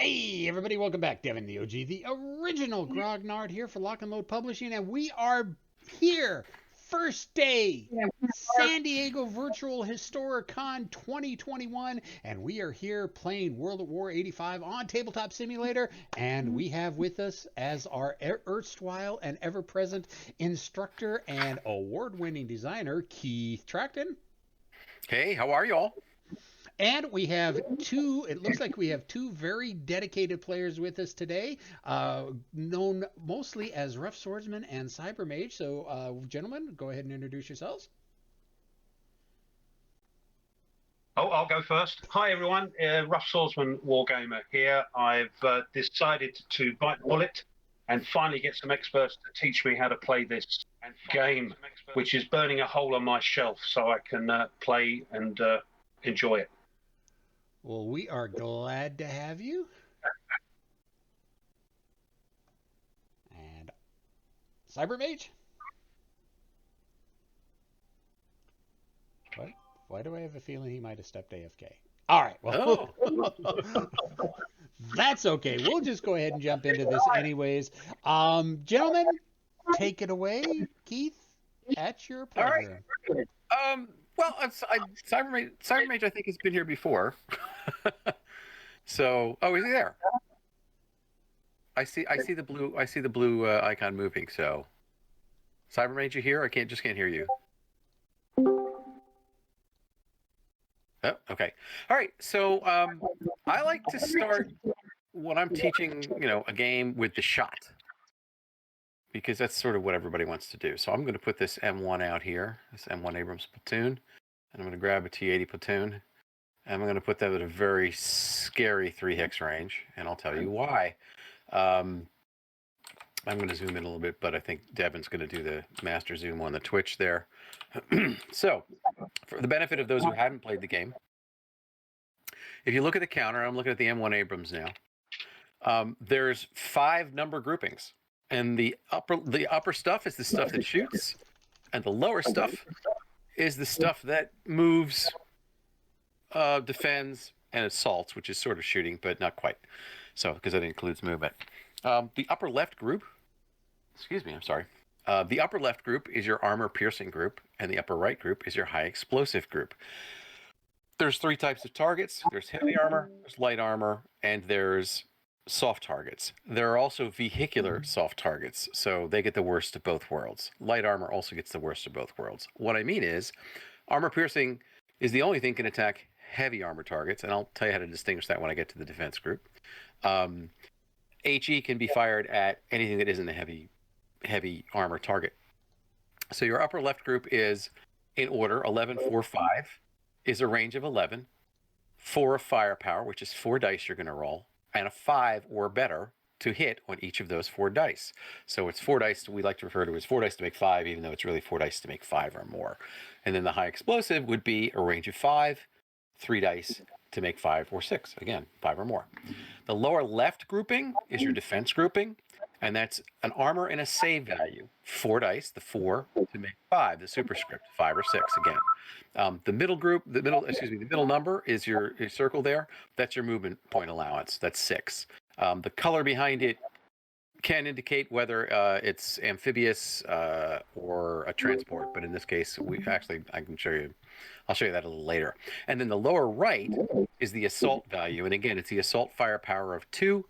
Hey, everybody, welcome back. Devin, the OG, the original Grognard here for Lock and Load Publishing, and we are here. First day, San Diego Virtual Historicon 2021, and we are here playing World at War 85 on Tabletop Simulator, and we have with us as our erstwhile and ever-present instructor and award-winning designer, Keith Tracton. Hey, how are you all? And we have it looks like we have two very dedicated players with us today, known mostly as Rough Swordsman and Cyber Mage. So, gentlemen, go ahead and introduce yourselves. Oh, I'll go first. Hi, everyone. Rough Swordsman Wargamer here. I've decided to bite the bullet and finally get some experts to teach me how to play this game, which is burning a hole on my shelf so I can play and enjoy it. Well, we are glad to have you. And Cyber Mage? What? Why do I have a feeling he might have stepped AFK? All right. Well, that's okay. We'll just go ahead and jump into this anyways. Gentlemen, take it away. Keith, at your pleasure. All right. Well, Cyber Mage, I think, has been here before. So, is he there? I see the blue icon moving. So, Cyber Mage, you here? I can't hear you. Oh, okay. All right. So, I like to start when I'm teaching, a game with the shot, because that's sort of what everybody wants to do. So I'm going to put this M1 out here, this M1 Abrams platoon, and I'm going to grab a T80 platoon, and I'm going to put that at a very scary 3-hex range, and I'll tell you why. I'm going to zoom in a little bit, but I think Devin's going to do the master zoom on the Twitch there. So, for the benefit of those who haven't played the game, if you look at the counter, I'm looking at the M1 Abrams now, there's 5 number groupings. And the upper stuff is the stuff that shoots, and the lower stuff is the stuff that moves, defends, and assaults, which is sort of shooting, but not quite. So, because that includes movement. The upper left group, the upper left group is your armor piercing group, and the upper right group is your high explosive group. There's 3 types of targets. There's heavy armor, there's light armor, and there's soft targets. There are also vehicular soft targets, so they get the worst of both worlds. Light armor also gets the worst of both worlds. What I mean is, armor piercing is the only thing can attack heavy armor targets, and I'll tell you how to distinguish that when I get to the defense group. HE can be fired at anything that isn't a heavy armor target. So your upper left group is, in order, 11, 4, 5, is a range of 11, 4 of firepower, which is 4 dice you're going to roll, and a 5 or better to hit on each of those 4 dice. So it's 4 dice, we like to refer to as 4 dice to make 5, even though it's really 4 dice to make 5 or more. And then the high explosive would be a range of 5, 3 dice to make 5 or 6. Again, 5 or more. The lower left grouping is your defense grouping, and that's an armor and a save value. 4 dice, the 4 to make 5, the superscript, 5 or 6 again. The middle number is your circle there. That's your movement point allowance. That's 6. The color behind it can indicate whether it's amphibious or a transport, but in this case, I can show you. I'll show you that a little later. And then the lower right is the assault value, and again, it's the assault firepower of 2,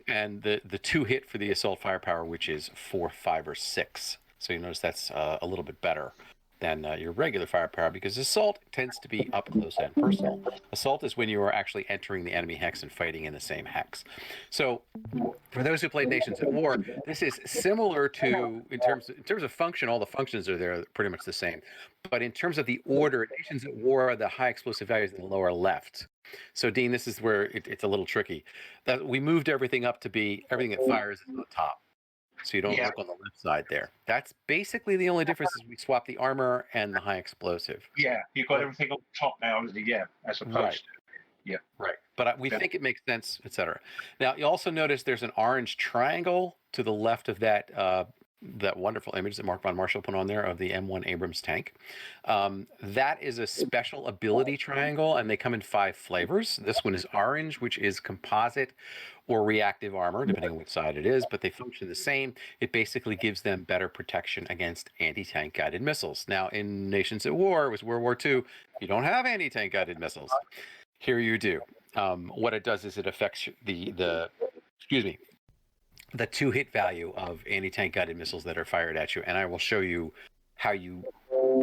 and the 2 hit for the assault firepower, which is 4, 5, or 6. So you notice that's a little bit better than your regular firepower, because assault tends to be up close and personal. Assault is when you are actually entering the enemy hex and fighting in the same hex. So for those who played Nations at War, this is similar to, in terms of function, all the functions are there, pretty much the same. But in terms of the order, Nations at War, the high explosive value is in the lower left. So Dean, this is where it's a little tricky. That we moved everything up to be, everything that fires is on the top. So you don't look on the left side there. That's basically the only difference, is we swap the armor and the high explosive. Yeah, you've got everything on the top now, as opposed to... Yeah. Right. But we think it makes sense, etc. Now, you also notice there's an orange triangle to the left of that that wonderful image that Mark von Marshall put on there of the M1 Abrams tank. That is a special ability triangle, and they come in 5 flavors. This one is orange, which is composite or reactive armor, depending on which side it is, but they function the same. It basically gives them better protection against anti-tank guided missiles. Now, in Nations at War, it was World War II, you don't have anti-tank guided missiles. Here you do. What it does is it affects the 2-hit value of anti-tank guided missiles that are fired at you, and I will show you how you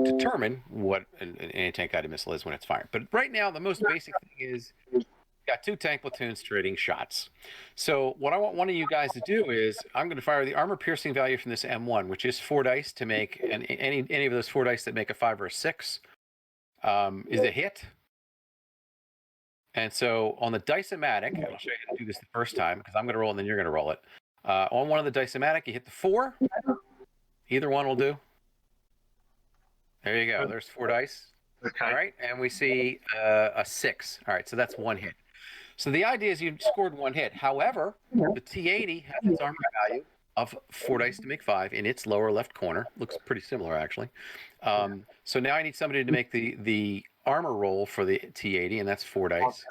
determine what an anti-tank guided missile is when it's fired. But right now, the most basic thing is you've got 2 tank platoons trading shots. So what I want one of you guys to do is I'm going to fire the armor piercing value from this M1, which is 4 dice to make, and any of those 4 dice that make a 5 or a 6 is a hit. And so on the Dice-O-Matic, I'll show you how to do this the first time because I'm going to roll and then you're going to roll it. On one of the Dice-O-Matic, you hit the 4. Either one will do. There you go. There's 4 dice. Okay. All right. And we see a 6. All right. So that's 1 hit. So the idea is you scored 1 hit. However, the T-80 has its armor value of 4 dice to make 5 in its lower left corner. Looks pretty similar, actually. So now I need somebody to make the armor roll for the T-80, and that's 4 dice.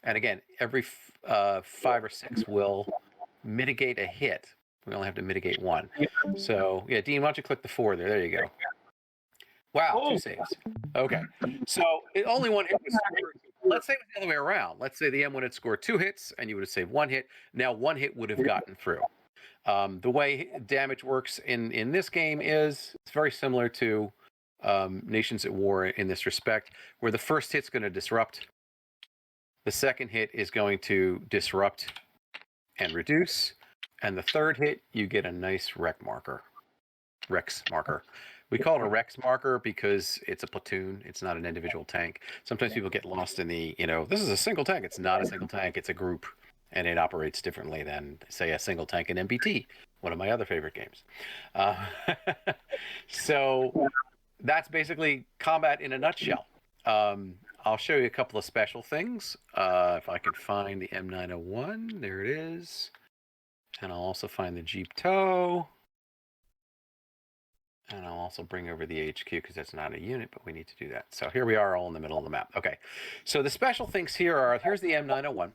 And again, every 5 or 6 will mitigate a hit. We only have to mitigate 1. So yeah, Dean, why don't you click the 4 there? There you go. Wow, 2 saves. Okay, so only 1 hit was scored. Let's say it was the other way around. Let's say the M1 had scored 2 hits and you would have saved 1 hit. Now 1 hit would have gotten through. The way damage works in this game is it's very similar to Nations at War in this respect, where the first hit's going to disrupt. The second hit is going to disrupt and reduce. And the third hit, you get a nice Rex marker. We call it a Rex marker because it's a platoon. It's not an individual tank. Sometimes people get lost in the, this is a single tank. It's not a single tank. It's a group. And it operates differently than, say, a single tank in MBT, one of my other favorite games. So that's basically combat in a nutshell. I'll show you a couple of special things. If I can find the M901, there it is. And I'll also find the Jeep Tow. And I'll also bring over the HQ because that's not a unit, but we need to do that. So here we are all in the middle of the map. Okay, so the special things here are, here's the M901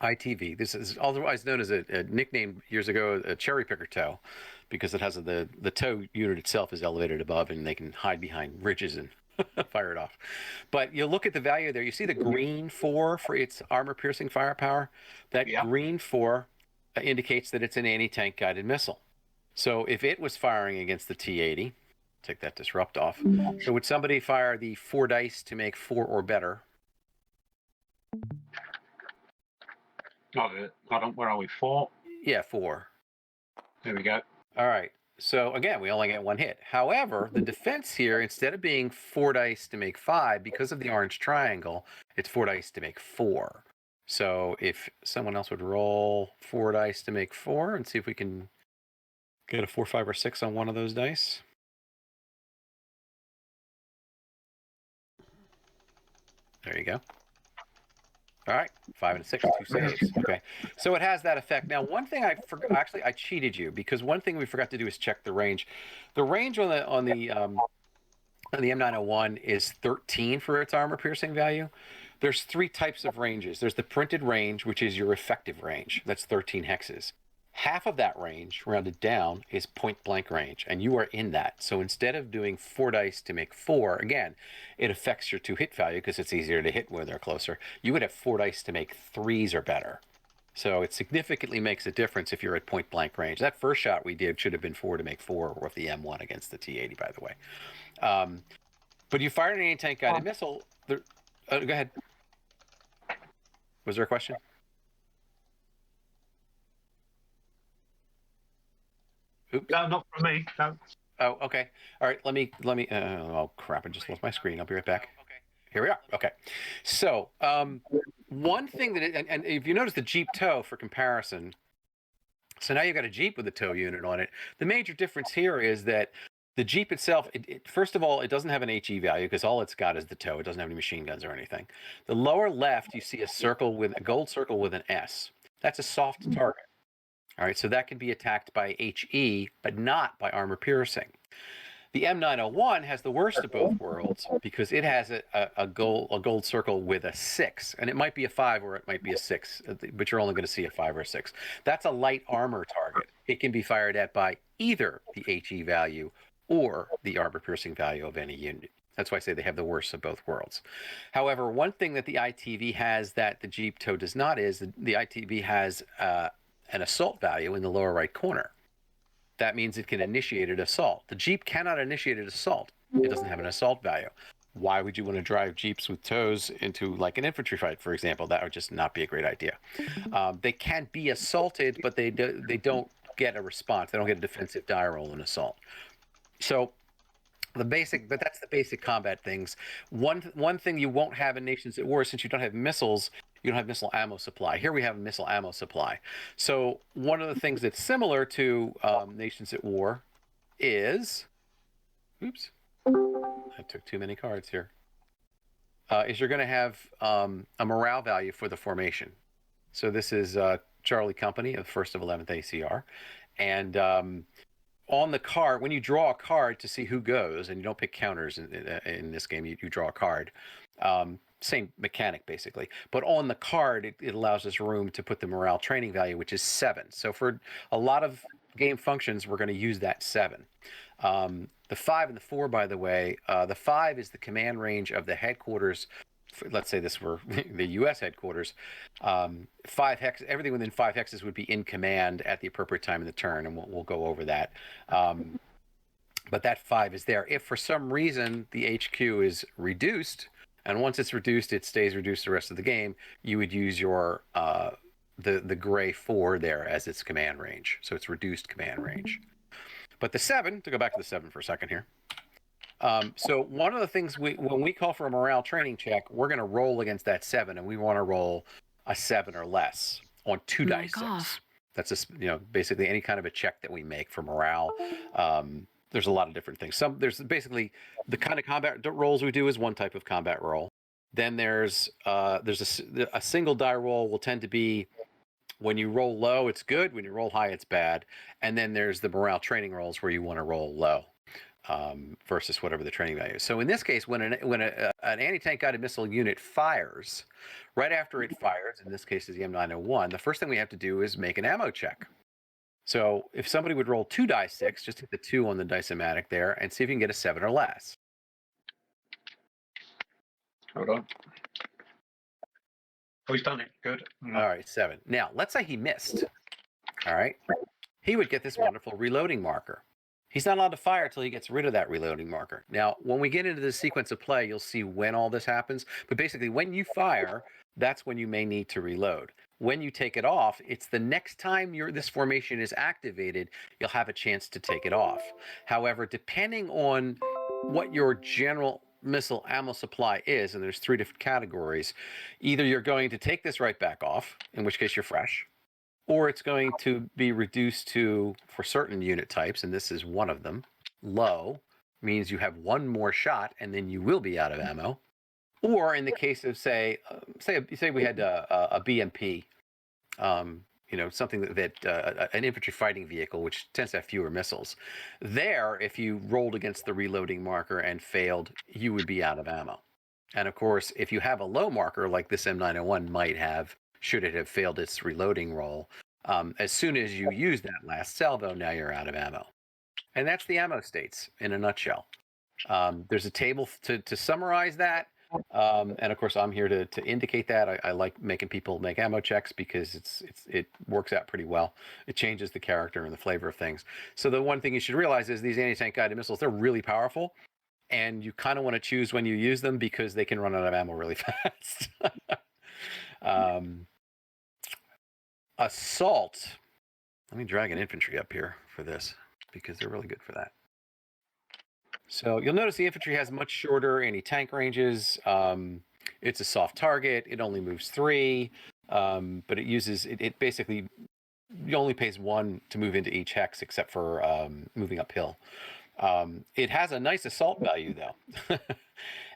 ITV. This is otherwise known as a nickname years ago, a cherry picker tow, because it has the tow unit itself is elevated above and they can hide behind ridges and fire it off. But you look at the value there, you see the green 4 for its armor piercing firepower. That green 4 indicates that it's an anti-tank guided missile. So if it was firing against the T-80, take that disrupt off. So would somebody fire the 4 dice to make 4 or better? Where are we? 4? Yeah, 4. There we go. All right. So again, we only get 1 hit. However, the defense here, instead of being 4 dice to make 5, because of the orange triangle, it's 4 dice to make 4. So if someone else would roll 4 dice to make 4 and see if we can get a 4, 5, or 6 on one of those dice. There you go. All right, 5 and a 6, 2 saves. Okay, so it has that effect. Now, one thing I forgot, actually, I cheated you because one thing we forgot to do is check the range. The range on the M901 is 13 for its armor piercing value. There's 3 types of ranges. There's the printed range, which is your effective range. That's 13 hexes. Half of that range, rounded down, is point blank range, and you are in that. So instead of doing 4 dice to make 4, again, it affects your 2 hit value because it's easier to hit when they're closer. You would have 4 dice to make 3s or better. So it significantly makes a difference if you're at point blank range. That first shot we did should have been 4 to make 4 with the M1 against the T-80, by the way. But you fired an anti-tank guided missile. Go ahead. Was there a question? Oops. No, not from me. No. Oh, okay. All right. Let me. Oh crap! I just lost my screen. I'll be right back. Okay. Here we are. Okay. So one thing that, and if you notice the Jeep Tow for comparison, so now you've got a Jeep with a tow unit on it. The major difference here is that the Jeep itself, first of all, it doesn't have an HE value because all it's got is the tow. It doesn't have any machine guns or anything. The lower left, you see a gold circle with an S. That's a soft target. All right, so that can be attacked by HE, but not by armor piercing. The M901 has the worst of both worlds because it has a gold circle with a 6, and it might be a 5 or it might be a 6, but you're only going to see a 5 or a 6. That's a light armor target. It can be fired at by either the HE value or the armor piercing value of any unit. That's why I say they have the worst of both worlds. However, one thing that the ITV has that the Jeep Tow does not is the ITV has an assault value in the lower right corner. That means it can initiate an assault. The Jeep cannot initiate an assault. It doesn't have an assault value. Why would you want to drive Jeeps with tows into like an infantry fight, for example? That would just not be a great idea. They can be assaulted, but they don't get a response. They don't get a defensive die roll in assault. So but that's the basic combat things. One thing you won't have in Nations at War, since you don't have missiles, you don't have missile ammo supply. Here we have a missile ammo supply. So one of the things that's similar to Nations at War is, oops, I took too many cards here, is you're going to have a morale value for the formation. So this is Charlie Company of 1st of 11th ACR. And on the card, when you draw a card to see who goes, and you don't pick counters in this game, you draw a card. Same mechanic, basically. But on the card, it allows us room to put the morale training value, which is 7. So for a lot of game functions, we're going to use that 7. The 5 and the 4, by the way, the 5 is the command range of the headquarters. Let's say this were the U.S. headquarters. 5 hex, everything within 5 hexes would be in command at the appropriate time in the turn, and we'll go over that. But that 5 is there. If for some reason the HQ is reduced, and once it's reduced, it stays reduced the rest of the game, you would use your the gray 4 there as its command range. So it's reduced command range. But the 7, to go back to the 7 for a second here. So one of the things when we call for a morale training check, we're going to roll against that 7, and we want to roll a 7 or less on 2 dice 6. That's just, basically any kind of a check that we make for morale. There's a lot of different things. There's basically the kind of combat rolls we do is one type of combat roll. Then there's a single die roll will tend to be when you roll low, it's good. When you roll high, it's bad. And then there's the morale training rolls where you want to roll low. Versus whatever the training value is. So in this case, when an anti-tank guided missile unit fires, right after it fires, in this case is the M901, the first thing we have to do is make an ammo check. So if somebody would roll 2 die 6, just hit the 2 on the dice-o-matic there and see if you can get a 7 or less. Hold on. Oh, he's done it. Good. All right, 7. Now, let's say he missed. All right. He would get this wonderful reloading marker. He's not allowed to fire until he gets rid of that reloading marker. Now, when we get into the sequence of play, you'll see when all this happens. But basically, when you fire, that's when you may need to reload. When you take it off, it's the next time this formation is activated, you'll have a chance to take it off. However, depending on what your general missile ammo supply is, and there's 3 different categories, either you're going to take this right back off, in which case you're fresh, or it's going to be reduced to, for certain unit types, and this is one of them, low, means you have 1 more shot and then you will be out of ammo. Or in the case of, say we had a BMP, something that an infantry fighting vehicle, which tends to have fewer missiles. There, if you rolled against the reloading marker and failed, you would be out of ammo. And of course, if you have a low marker like this M901 might have, should it have failed its reloading roll, as soon as you use that last salvo, now you're out of ammo. And that's the ammo states in a nutshell. There's a table to summarize that. And of course, I'm here to indicate that. I like making people make ammo checks because it works out pretty well. It changes the character and the flavor of things. So the one thing you should realize is these anti-tank guided missiles, they're really powerful. And you kind of want to choose when you use them because they can run out of ammo really fast. Assault. Let me drag an infantry up here for this because they're really good for that. So you'll notice the infantry has much shorter anti-tank ranges. It's a soft target. It only moves 3, but it basically, it only pays 1 to move into each hex except for moving uphill. It has a nice assault value though.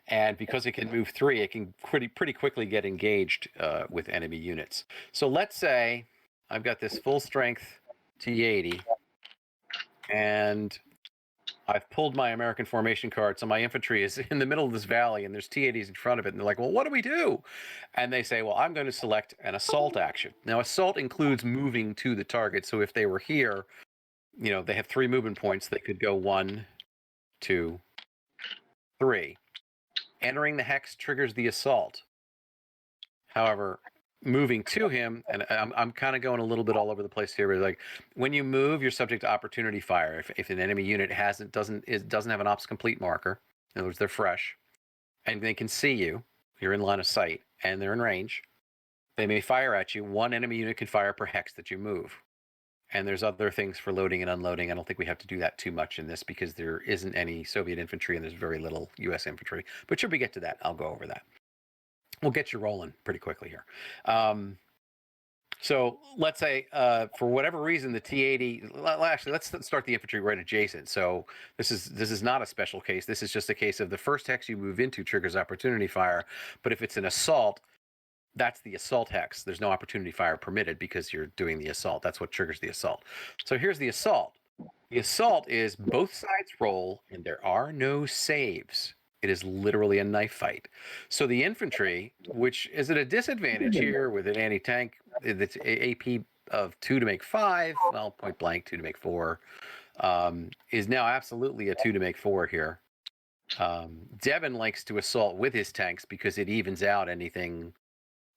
And because it can move 3, it can pretty quickly get engaged with enemy units. So let's say I've got this full strength T80, and I've pulled my American formation card, so my infantry is in the middle of this valley, and there's T80s in front of it, and they're like, well, what do we do? And they say, well, I'm going to select an assault action. Now, assault includes moving to the target, so if they were here, you know, they have 3 movement points. They could go 1, 2, 3. Entering the hex triggers the assault. However, moving to him, and I'm kind of going a little bit all over the place here, but like when you move, you're subject to opportunity fire. If an enemy unit doesn't have an ops complete marker, in other words, they're fresh, and they can see you, you're in line of sight, and they're in range, they may fire at you. 1 enemy unit can fire per hex that you move. And there's other things for loading and unloading. I don't think we have to do that too much in this because there isn't any Soviet infantry and there's very little U.S. infantry. But should we get to that, I'll go over that. We'll get you rolling pretty quickly here. So let's say, for whatever reason, the T80. Actually, let's start the infantry right adjacent. So this is not a special case. This is just a case of the first hex you move into triggers opportunity fire. But if it's an assault, that's the assault hex. There's no opportunity fire permitted because you're doing the assault. That's what triggers the assault. So here's the assault. The assault is both sides roll, and there are no saves. It is literally a knife fight. So the infantry, which is at a disadvantage here with an anti-tank, it's AP of 2 to make 5, well, point blank, 2 to make 4, is now absolutely a 2 to make 4 here. Devin likes to assault with his tanks because it evens out anything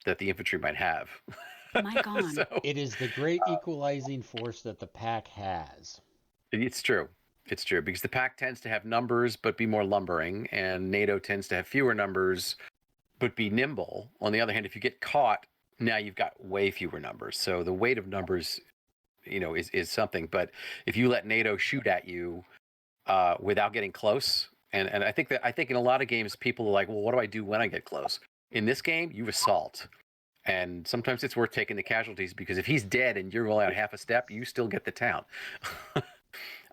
that the infantry might have. Mike on. So, It is the great equalizing force that the pack has. it's true. It's true because the pack tends to have numbers but be more lumbering, and NATO tends to have fewer numbers but be nimble. On the other hand, if you get caught, now you've got way fewer numbers. So the weight of numbers, you know, is something. But if you let NATO shoot at you without getting close, and I think in a lot of games people are like, well, what do I do when I get close? In this game, you assault. And sometimes it's worth taking the casualties because if he's dead and you're only out half a step, you still get the town.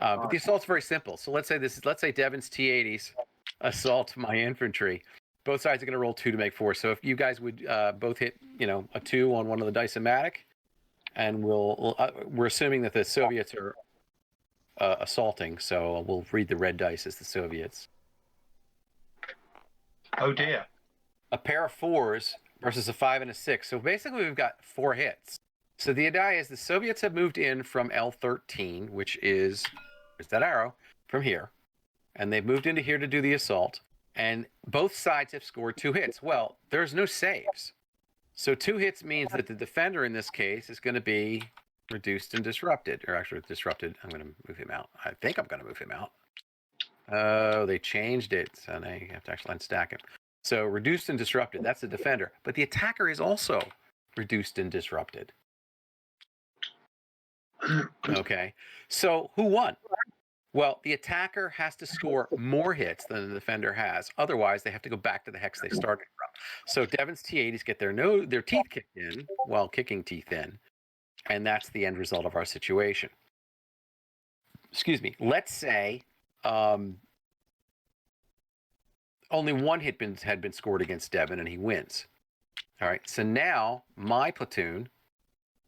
But the assault's very simple. So let's say Devin's T80s assault my infantry. Both sides are going to roll 2 to make 4. So if you guys would both hit, you know, a 2 on one of the dice-o-matic, and we're assuming that the Soviets are assaulting, so we'll read the red dice as the Soviets. Oh dear. A pair of 4s versus a 5 and a 6. So basically we've got 4 hits. So the idea is the Soviets have moved in from L13, which is, there's that arrow, from here. And they've moved into here to do the assault. And both sides have scored 2 hits. Well, there's no saves. So 2 hits means that the defender in this case is going to be reduced and disrupted. Or actually disrupted. I'm going to move him out. I think I'm going to move him out. Oh, they changed it. So now you have to actually unstack him. So reduced and disrupted, that's the defender. But the attacker is also reduced and disrupted. Okay, so who won? Well, the attacker has to score more hits than the defender has. Otherwise, they have to go back to the hex they started from. So Devin's T80s get their teeth kicked in, well, kicking teeth in. And that's the end result of our situation. Excuse me. Let's say only 1 hit had been scored against Devin, and he wins. All right, so now my platoon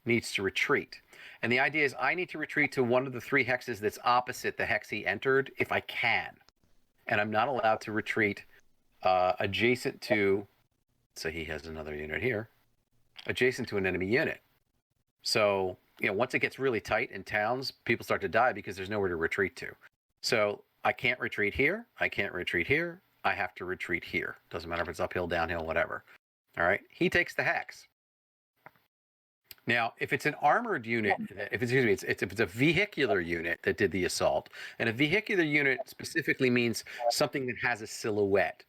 needs to retreat. And the idea is I need to retreat to one of the 3 hexes that's opposite the hex he entered if I can. And I'm not allowed to retreat adjacent to, so he has another unit here, adjacent to an enemy unit. So, you know, once it gets really tight in towns, people start to die because there's nowhere to retreat to. So I can't retreat here. I can't retreat here. I have to retreat here. Doesn't matter if it's uphill, downhill, whatever. All right. He takes the hex. Now, if it's an armored unit, if it's a vehicular unit that did the assault, and a vehicular unit specifically means something that has a silhouette,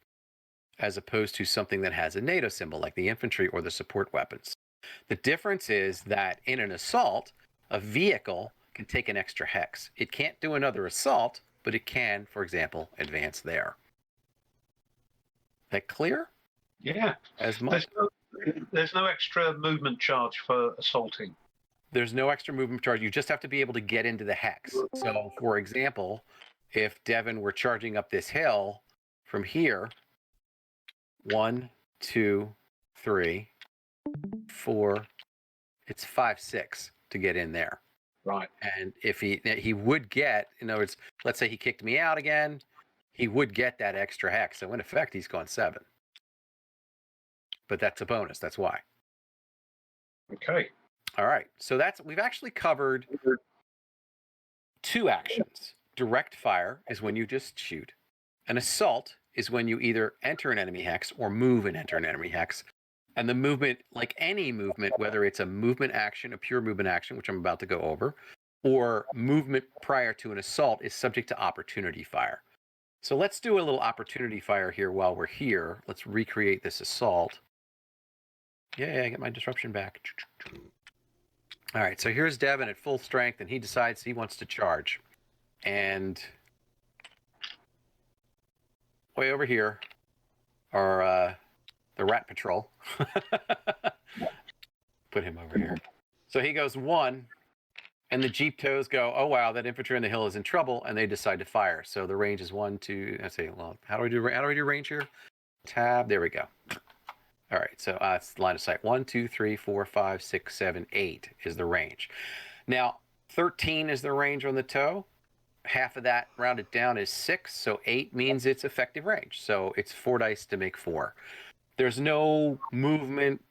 as opposed to something that has a NATO symbol, like the infantry or the support weapons. The difference is that in an assault, a vehicle can take an extra hex. It can't do another assault, but it can, for example, advance there. That clear? Yeah. As much. There's no extra movement charge for assaulting. There's no extra movement charge. You just have to be able to get into the hex. So, for example, if Devin were charging up this hill from here, 1, 2, 3, 4, it's 5, 6 to get in there. Right. And if he would get, in other words, let's say he kicked me out again, he would get that extra hex. So in effect, he's gone 7. But that's a bonus. That's why. Okay. All right. So we've actually covered 2 actions. Direct fire is when you just shoot. An assault is when you either enter an enemy hex or move and enter an enemy hex. And the movement, like any movement, whether it's a movement action, a pure movement action, which I'm about to go over, or movement prior to an assault, is subject to opportunity fire. So let's do a little opportunity fire here while we're here. Let's recreate this assault. Yeah, I get my disruption back. All right, so here's Devin at full strength, and he decides he wants to charge. And way over here are the Rat Patrol. Put him over here. So he goes 1, and the Jeep toes go, oh, wow, that infantry on the hill is in trouble, and they decide to fire. So the range is 1, 2, I say, well, how do we do range here? Tab, there we go. All right, so it's line of sight. 1, 2, 3, 4, 5, 6, 7, 8 is the range. Now, 13 is the range on the toe. Half of that rounded down is 6, so 8 means it's effective range. So it's 4 dice to make 4. There's no movement,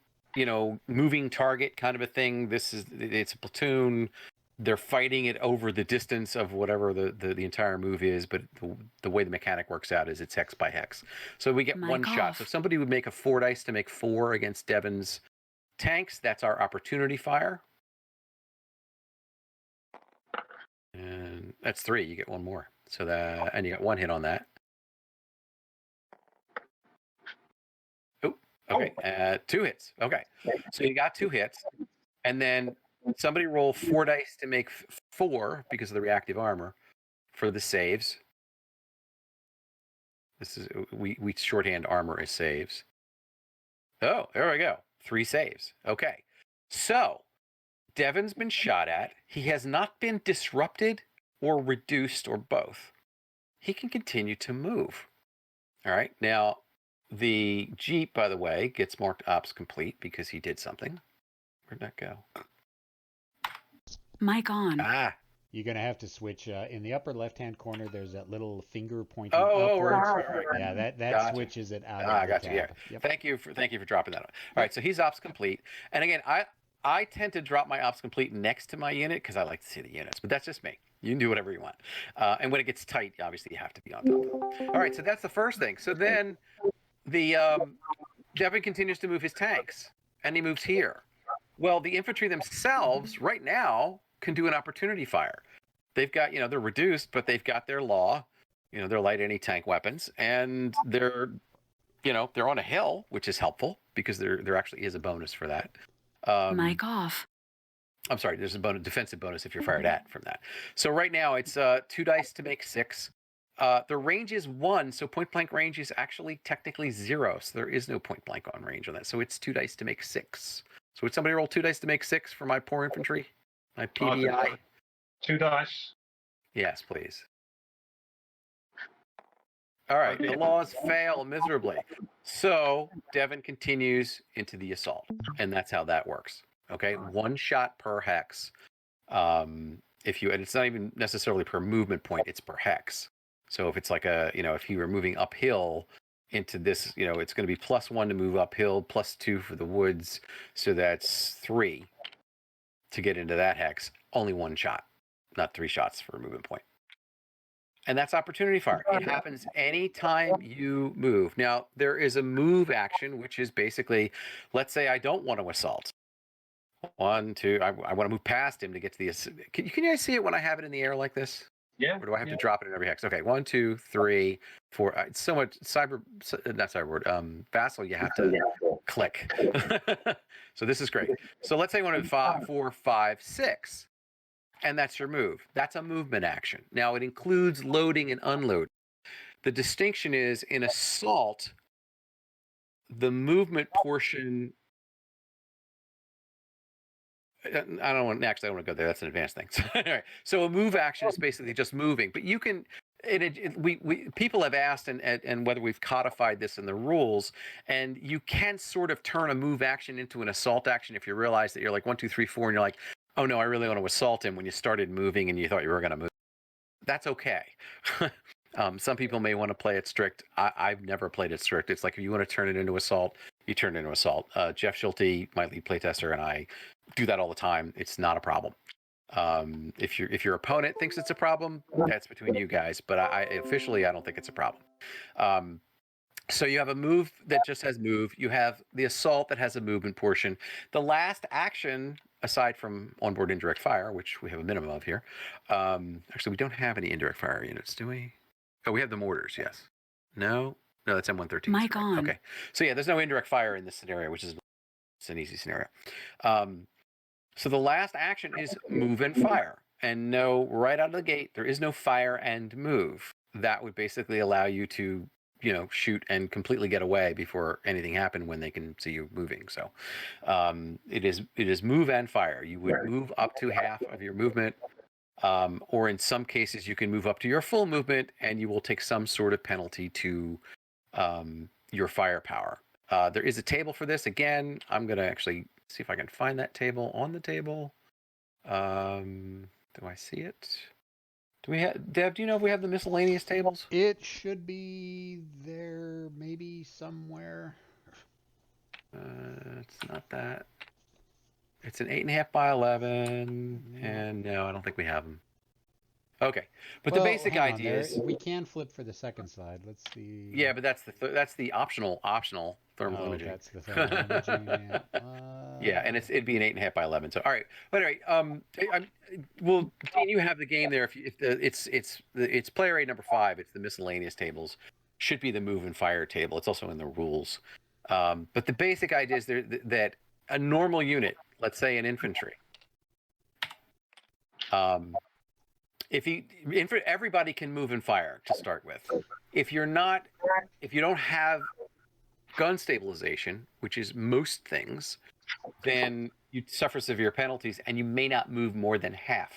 moving target kind of a thing. It's a platoon. They're fighting it over the distance of whatever the entire move is, but the way the mechanic works out is it's hex by hex. So we get 1 shot. So if somebody would make a 4 dice to make 4 against Devin's tanks, that's our opportunity fire. And that's 3. You get 1 more. So and you got 1 hit on that. Okay, 2 hits. Okay, so you got 2 hits, and then somebody roll 4 dice to make 4 because of the reactive armor for the saves. This is we shorthand armor as saves. Oh, there we go. 3 saves. Okay, so Devin's been shot at. He has not been disrupted or reduced or both. He can continue to move. All right, now. The Jeep, by the way, gets marked ops complete because he did something. Where'd that go? Mic on. You're going to have to switch. In the upper left-hand corner, there's that little finger pointing upwards. Right. Yeah, that switches it out of the got tab. you. Yeah. Yep. Thank you for dropping that on. All right, so he's ops complete. And again, I tend to drop my ops complete next to my unit because I like to see the units, but that's just me. You can do whatever you want. And when it gets tight, obviously you have to be on top of it. All right, so that's the first thing. So then the Devin continues to move his tanks, and he moves here. Well, the infantry themselves right now can do an opportunity fire. They've got, they're reduced, but they've got their law, their light anti-tank weapons, and they're on a hill, which is helpful because there actually is a bonus for that. Mic off. I'm sorry, there's a defensive bonus if you're fired at from that. So right now it's 2 dice to make 6. The range is 1, so point blank range is actually technically 0. So there is no point blank on range on that. So it's 2 dice to make 6. So would somebody roll 2 dice to make 6 for my poor infantry? My PBI? 2 dice. Yes, please. All right, the laws fail miserably. So Devin continues into the assault, and that's how that works. Okay, 1 shot per hex. And it's not even necessarily per movement point; it's per hex. So if it's like if you were moving uphill into this, it's going to be +1 to move uphill, +2 for the woods. So that's 3 to get into that hex. Only 1 shot, not 3 shots for a movement point. And that's opportunity fire. It happens anytime you move. Now, there is a move action, which is basically, let's say I don't want to assault. 1, 2, I want to move past him to get to the... Can you guys see it when I have it in the air like this? Yeah. Or do I have to drop it in every hex? Okay, 1, 2, 3, 4. It's so much Vassal, you have to click. So this is great. So let's say 1, 2, 5, 4, 5, 6. And that's your move. That's a movement action. Now, it includes loading and unloading. The distinction is in assault, the movement portion... I don't want to go there. That's an advanced thing. So a move action is basically just moving. But you can... people have asked and whether we've codified this in the rules, and you can sort of turn a move action into an assault action if you realize that you're like 1, 2, 3, 4, and you're like, oh no, I really want to assault him when you started moving and you thought you were going to move. That's okay. Some people may want to play it strict. I've never played it strict. It's like if you want to turn it into assault, you turn it into assault. Jeff Schulte, my lead playtester, and I do that all the time. It's not a problem. If your opponent thinks it's a problem, that's between you guys. But I officially, I don't think it's a problem. So you have a move that just has move. You have the assault that has a movement portion. The last action, aside from onboard indirect fire, which we have a minimum of here. Actually, we don't have any indirect fire units, do we? Oh, we have the mortars, yes. No, that's M113. Mic on. Okay. So yeah, there's no indirect fire in this scenario, which is it's an easy scenario. So the last action is move and fire. And no, right out of the gate, there is no fire and move. That would basically allow you to, shoot and completely get away before anything happened when they can see you moving. So it is move and fire. You would move up to half of your movement, or in some cases you can move up to your full movement and you will take some sort of penalty to your firepower. There is a table for this. Again, I'm going to actually see if I can find that table on the table. Do I see it? Do we have, Deb, do you know if we have the miscellaneous tables? It should be there, maybe somewhere. It's not that. It's an 8.5 by 11, and no, I don't think we have them. Okay, but the basic idea is we can flip for the second slide. Let's see. Yeah, but that's the optional thermal imaging. That's the thermal imaging. Yeah. Yeah, and it'd be an 8.5 by 11. So all right, but anyway, well, Dean, you have the game there. It's player aid number 5. It's the miscellaneous tables. Should be the move and fire table. It's also in the rules. But the basic idea is that a normal unit, let's say an infantry, everybody can move and fire to start with. If you don't have gun stabilization, which is most things, then you suffer severe penalties and you may not move more than half,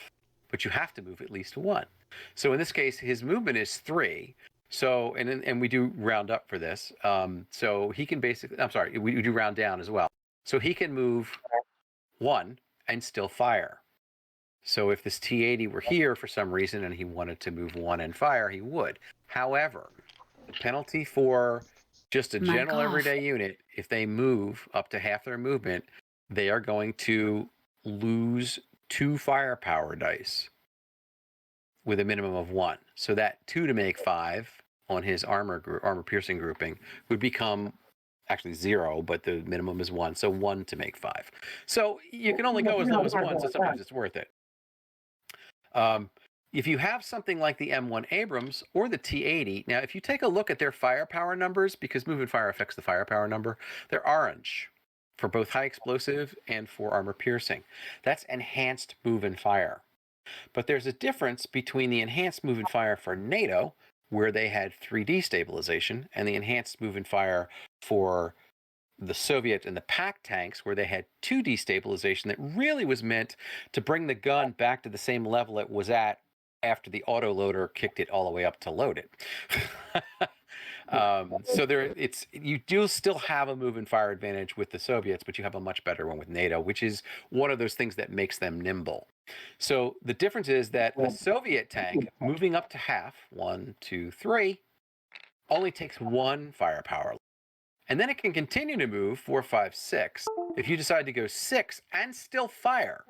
but you have to move at least 1. So in this case, his movement is 3. So, and we do round up for this. So he can basically, I'm sorry, we do round down as well. So he can move 1 and still fire. So if this T-80 were here for some reason and he wanted to move 1 and fire, he would. However, the penalty for just a general everyday unit, if they move up to half their movement, they are going to lose 2 firepower dice with a minimum of 1. So that 2 to make 5 on his armor piercing grouping would become actually 0, but the minimum is 1. So 1 to make 5. So you can only go as low as 1, so sometimes it's worth it. If you have something like the M1 Abrams or the T-80, now if you take a look at their firepower numbers, because move and fire affects the firepower number, they're orange for both high explosive and for armor piercing. That's enhanced move and fire. But there's a difference between the enhanced move and fire for NATO, where they had 3D stabilization, and the enhanced move and fire for the Soviet and the PaK tanks, where they had 2D stabilization that really was meant to bring the gun back to the same level it was at after the autoloader kicked it all the way up to load it. So you do still have a move and fire advantage with the Soviets, but you have a much better one with NATO, which is one of those things that makes them nimble. So the difference is that the Soviet tank moving up to half, 1, 2, 3, only takes 1 firepower. And then it can continue to move 4, 5, 6. If you decide to go 6 and still fire,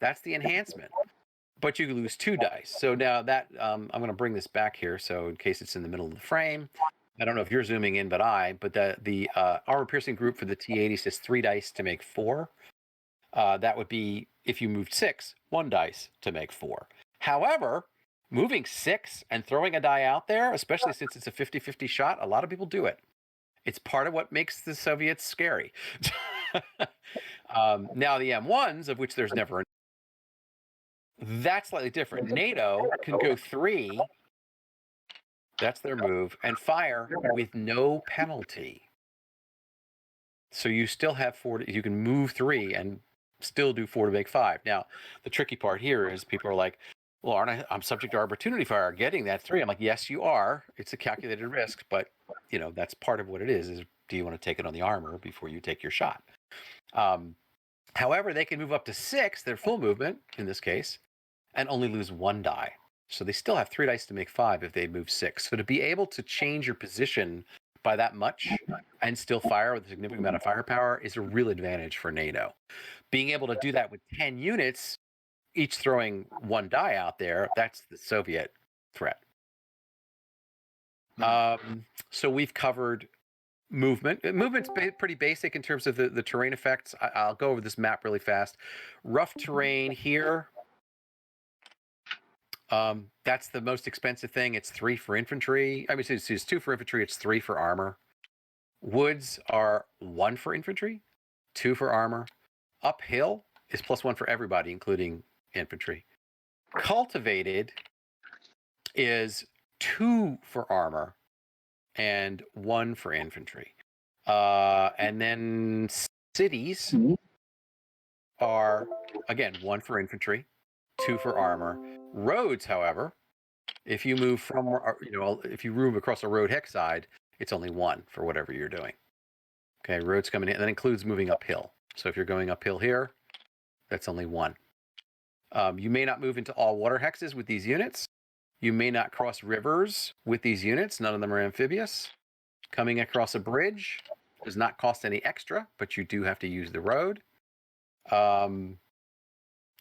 that's the enhancement. But you lose 2 dice. So now that I'm going to bring this back here, so in case it's in the middle of the frame. I don't know if you're zooming in, but the armor piercing group for the T-80 says 3 dice to make 4. That would be, if you moved 6, 1 dice to make 4. However, moving 6 and throwing a die out there, especially since it's a 50-50 shot, a lot of people do it. It's part of what makes the Soviets scary. Now the M1s, of which there's never an, that's slightly different. NATO can go 3, that's their move, and fire with no penalty. So you still have 4, you can move 3 and still do 4 to make 5. Now, the tricky part here is people are like, well, I'm subject to opportunity fire getting that 3. I'm like, yes, you are. It's a calculated risk, but that's part of what it is do you want to take it on the armor before you take your shot? However, they can move up to 6, their full movement in this case, and only lose 1 die. So they still have 3 dice to make 5 if they move 6. So to be able to change your position by that much and still fire with a significant amount of firepower is a real advantage for NATO. Being able to do that with 10 units, each throwing 1 die out there, that's the Soviet threat. So we've covered movement. Movement's pretty basic in terms of the terrain effects. I'll go over this map really fast. Rough terrain here. That's the most expensive thing. It's 3 for infantry. I mean, it's 2 for infantry. It's 3 for armor. Woods are 1 for infantry, 2 for armor. Uphill is +1 for everybody, including infantry. Cultivated is 2 for armor and 1 for infantry. And then cities are, again, 1 for infantry, 2 for armor. Roads, however, if you move from, if you move across a road hex side, it's only 1 for whatever you're doing. Okay, roads coming in. That includes moving uphill. So if you're going uphill here, that's only 1. You may not move into all water hexes with these units. You may not cross rivers with these units. None of them are amphibious. Coming across a bridge does not cost any extra, but you do have to use the road.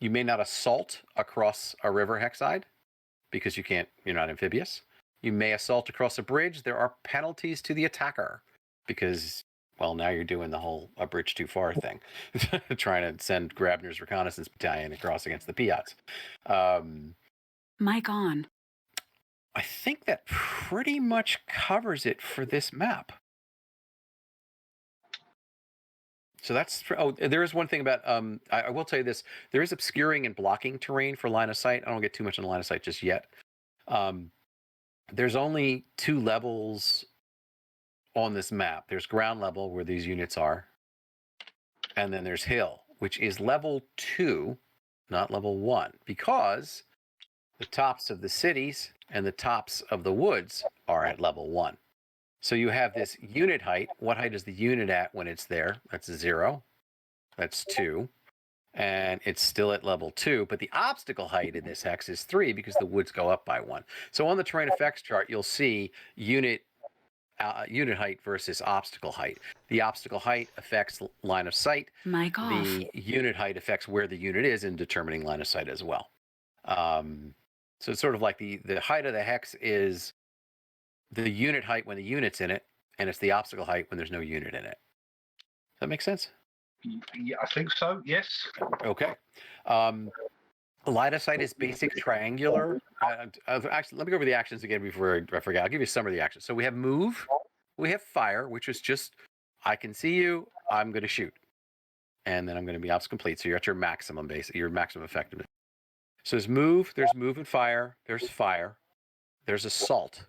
You may not assault across a river hex side because you're not amphibious. You may assault across a bridge. There are penalties to the attacker because, well, now you're doing the whole a bridge too far thing, trying to send Grabner's reconnaissance battalion across against the Piats. Mic on. I think that pretty much covers it for this map. So that's, there is one thing about, I will tell you this, there is obscuring and blocking terrain for line of sight. I don't get too much on the line of sight just yet. There's only 2 levels on this map. There's ground level where these units are. And then there's hill, which is level 2, not level 1, because the tops of the cities and the tops of the woods are at level 1. So you have this unit height. What height is the unit at when it's there? That's 0. That's 2. And it's still at level 2. But the obstacle height in this hex is 3 because the woods go up by 1. So on the terrain effects chart, you'll see unit height versus obstacle height. The obstacle height affects line of sight. Mic off. The unit height affects where the unit is in determining line of sight as well. So it's sort of like the height of the hex is the unit height when the unit's in it, and it's the obstacle height when there's no unit in it. Does that make sense? Yeah, I think so, yes. Okay. Line of sight is basic triangular. Actually, let me go over the actions again before I forget. I'll give you some of the actions. So we have move, we have fire, which is just, I can see you, I'm going to shoot. And then I'm going to be ops complete. So you're at your maximum your maximum effectiveness. So there's move and fire, there's fire, there's assault.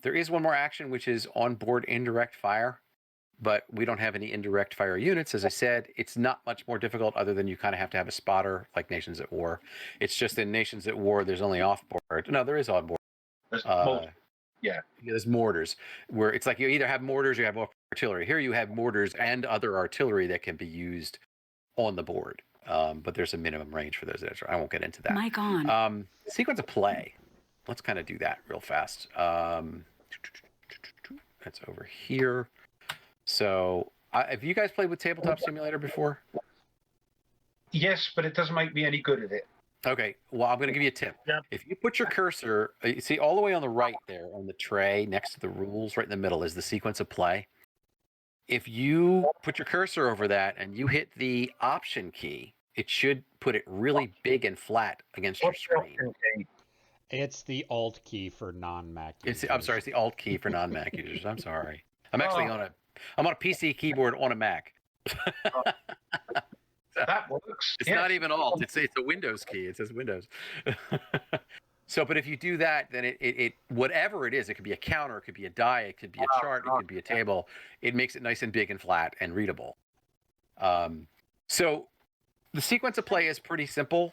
There is one more action, which is onboard indirect fire, but we don't have any indirect fire units. As I said, it's not much more difficult other than you kind of have to have a spotter like Nations at War. It's just in Nations at War, there's only offboard. No, there is onboard. There's mortars, where it's like you either have mortars or you have artillery. Here you have mortars and other artillery that can be used on the board. But there's a minimum range for those. I won't get into that. Mic on. Sequence of play. Let's kind of do that real fast. That's over here. So, have you guys played with Tabletop Simulator before? Yes, but it doesn't make me any good at it. Okay, well, I'm going to give you a tip. Yep. If you put your cursor, you see all the way on the right there on the tray next to the rules, right in the middle is the sequence of play. If you put your cursor over that and you hit the Option key, it should put it really big and flat against your screen. It's the Alt key for non-Mac users. I'm sorry, it's the Alt key for non-Mac users. I'm sorry. I'm actually on a PC keyboard on a Mac. That works. It's not even Alt. It's a Windows key. It says Windows. So, but if you do that, then it whatever it is, it could be a counter, it could be a die, it could be a chart, it could be a table. It makes it nice and big and flat and readable. So the sequence of play is pretty simple.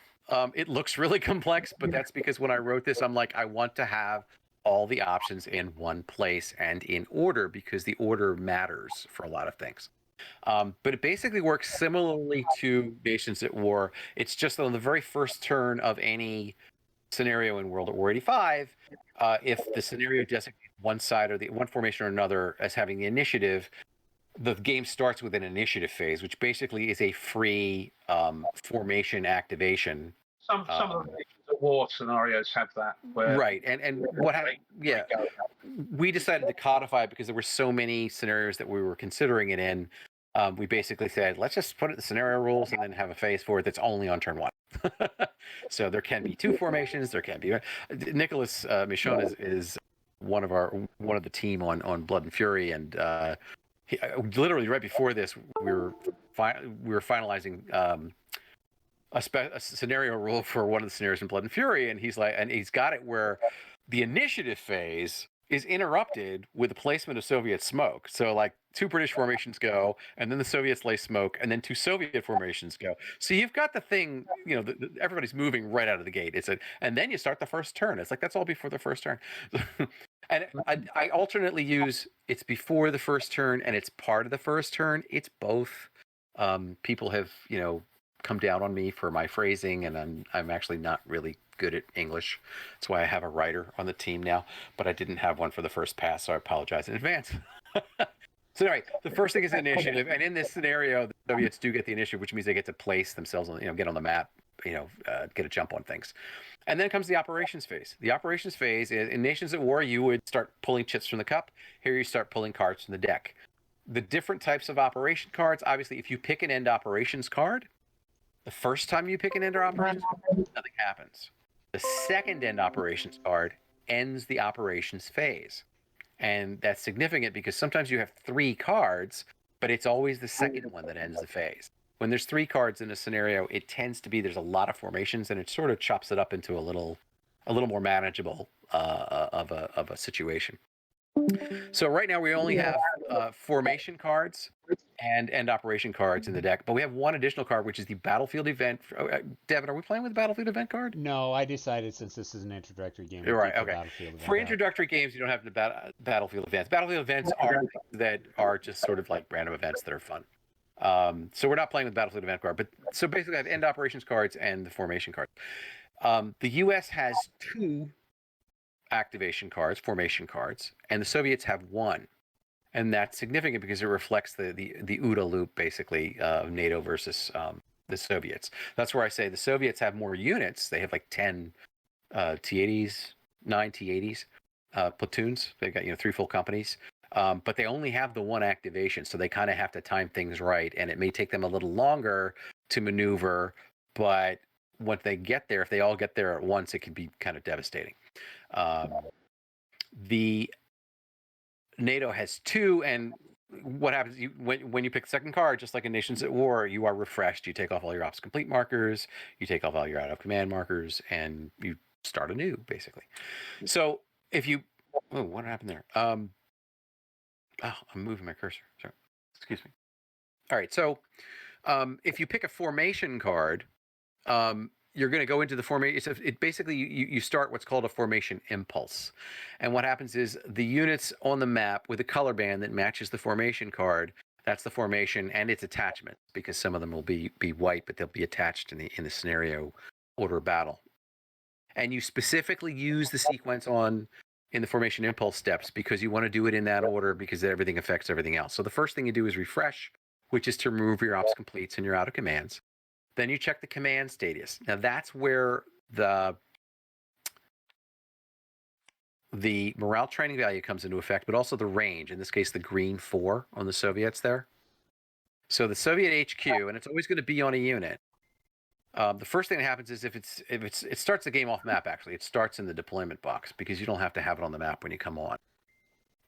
It looks really complex, but that's because when I wrote this, I'm like, I want to have all the options in one place and in order because the order matters for a lot of things. But it basically works similarly to Nations at War. It's just on the very first turn of any scenario in World at War 85, if the scenario designates one side or one formation or another as having the initiative, the game starts with an initiative phase, which basically is a free formation activation. Some of the Nations at War scenarios have that. Where right, and what happened? Yeah, we decided to codify it because there were so many scenarios that we were considering it in. We basically said, let's just put it in the scenario rules and then have a phase for it that's only on turn 1. So there can be 2 formations. There can be Nicholas Michon is one of the team on Blood and Fury, and he, literally right before this, we were finalizing a scenario rule for one of the scenarios in Blood and Fury, and he's got it where the initiative phase is interrupted with the placement of Soviet smoke. So like 2 British formations go, and then the Soviets lay smoke, and then 2 Soviet formations go. So you've got the thing, everybody's moving right out of the gate. And then you start the first turn. It's like, that's all before the first turn. And I alternately use it's before the first turn and it's part of the first turn. It's both. People have, come down on me for my phrasing, and I'm actually not really good at English. That's why I have a writer on the team now, but I didn't have one for the first pass, so I apologize in advance. So anyway, the first thing is initiative, and in this scenario, the Soviets do get the initiative, which means they get to place themselves on, get on the map, get a jump on things. And then comes the operations phase. The operations phase is, in Nations at War, you would start pulling chips from the cup. Here you start pulling cards from the deck. The different types of operation cards, obviously, if you pick an end operations card, the first time you pick an end operations card, nothing happens. The second end operations card ends the operations phase. And that's significant because sometimes you have 3 cards, but it's always the second one that ends the phase. When there's 3 cards in a scenario, it tends to be there's a lot of formations, and it sort of chops it up into a little more manageable of a situation. So right now we only have formation cards and end operation cards in the deck, but we have one additional card, which is the battlefield event. Devin, are we playing with the battlefield event card? No, I decided since this is an introductory game. Right. Okay. For introductory games, you don't have the battlefield events. Battlefield events are that are just sort of like random events that are fun. So we're not playing with the battlefield event card, but so basically I have end operations cards and the formation cards. The U.S. has 2 activation cards, formation cards, and the Soviets have 1. And that's significant because it reflects the OODA loop, basically, of NATO versus the Soviets. That's where I say the Soviets have more units. They have like 10 T-80s, 9 T-80s, platoons. They've got 3 full companies. But they only have the 1 activation, so they kind of have to time things right. And it may take them a little longer to maneuver, but once they get there, if they all get there at once, it can be kind of devastating. The NATO has 2, and what happens when you pick the second card, just like in Nations at War, you are refreshed. You take off all your ops complete markers, you take off all your out of command markers, and you start anew, basically. So if you, what happened there? I'm moving my cursor. Sorry, excuse me. All right, so if you pick a formation card, you're going to go into the formation. It basically you start what's called a formation impulse, and what happens is the units on the map with a color band that matches the formation card. That's the formation and its attachment, because some of them will be white, but they'll be attached in the scenario order of battle. And you specifically use the sequence in the formation impulse steps because you want to do it in that order because everything affects everything else. So the first thing you do is refresh, which is to remove your ops completes and your out of commands. Then you check the command status. Now that's where the morale training value comes into effect, but also the range. In this case, the green 4 on the Soviets there. So the Soviet HQ, and it's always going to be on a unit. The first thing that happens is if it starts the game off map. Actually, it starts in the deployment box because you don't have to have it on the map when you come on.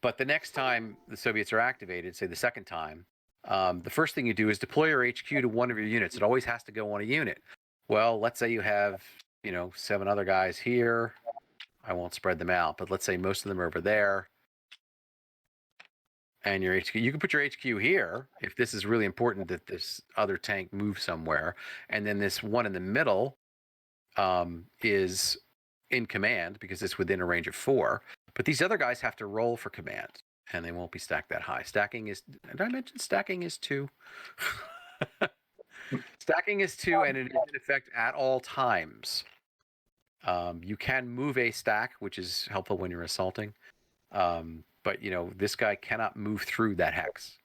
But the next time the Soviets are activated, say the second time, the first thing you do is deploy your HQ to one of your units. It always has to go on a unit. Well, let's say you have, 7 other guys here. I won't spread them out, but let's say most of them are over there. And your HQ, you can put your HQ here if this is really important that this other tank moves somewhere. And then this one in the middle is in command because it's within a range of 4. But these other guys have to roll for command. and they won't be stacked that high. Stacking is, did I mention stacking is 2? Stacking is 2, and it is in effect at all times. You can move a stack, which is helpful when you're assaulting. But this guy cannot move through that hex.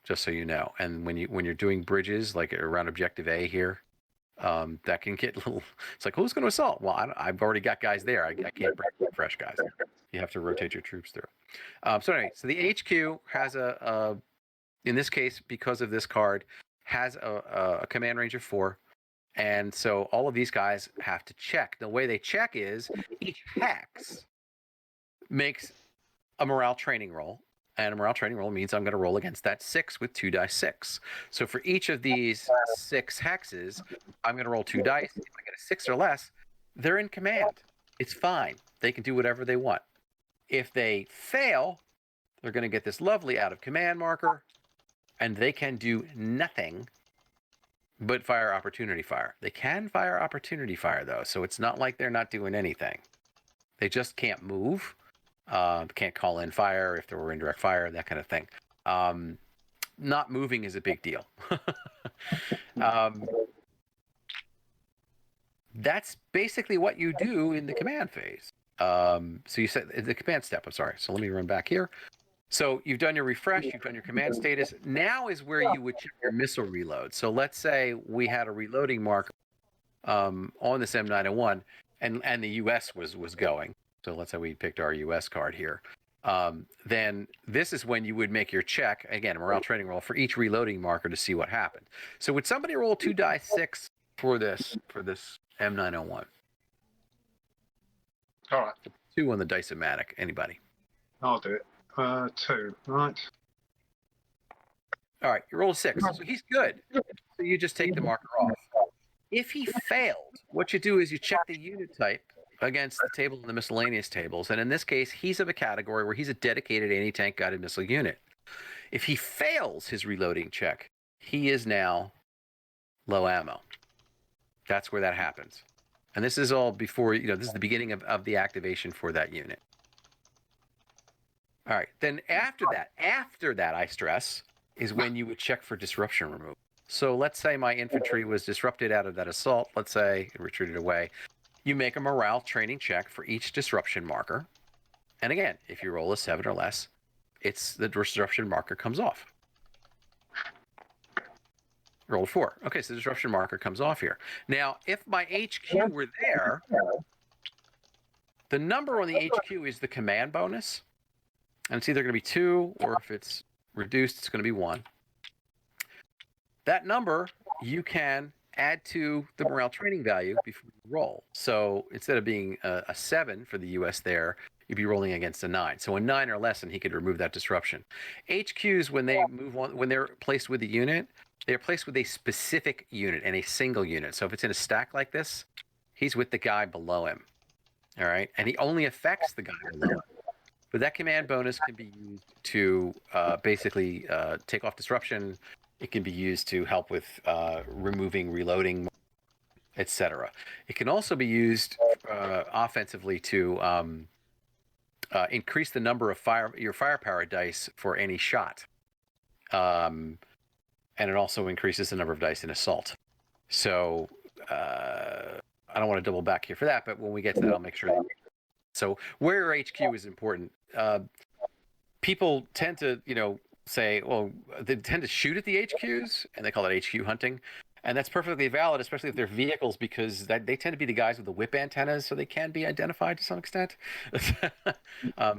Just so you know. And when you're doing bridges, like around objective A here, that can get a little. It's like, who's going to assault? Well, I've already got guys there. I can't bring fresh guys. You have to rotate your troops through. So anyway, so the HQ has in this case, because of this card, has a command range of 4. And so all of these guys have to check. The way they check is each hex makes a morale training roll. And a morale training roll means I'm going to roll against that 6 with 2 dice 6. So for each of these 6 hexes, I'm going to roll 2 dice. If I get a 6 or less, they're in command. It's fine. They can do whatever they want. If they fail, they're going to get this lovely out of command marker, and they can do nothing but fire opportunity fire. They can fire opportunity fire, though, so it's not like they're not doing anything. They just can't move. Can't call in fire if there were indirect fire, that kind of thing. Not moving is a big deal. That's basically what you do in the command phase. So you said the command step, I'm sorry. So let me run back here. So you've done your refresh, you've done your command status. Now is where you would check your missile reload. So let's say we had a reloading marker on this M901 and the US was going. So let's say we picked our US card here. Then this is when you would make your check, again, a morale training roll for each reloading marker to see what happened. So would somebody roll 2 die 6 for this M901? All right. 2 on the Dice-O-Matic. Anybody? I'll do it. 2, right. All right, you roll a 6. So he's good. So you just take the marker off. If he failed, what you do is you check the unit type against the table in the miscellaneous tables. And in this case, he's of a category where he's a dedicated anti-tank guided missile unit. If he fails his reloading check, he is now low ammo. That's where that happens. And this is all before, this is the beginning of the activation for that unit. All right, then after that, I stress, is when you would check for disruption removal. So let's say my infantry was disrupted out of that assault. Let's say it retreated away. You make a morale training check for each disruption marker. And again, if you roll a 7 or less, the disruption marker comes off. Roll a 4. Okay, so the disruption marker comes off here. Now, if my HQ were there, the number on the HQ is the command bonus. And it's either going to be 2, or if it's reduced, it's going to be 1. That number you can add to the morale training value before you roll. So instead of being a 7 for the US there, you'd be rolling against a 9. So a 9 or less, and he could remove that disruption. HQs, when they move on, when they're placed with a unit, they're placed with a specific unit and a single unit. So if it's in a stack like this, he's with the guy below him. All right, and he only affects the guy below him. But that command bonus can be used to basically take off disruption. It can be used to help with removing reloading, etc. It can also be used offensively to increase the number of your firepower dice for any shot. And it also increases the number of dice in assault. So I don't want to double back here for that, but when we get to that, I'll make sure. So where your HQ is important. People tend to, say, well, they tend to shoot at the HQs, and they call it HQ hunting. And that's perfectly valid, especially if they're vehicles, because they tend to be the guys with the whip antennas, so they can be identified to some extent.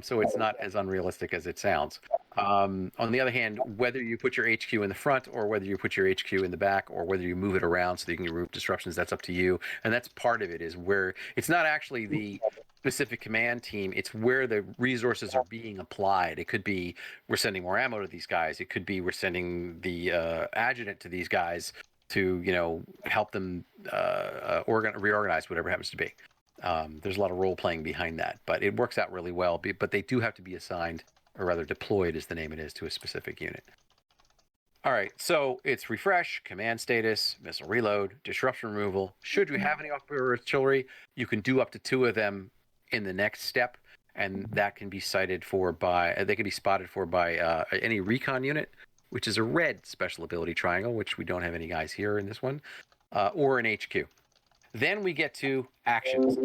So it's not as unrealistic as it sounds. On the other hand, whether you put your HQ in the front or whether you put your HQ in the back or whether you move it around so that you can remove disruptions, that's up to you. And that's part of it, is where it's not actually the specific command team, it's where the resources are being applied. It could be we're sending more ammo to these guys. It could be we're sending the adjutant to these guys to help them reorganize, whatever it happens to be. There's a lot of role playing behind that, but it works out really well. But they do have to be assigned, or rather deployed is the name it is, to a specific unit. All right, so it's refresh, command status, missile reload, disruption removal. Should you have any off-order artillery, you can do up to 2 of them in the next step, and that can be spotted for by any recon unit, which is a red special ability triangle, which we don't have any guys here in this one, or an HQ. Then we get to actions.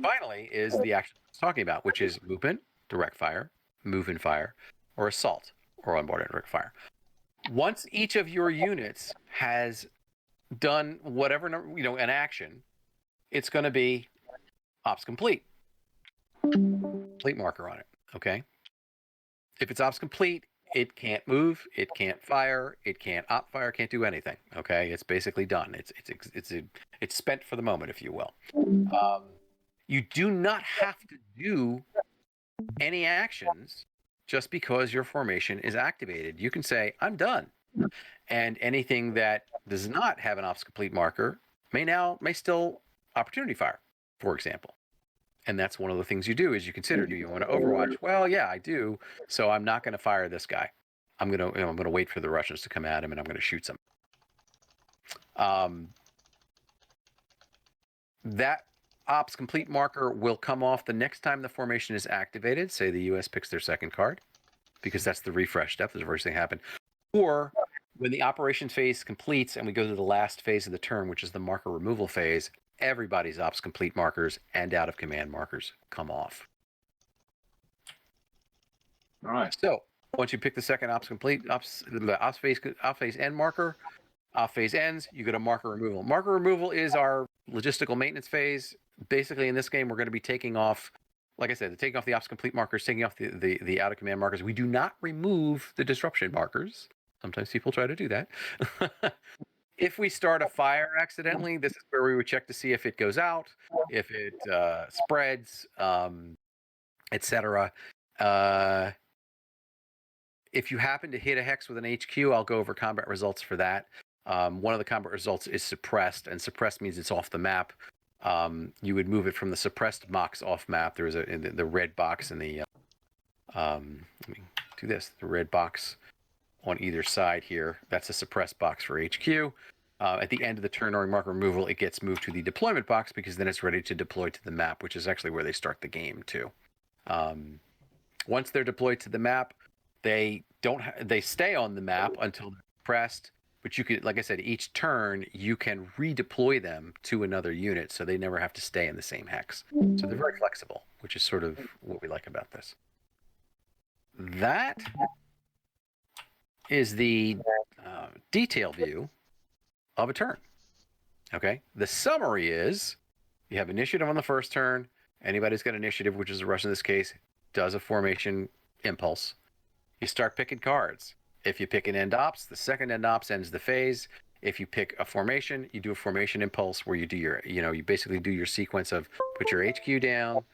Finally is the action I was talking about, which is movement, direct fire, move and fire, or assault, or onboard and direct fire. Once each of your units has done whatever, an action, it's going to be ops complete. Complete marker on it, okay? If it's ops complete, it can't move, it can't fire, it can't op fire, can't do anything, okay? It's basically done. It's spent for the moment, if you will. You do not have to do any actions just because your formation is activated. You can say, I'm done. And anything that does not have an ops complete marker may still opportunity fire, for example. And that's one of the things you do is you consider, do you want to Overwatch? Well, yeah, I do. So I'm not going to fire this guy. I'm going to wait for the Russians to come at him and I'm going to shoot some. That ops complete marker will come off the next time the formation is activated. Say the US picks their second card, because that's the refresh step. That's the first thing that happened. Or when the operations phase completes and we go to the last phase of the turn, which is the marker removal phase, everybody's ops complete markers and out of command markers come off. All right. So once you pick the second ops phase end marker, op phase ends, you go to marker removal. Marker removal is our logistical maintenance phase. Basically, in this game, we're going to be taking off, like I said, taking off the ops complete markers, taking off the out of command markers. We do not remove the disruption markers. Sometimes people try to do that. If we start a fire accidentally, this is where we would check to see if it goes out, if it spreads, etc. If you happen to hit a hex with an HQ, I'll go over combat results for that. One of the combat results is suppressed, and suppressed means it's off the map. You would move it from the suppressed box off map. There's the red box in the let me do this. The red box on either side here. That's a suppressed box for HQ. At the end of the turn during marker removal, it gets moved to the deployment box because then it's ready to deploy to the map, which is actually where they start the game too. Once they're deployed to the map, they stay on the map until they're pressed. But you could, like I said, each turn you can redeploy them to another unit, so they never have to stay in the same hex. So they're very flexible, which is sort of what we like about this. That is the detail view of a turn. Okay, the summary is you have initiative on the first turn. Anybody's got initiative, which is a Russian in this case, does a formation impulse. You start picking cards. If you pick an end ops, the second end ops ends the phase. If you pick a formation, you do a formation impulse where you do your, you basically do your sequence of put your HQ down,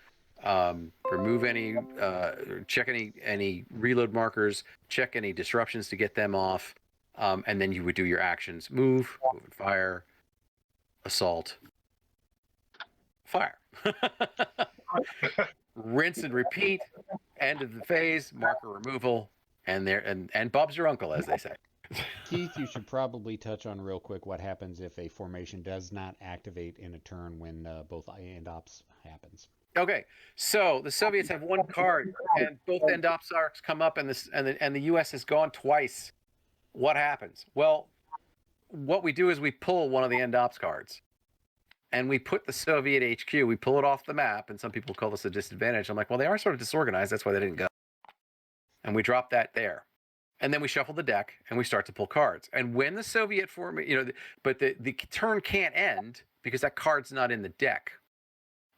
remove any, check any reload markers, check any disruptions to get them off, and then you would do your actions: move and fire, assault, fire. Rinse and repeat. End of the phase, marker removal, and Bob's your uncle, as they say. Keith, you should probably touch on real quick what happens if a formation does not activate in a turn when both end ops happens. Okay, so the Soviets have one card, and both end ops arcs come up, and the U.S. has gone twice. What happens? Well, what we do is we pull one of the end ops cards, and we put the Soviet HQ. We pull it off the map, and some people call this a disadvantage. I'm like, well, they are sort of disorganized. That's why they didn't go. And we drop that there. And then we shuffle the deck and we start to pull cards. And when the Soviet but the turn can't end because that card's not in the deck.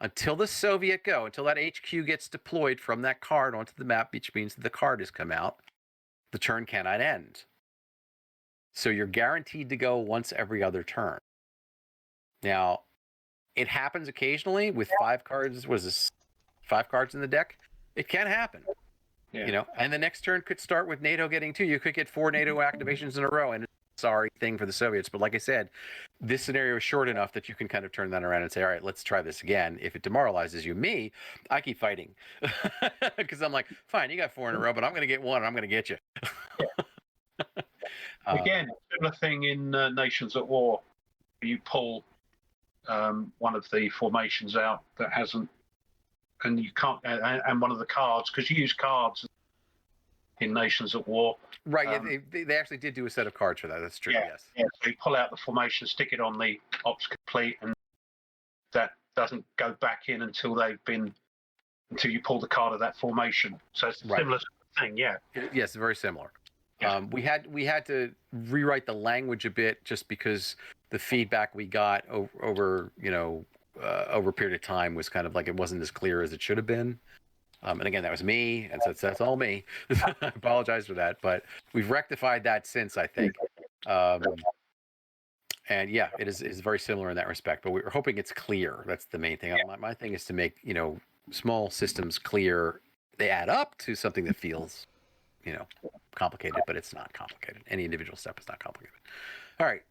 Until the Soviet until that HQ gets deployed from that card onto the map, which means that the card has come out, the turn cannot end. So you're guaranteed to go once every other turn. Now, it happens occasionally with 5 cards. Was this 5 cards in the deck? It can happen. Yeah. And the next turn could start with NATO getting 2. You could get 4 NATO activations in a row, and it's a sorry thing for the Soviets. But like I said, this scenario is short enough that you can kind of turn that around and say, all right, let's try this again. If it demoralizes you, I keep fighting. Because I'm like, fine, you got 4 in a row, but I'm going to get 1, and I'm going to get you. Again, similar thing in Nations at War. You pull one of the formations out that hasn't and you can't. And one of the cards, because you use cards in Nations at War. Right. Yeah, they actually did do a set of cards for that. That's true. Yeah, Yes. yeah. So you pull out the formation, stick it on the ops complete, and that doesn't go back in until you pull the card of that formation. So it's a similar thing. Yeah. Yes, very similar. Yeah. We had to rewrite the language a bit just because the feedback we got over over a period of time was kind of like it wasn't as clear as it should have been. And again, that was me, and so that's all me. I apologize for that, but we've rectified that since, I think. And yeah, it is very similar in that respect. But we're hoping it's clear. That's the main thing. My thing is to make small systems clear. They add up to something that feels complicated, but it's not complicated. Any individual step is not complicated. All right.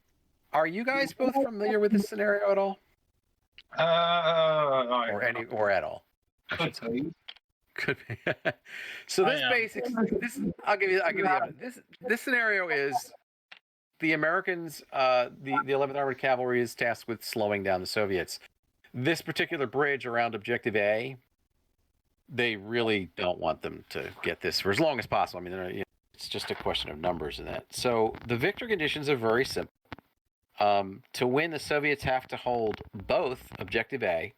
Are you guys both familiar with this scenario at all? Or at all? Could be. So this I'll give you the evidence. This scenario is the Americans, the 11th Armored Cavalry is tasked with slowing down the Soviets. This particular bridge around Objective A, they really don't want them to get this for as long as possible. I mean, it's just a question of numbers and that. So the victory conditions are very simple. To win, the Soviets have to hold both Objective A,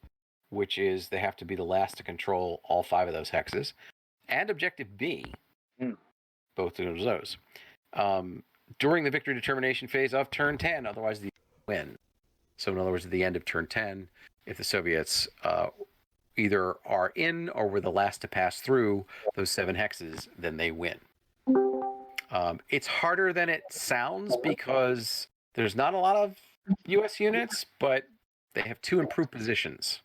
which is they have to be the last to control all 5 of those hexes, and Objective B, both of those, during the victory determination phase of turn 10, otherwise they win. So in other words, at the end of turn 10, if the Soviets either are in or were the last to pass through those 7 hexes, then they win. It's harder than it sounds because there's not a lot of U.S. units, but they have 2 improved positions.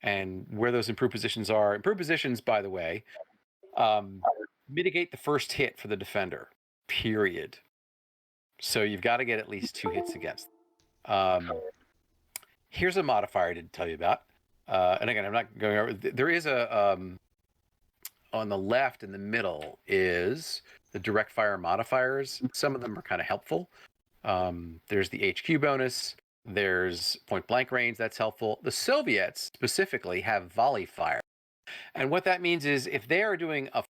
And where those improved positions are, by the way, mitigate the first hit for the defender, period. So you've got to get at least 2 hits against them. Here's a modifier I didn't tell you about. And again, I'm not going over. There is on the left in the middle is the direct fire modifiers. Some of them are kind of helpful. There's the HQ bonus. There's point blank range. That's helpful. The Soviets specifically have Volley Fire. And what that means is if they are doing a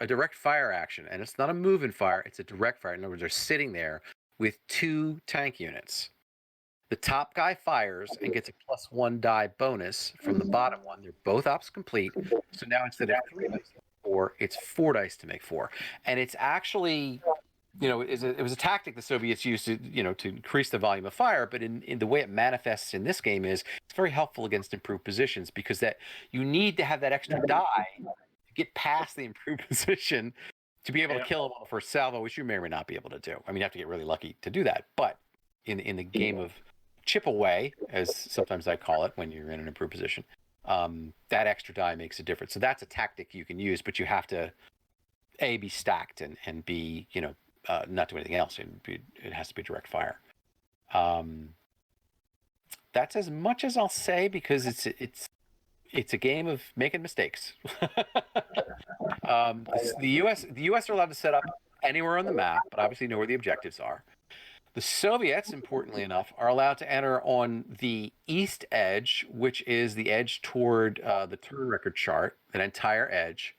direct fire action, and it's not a move and fire, it's a direct fire. In other words, they're sitting there with 2 tank units. The top guy fires and gets a +1 die bonus from the bottom one. They're both ops complete. So now instead of 3 dice to make 4, it's 4 dice to make 4. And it's actually, it was a tactic the Soviets used to, to increase the volume of fire. But in the way it manifests in this game is it's very helpful against improved positions because that you need to have that extra die to get past the improved position to be able to kill them on the first salvo, which you may or may not be able to do. I mean, you have to get really lucky to do that. But in the game of chip away, as sometimes I call it when you're in an improved position, that extra die makes a difference. So that's a tactic you can use, but you have to A, be stacked and B, not do anything else. It has to be direct fire. That's as much as I'll say because it's a game of making mistakes. The U.S. are allowed to set up anywhere on the map, but obviously know where the objectives are. The Soviets, importantly enough, are allowed to enter on the east edge, which is the edge toward the turn record chart, that entire edge,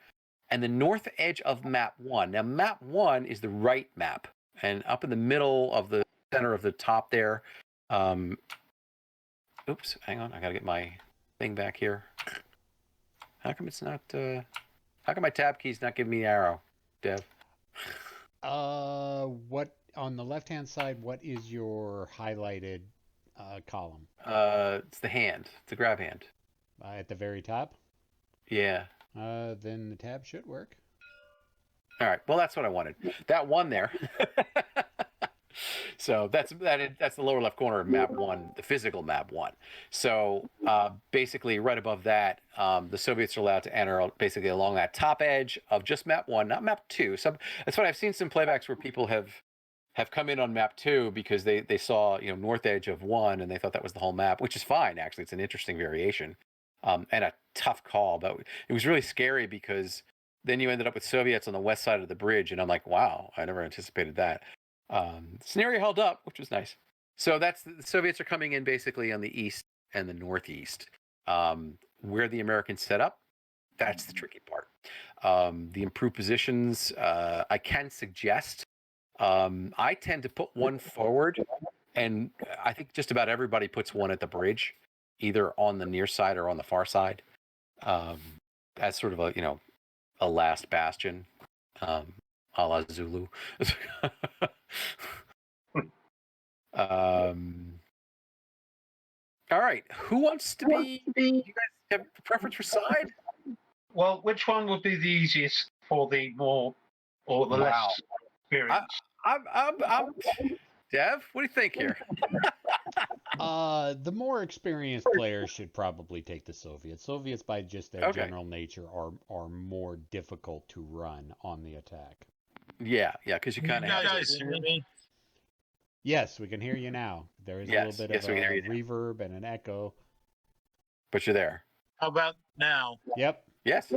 and the north edge of map 1. Now, map 1 is the right map, and up in the middle of the center of the top there. Oops, hang on, I gotta get my thing back here. How come it's not? How come my tab key's not giving me the arrow, Dev? What on the left-hand side? What is your highlighted column? It's the hand. It's a grab hand. At the very top. Yeah. Then the tab should work. All right. Well, that's what I wanted. That one there. So that's the lower left corner of map 1, the physical map 1. So basically, right above that, the Soviets are allowed to enter basically along that top edge of just map 1, not map 2. That's what I've seen some playbacks where people have come in on map 2 because they saw north edge of 1 and they thought that was the whole map, which is fine actually. It's an interesting variation and a tough call, but it was really scary because then you ended up with Soviets on the west side of the bridge, and I'm like, wow, I never anticipated that. Scenario held up, which was nice. So the Soviets are coming in basically on the east and the northeast. where the Americans set up, that's the tricky part. The improved positions, I can suggest. I tend to put one forward, and I think just about everybody puts one at the bridge, either on the near side or on the far side, as sort of a last bastion, a la Zulu. All right, who wants to be? You guys have a preference for side? Well, which one would be the easiest for the more or the less experienced? I'm Dev, what do you think here? The more experienced players should probably take the Soviets. Soviets, by just their general nature, are more difficult to run on the attack. Yeah, because you kind of have guys hear me? Yes, we can hear you now. There is a little bit of a reverb and an echo. But you're there. How about now? Yep. Yes.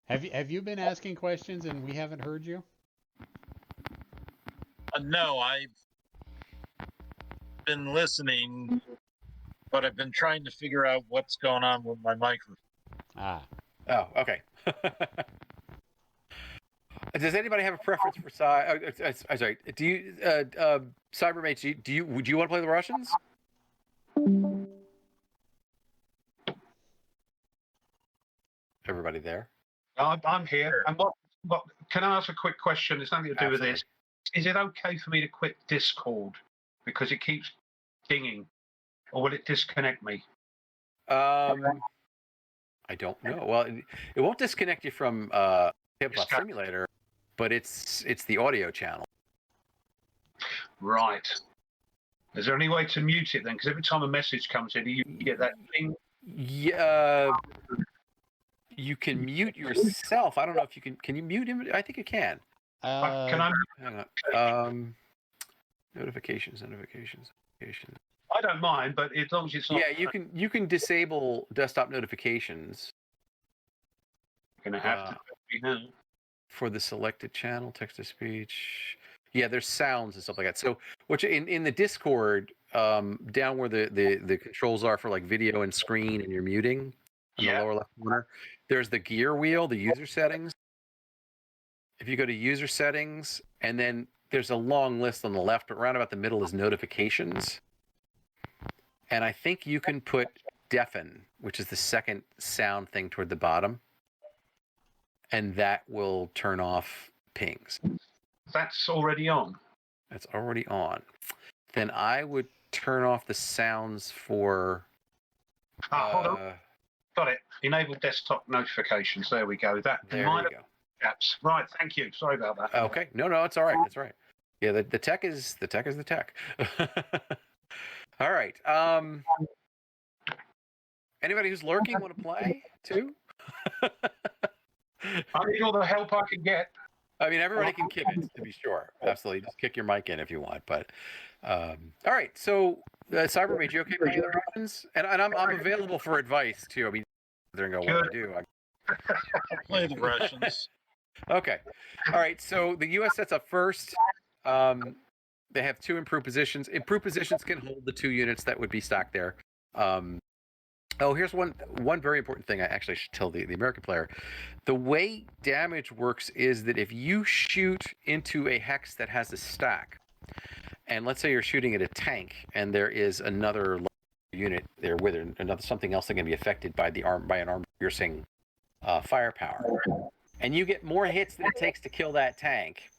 Have you been asking questions and we haven't heard you? No, I've been listening, but I've been trying to figure out what's going on with my microphone. Oh, okay. Does anybody have a preference for side? Sorry. Do you, Cybermates? Would you want to play the Russians? Everybody there? I'm here. And what? Can I ask a quick question? It's nothing to do with this. Is it okay for me to quit Discord because it keeps dinging, or will it disconnect me? I don't know. Well, it won't disconnect you from Tabletop Simulator, but it's the audio channel. Right. Is there any way to mute it then? Because every time a message comes in, you get that thing. Yeah. You can mute yourself. I don't know if you can. Can you mute him? I think you can. Can I? Hang on. Notifications. I don't mind, but as long as it's not. Yeah, you can disable desktop notifications. Gonna have to be now. For the selected channel, text to speech. Yeah, there's sounds and stuff like that. So, which in the Discord, down where the controls are for like video and screen and your muting in the lower left corner, there's the gear wheel, the user settings. If you go to user settings, and then there's a long list on the left, but around about the middle is notifications. And I think you can put deafen, which is the second sound thing toward the bottom, and that will turn off pings. That's already on. That's already on. Then I would turn off the sounds for. Hold on. Got it. Enable desktop notifications. There we go. There we go. Apps. Right. Thank you. Sorry about that. Okay. No, it's all right. It's all right. Yeah, the tech is the tech. All right. Anybody who's lurking want to play too? I need all the help I can get. I mean, everybody can kick it, to be sure. Absolutely. Just kick your mic in if you want. But all right. So, Cybermage, you okay playing the Russians? And I'm available for advice too. I mean, they're going to go, what to do. Play the Russians. Okay. All right. So the U.S. sets up first. They have two improved positions. Improved positions can hold the two units that would be stacked there. Here's one very important thing I actually should tell the American player. The way damage works is that if you shoot into a hex that has a stack, and let's say you're shooting at a tank, and there is another unit there with it, another something else that can be affected by an armor piercing firepower, and you get more hits than it takes to kill that tank,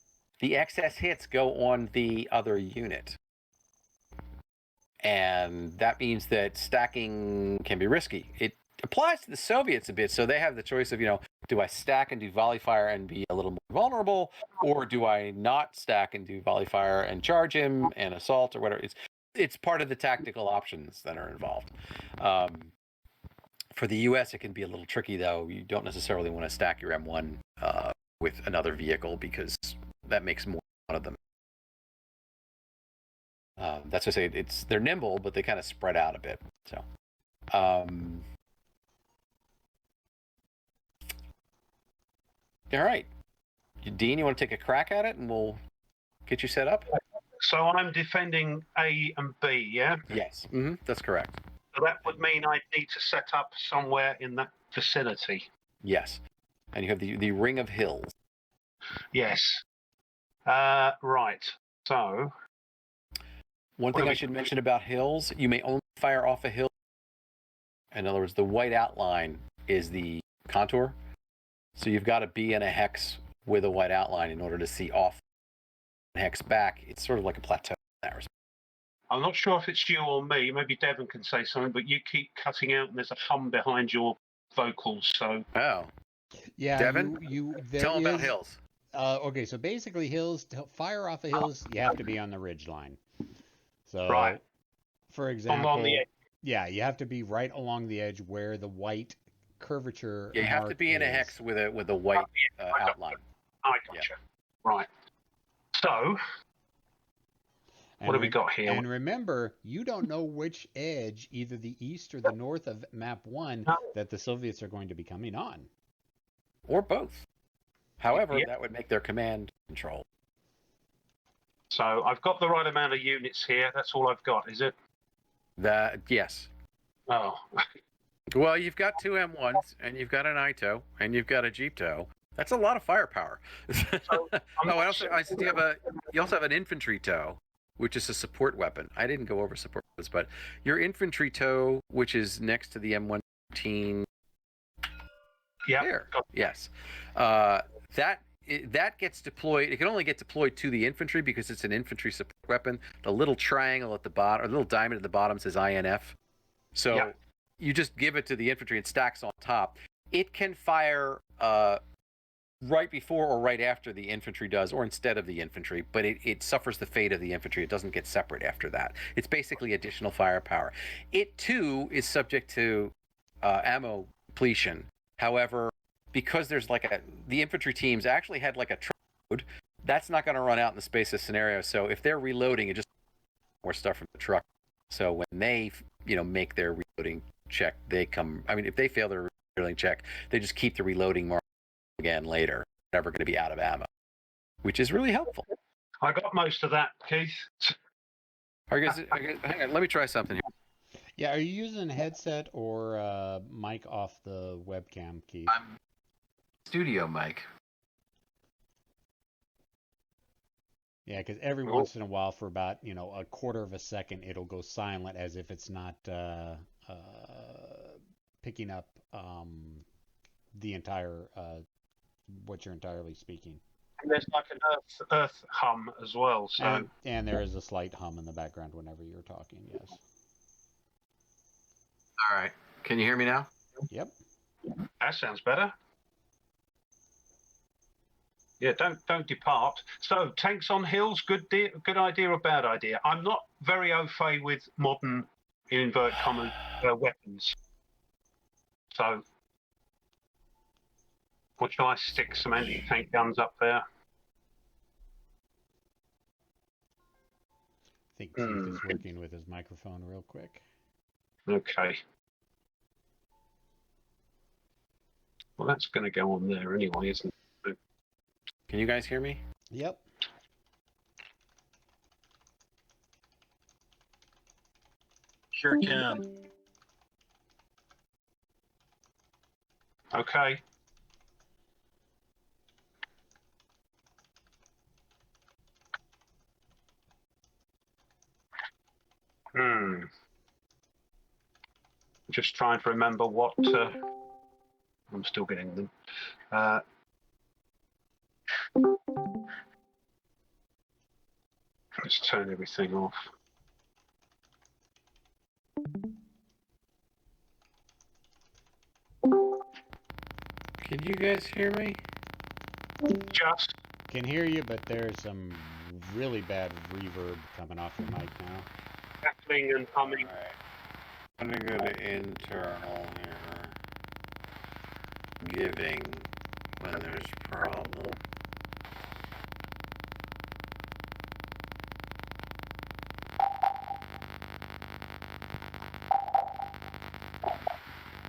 the excess hits go on the other unit. And that means that stacking can be risky. It applies to the Soviets a bit, so they have the choice of, do I stack and do Volley Fire and be a little more vulnerable, or do I not stack and do Volley Fire and charge him and assault or whatever? It's part of the tactical options that are involved. For the U.S., it can be a little tricky, though. You don't necessarily want to stack your M1 with another vehicle because that makes more out of them. That's to say, they're nimble, but they kind of spread out a bit. So, all right, Dean, you want to take a crack at it, and we'll get you set up. So I'm defending A and B, yeah? Yes, that's correct. So that would mean I'd need to set up somewhere in that vicinity. Yes. And you have the ring of hills. Yes. Right. So. One thing I should mention about hills, you may only fire off a hill. In other words, the white outline is the contour. So you've got to be in a hex with a white outline in order to see off the hex back. It's sort of like a plateau in that respect. I'm not sure if it's you or me. Maybe Devon can say something, but you keep cutting out and there's a hum behind your vocals. So. Oh. Yeah, Devon, tell them about hills. Okay, so basically hills, to fire off of hills, you have to be on the ridge line. So, right. For example, on the edge. Yeah, you have to be right along the edge where the white curvature. Yeah, you have to be in a hex with a white outline. I gotcha. Yeah. Right. So, what have we got here? And remember, you don't know which edge, either the east or the north of map 1, that the Soviets are going to be coming on. Or both. However, that would make their command control. So I've got the right amount of units here. That's all I've got, is it? Yes. Oh. Well, you've got 2 M1s, and you've got an ITO, and you've got a Jeepto. That's a lot of firepower. You also have an infantry tow, which is a support weapon. I didn't go over support weapons, but your infantry tow, which is next to the M113. Yeah. There. Yes. That gets deployed. It can only get deployed to the infantry because it's an infantry support weapon. The little triangle at the bottom, or the little diamond at the bottom says INF. So you just give it to the infantry. It stacks on top. It can fire right before or right after the infantry does, or instead of the infantry, but it suffers the fate of the infantry. It doesn't get separate after that. It's basically additional firepower. It, too, is subject to ammo depletion. However, because there's the infantry teams actually had like a truck load, that's not going to run out in the space of scenario. So if they're reloading, it just more stuff from the truck. So when they, make their reloading check, if they fail their reloading check, they just keep the reloading mark again later. Never going to be out of ammo, which is really helpful. I got most of that, Keith. Hang on, let me try something here. Yeah, are you using a headset or mic off the webcam, Keith? I'm studio mic. Yeah, because every once in a while, for about a quarter of a second, it'll go silent as if it's not picking up the entire what you're entirely speaking. And there's like an earth hum as well. So and there is a slight hum in the background whenever you're talking. Yes. All right. Can you hear me now? Yep. That sounds better. Yeah, don't depart. So tanks on hills, good idea or bad idea? I'm not very au fait with modern, in inverted commas, weapons. So, what shall I stick some anti-tank guns up there? I think Keith is working with his microphone real quick. Okay. Well, that's going to go on there anyway, isn't it? Can you guys hear me? Yep. Sure can. Okay. Just trying to remember what. I'm still getting them. Let's turn everything off. Can you guys hear me? Just. Can hear you, but there's some really bad reverb coming off your mic now. Crackling and humming. All right. I'm going to go to internal here. Giving when there's problem.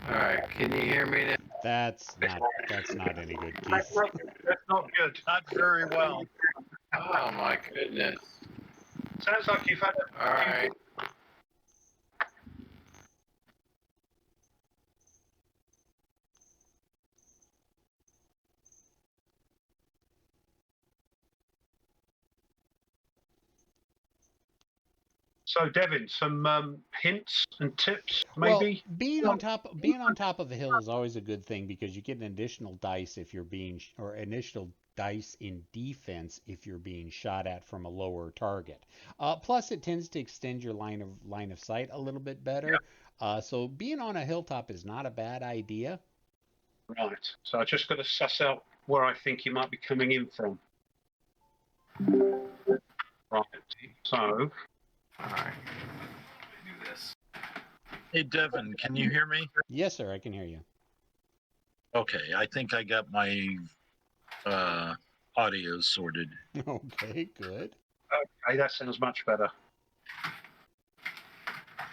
All right, can you hear me now? That's not any good, Keith. That's not good. Not very well. Oh my goodness. Sounds like you've had All right. So, Devin, some hints and tips, maybe? Well, being on top of a hill is always a good thing because you get an additional dice if you're being or additional dice in defense if you're being shot at from a lower target. Plus, it tends to extend your line of sight a little bit better. So being on a hilltop is not a bad idea. Right. So I just got to suss out where I think you might be coming in from. Right. So. All right. Do this. Hey, Devin, can you hear me? Yes, sir, I can hear you. Okay, I think I got my audio sorted. Okay, good. Okay, that sounds much better.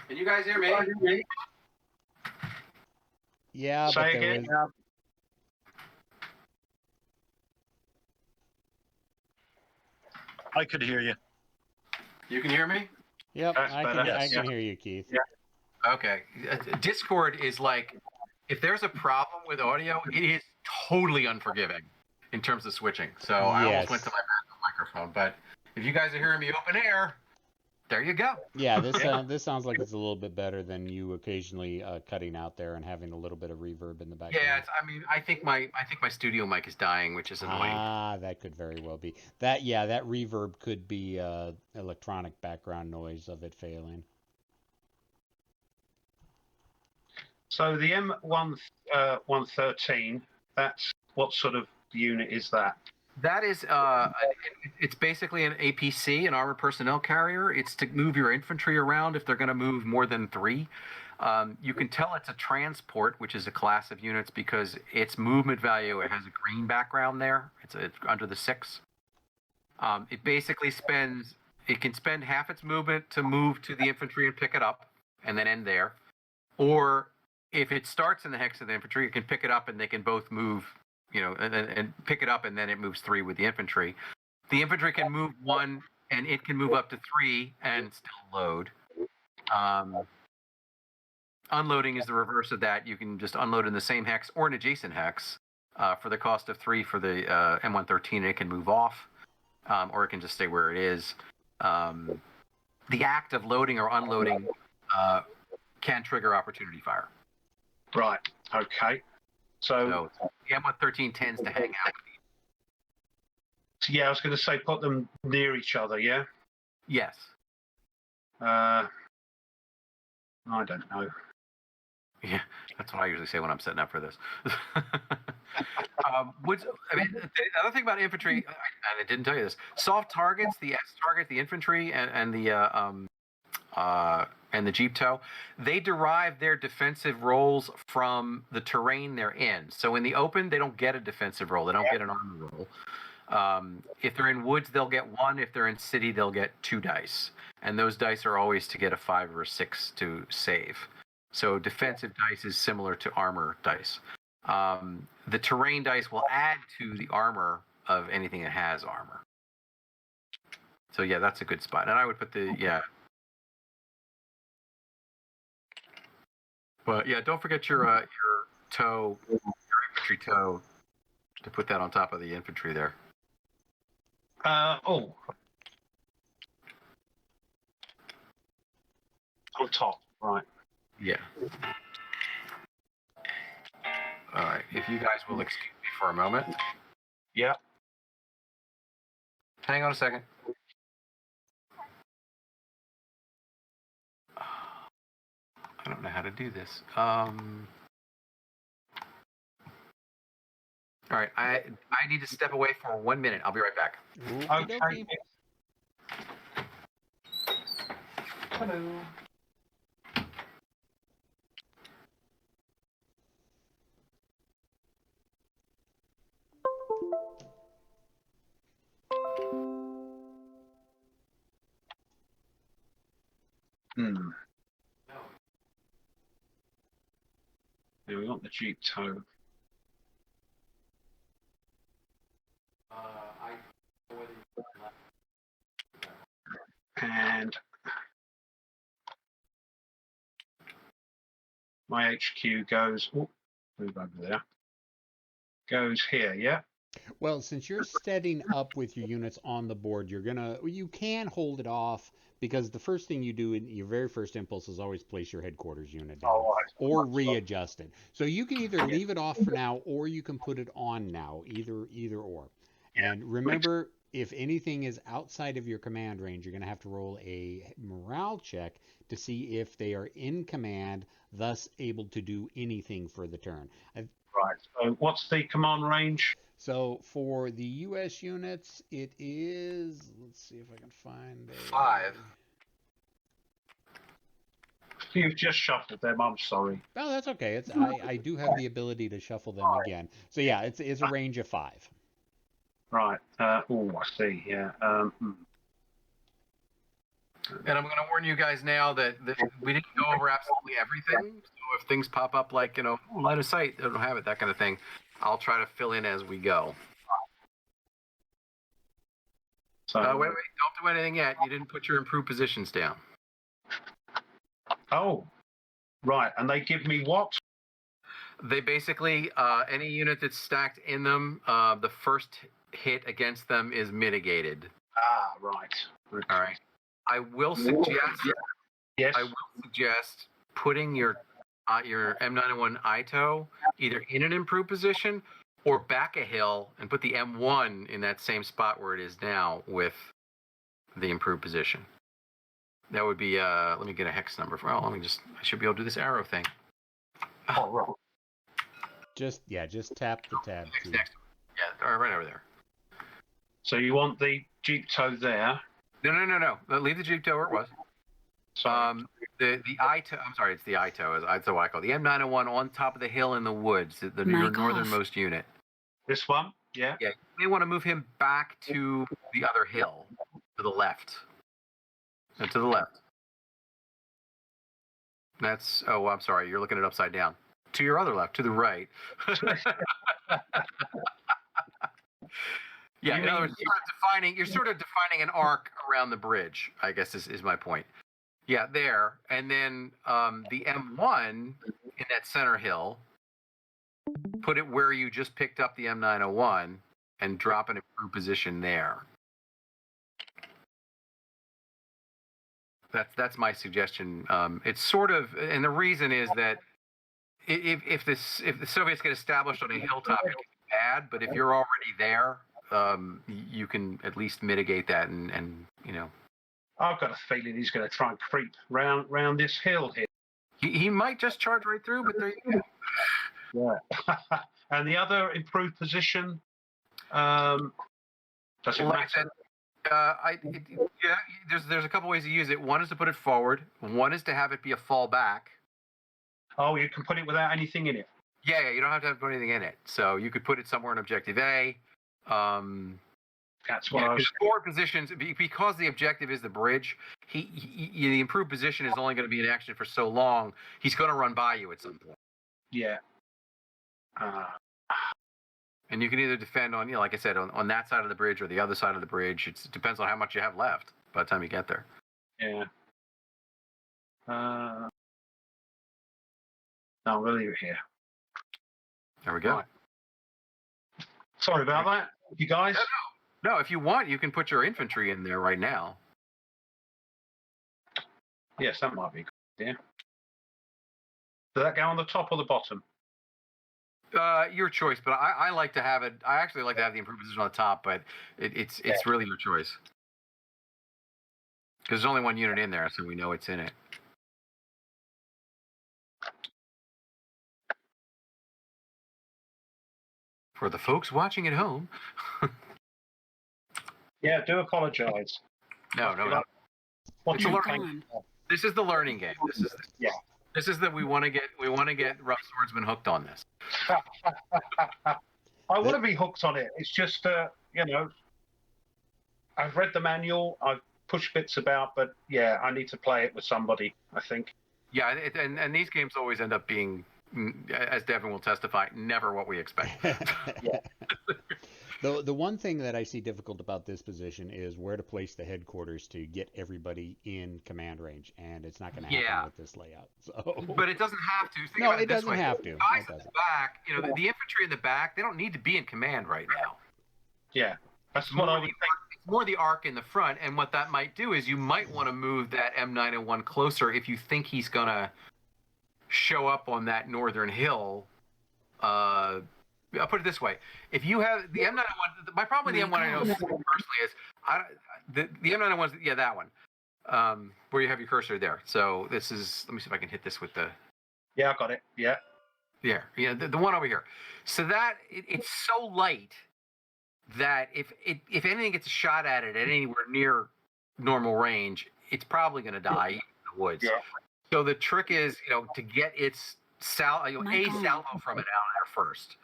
Can you guys hear me? Yeah, Say but there again. was. I could hear you. You can hear me? Yep, That's I better. can hear you, Keith. Yeah. Okay. Discord is like, if there's a problem with audio, it is totally unforgiving in terms of switching. So I almost went to my backup microphone. But if you guys are hearing me open air, there you go. Yeah, this sounds like it's a little bit better than you occasionally cutting out there and having a little bit of reverb in the background. Yeah, I think my studio mic is dying, which is annoying. Ah, that could very well be. That reverb could be electronic background noise of it failing. So the M113, that's what sort of unit is that? That is, it's basically an APC, an armored personnel carrier. It's to move your infantry around if they're going to move more than 3. You can tell it's a transport, which is a class of units, because its movement value, it has a green background there. It's under the 6. It basically it can spend half its movement to move to the infantry and pick it up, and then end there. Or if it starts in the hex of the infantry, it can pick it up and they can both move, and pick it up, and then it moves 3 with the infantry. The infantry can move 1, and it can move up to 3 and still load. Unloading is the reverse of that. You can just unload in the same hex or an adjacent hex for the cost of 3 for the M113, and it can move off, or it can just stay where it is. The act of loading or unloading can trigger opportunity fire. Right. Okay. So the M113 tends to hang out. Yeah, I was going to say put them near each other. Yeah. Yes. I don't know. Yeah, that's what I usually say when I'm setting up for this. The other thing about infantry, and I didn't tell you this, soft targets, the S target, the infantry, and the Jeep tow, they derive their defensive roles from the terrain they're in. So in the open, they don't get a defensive role. They don't get an armor roll. If they're in woods, they'll get 1. If they're in city, they'll get 2 dice. And those dice are always to get a 5 or a 6 to save. So defensive dice is similar to armor dice. The terrain dice will add to the armor of anything that has armor. So yeah, that's a good spot. And I would put But yeah, don't forget your tow, your infantry tow, to put that on top of the infantry there. On top, right? Yeah. All right. If you guys will excuse me for a moment. Yeah. Hang on a second. I don't know how to do this. All right, I need to step away for 1 minute. I'll be right back. Okay. Hello. Yeah, we want the Jeep tow. And my HQ goes, move over there. Goes here, yeah? Well, since you're setting up with your units on the board, you can hold it off because the first thing you do in your very first impulse is always place your headquarters unit down Oh, or right. readjust it. So you can either leave it off for now or you can put it on now, either or. And remember, if anything is outside of your command range, you're going to have to roll a morale check to see if they are in command, thus able to do anything for the turn. Right. So what's the command range? So for the U.S. units, it is. Let's see if I can find 5. You've just shuffled them. I'm sorry. Oh, that's okay. I do have the ability to shuffle them again. So yeah, it's a range of 5. Right. I see. Yeah. And I'm going to warn you guys now that we didn't go over absolutely everything. So if things pop up like, line of sight, they don't have it, that kind of thing, I'll try to fill in as we go. So Wait, don't do anything yet. You didn't put your improved positions down. Oh, right. And they give me what? They basically, any unit that's stacked in them, the first hit against them is mitigated. Ah, right. Okay. All right. I will suggest. Yes. I will suggest putting your M901 ITO either in an improved position or back a hill and put the M1 in that same spot where it is now with the improved position. That would be. Let me get a hex number. I should be able to do this arrow thing. Oh, right. Just tap the tab key. Next. Yeah, right over there. So you want the Jeep tow there? No. Leave the Jeep tow where it was. The ITO. I'm sorry, it's the ITO. That's what I call it. The M901 on top of the hill in the woods, your northernmost unit. This one? Yeah. Yeah, you may want to move him back to the other hill, to the left. To the left. That's. Oh, I'm sorry. You're looking at it upside down. To your other left, to the right. Yeah, in other words, you're sort of defining an arc around the bridge, I guess is my point. Yeah, there. And then the M1 in that center hill, put it where you just picked up the M901 and drop an improved position there. That's my suggestion. It's sort of, and the reason is that if the Soviets get established on a hilltop, it can be bad. But if you're already there, you can at least mitigate that, and I've got a feeling he's going to try and creep round this hill here. He might just charge right through, but there you go. Yeah. And the other improved position, does it matter? There's a couple ways to use it. One is to put it forward. One is to have it be a fallback. Oh, you can put it without anything in it. Yeah, you don't have to put anything in it. So you could put it somewhere in Objective A. That's what I was. Forward positions, because the objective is the bridge. The improved position is only going to be in action for so long. He's going to run by you at some point. Yeah. And you can either defend on, like I said, on that side of the bridge or the other side of the bridge. It depends on how much you have left by the time you get there. Yeah. No, we'll leave it here. There we go. Right. Sorry about that, you guys. No, if you want, you can put your infantry in there right now. Yes, that might be good. Yeah. Does that go on the top or the bottom? Your choice, but I like to have it. I actually like to have the improved position on the top, but it's really your choice. Because there's only one unit in there, so we know it's in it. For the folks watching at home. Yeah, do apologize. No. It's a learning. This is the learning game. This is that we want to get rough swordsmen hooked on this. I want to be hooked on it. It's just I've read the manual. I've pushed bits about, but yeah, I need to play it with somebody, I think. Yeah, and these games always end up being, as Devin will testify, never what we expect. Yeah. The one thing that I see difficult about this position is where to place the headquarters to get everybody in command range, and it's not going to happen with this layout. So. But it doesn't have to. Think No, about it this doesn't way. have to. Guys It in the doesn't. back, the infantry in the back, they don't need to be in command right now. Yeah, that's what I would think. It's more the arc in the front, and what that might do is you might want to move that M901 closer if you think he's going to show up on that northern hill. I'll put it this way: if you have the M901, my problem with the M101 personally is the M901's that one where you have your cursor there. So this is, let me see if I can hit this with the. Yeah, I got it. Yeah. Yeah, the one over here. So that it's so light that if anything gets a shot at it at anywhere near normal range, it's probably going to die in the woods. Yeah. So the trick is, to get its salvo from it out there first.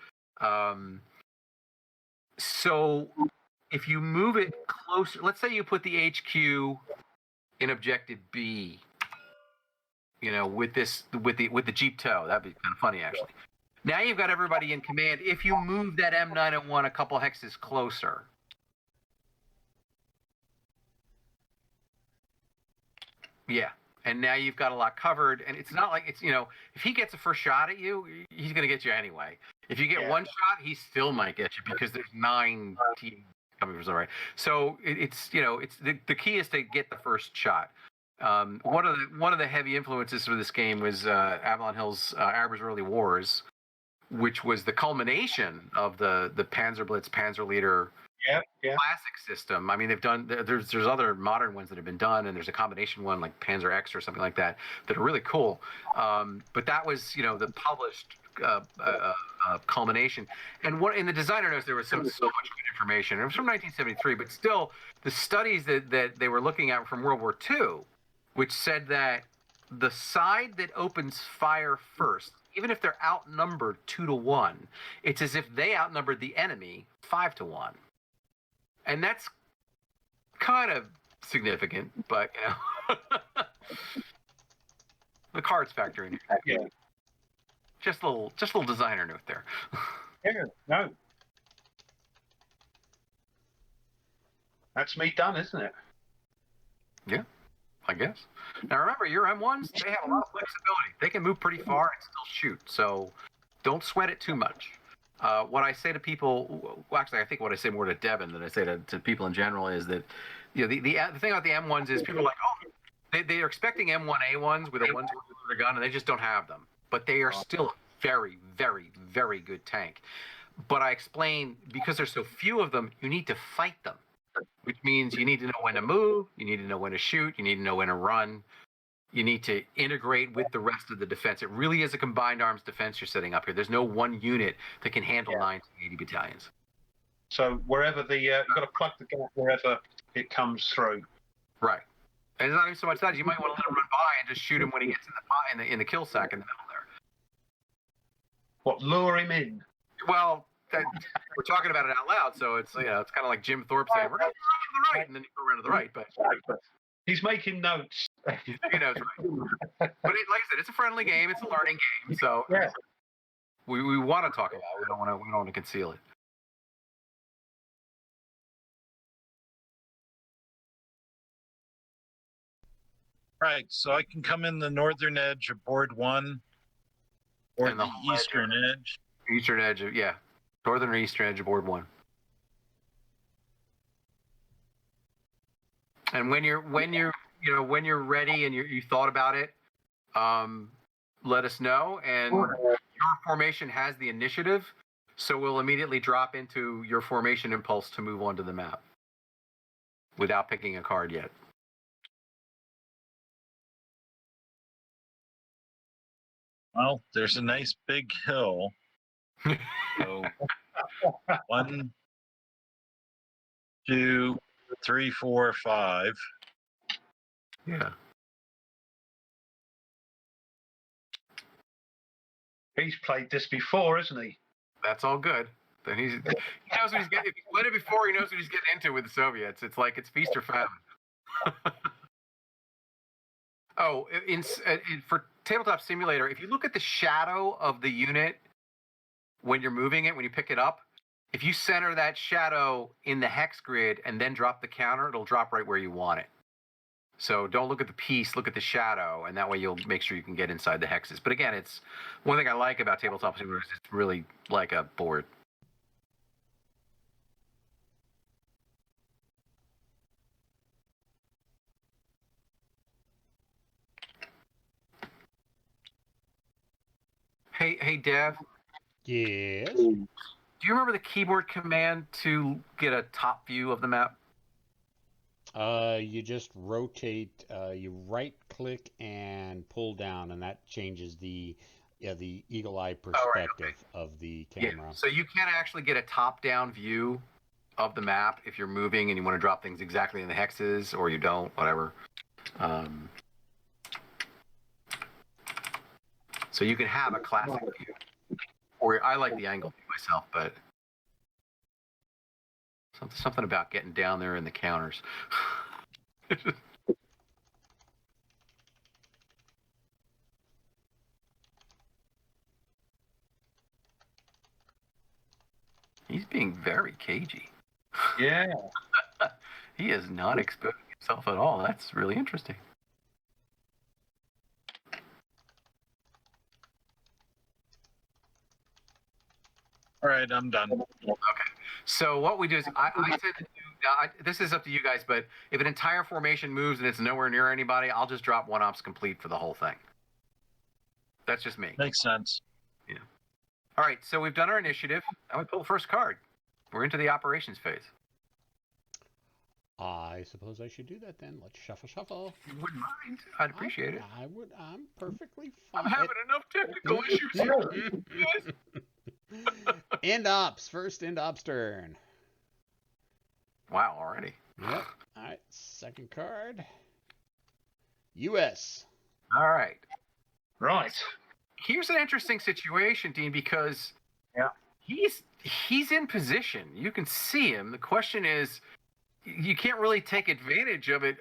So if you move it closer, let's say you put the HQ in objective B, with the Jeep tow, that'd be kind of funny actually. Now you've got everybody in command. If you move that M901 a couple hexes closer, and now you've got a lot covered. And it's not like it's if he gets a first shot at you, he's going to get you anyway. If you get one shot, he still might get you because there's 9 teams coming from somewhere. So it's the key is to get the first shot. One of the heavy influences for this game was Avalon Hill's Arab's Early Wars, which was the culmination of the Panzerblitz, Panzerleader classic system. I mean, they've done there's other modern ones that have been done, and there's a combination one like Panzer X or something like that are really cool. But that was the published culmination. And in the designer notes there was so much good information. It was from 1973, but still the studies that they were looking at from World War II, which said that the side that opens fire first, even if they're outnumbered 2-1, it's as if they outnumbered the enemy 5-1. And that's kind of significant, but the cards factor in. Yeah. Just a little designer note there. Yeah, no. That's me done, isn't it? Yeah, I guess. Now remember, your M1s, they have a lot of flexibility. They can move pretty far and still shoot, so don't sweat it too much. What I say to people, well, actually, I think what I say more to Devin than I say to people in general is that, the thing about the M1s is people are like, oh, they are expecting M1A1s with a 1-2 gun, and they just don't have them. But they are still a very, very, very good tank. But I explain, because there's so few of them, you need to fight them, which means you need to know when to move, you need to know when to shoot, you need to know when to run. You need to integrate with the rest of the defense. It really is a combined arms defense you're setting up here. There's no one unit that can handle 9 to 80 battalions. So wherever you've got to plug the gap wherever it comes through. Right. And it's not even so much that. You might want to let him run by and just shoot him when he gets in the kill sack in the middle there. What, lure him in? Well, we're talking about it out loud, so it's it's kind of like Jim Thorpe saying, we're going to go around to the right, and then you go around to the right. But he's making notes. He's making notes, right. But like I said, it's a friendly game. It's a learning game. So we want to talk about it. We don't want to conceal it. Right, so I can come in the northern edge of board 1 or the eastern edge. Eastern edge of northern or eastern edge of board 1. And when you're ready and you thought about it, let us know. And your formation has the initiative, so we'll immediately drop into your formation impulse to move onto the map without picking a card yet. Well, there's a nice big hill. So 1, 2, 3, 4, 5. Yeah. He's played this before, isn't he? That's all good. Then he knows what he's getting. If he's played it before, he knows what he's getting into with the Soviets. It's like it's feast or famine. For Tabletop Simulator, if you look at the shadow of the unit when you're moving it, when you pick it up, if you center that shadow in the hex grid and then drop the counter, it'll drop right where you want it. So don't look at the piece, look at the shadow, and that way you'll make sure you can get inside the hexes. But again, it's one thing I like about Tabletop Simulator is it's really like a board. Hey, Dev. Yes. Do you remember the keyboard command to get a top view of the map? You just rotate. You right click and pull down, and that changes the eagle eye perspective of the camera. Yeah. So you can't actually get a top down view of the map if you're moving and you want to drop things exactly in the hexes, or you don't, whatever. So you can have a classic view, or I like the angle view myself, but something about getting down there in the counters. He's being very cagey. Yeah. He is not exposing himself at all. That's really interesting. All right, I'm done. Okay. So what we do is I tend to do, this is up to you guys, but if an entire formation moves and it's nowhere near anybody, I'll just drop one ops complete for the whole thing. That's just me. Makes sense. Yeah. All right, so we've done our initiative. Now we pull the first card. We're into the operations phase. I suppose I should do that then. Let's shuffle. If you wouldn't mind, I'd appreciate it. I would. I'm perfectly fine. I'm having enough technical issues. End ops. First end ops turn. Wow, already. Yep. All right. Second card. U.S. All right. Right. Here's an interesting situation, Dean, because he's in position. You can see him. The question is, you can't really take advantage of it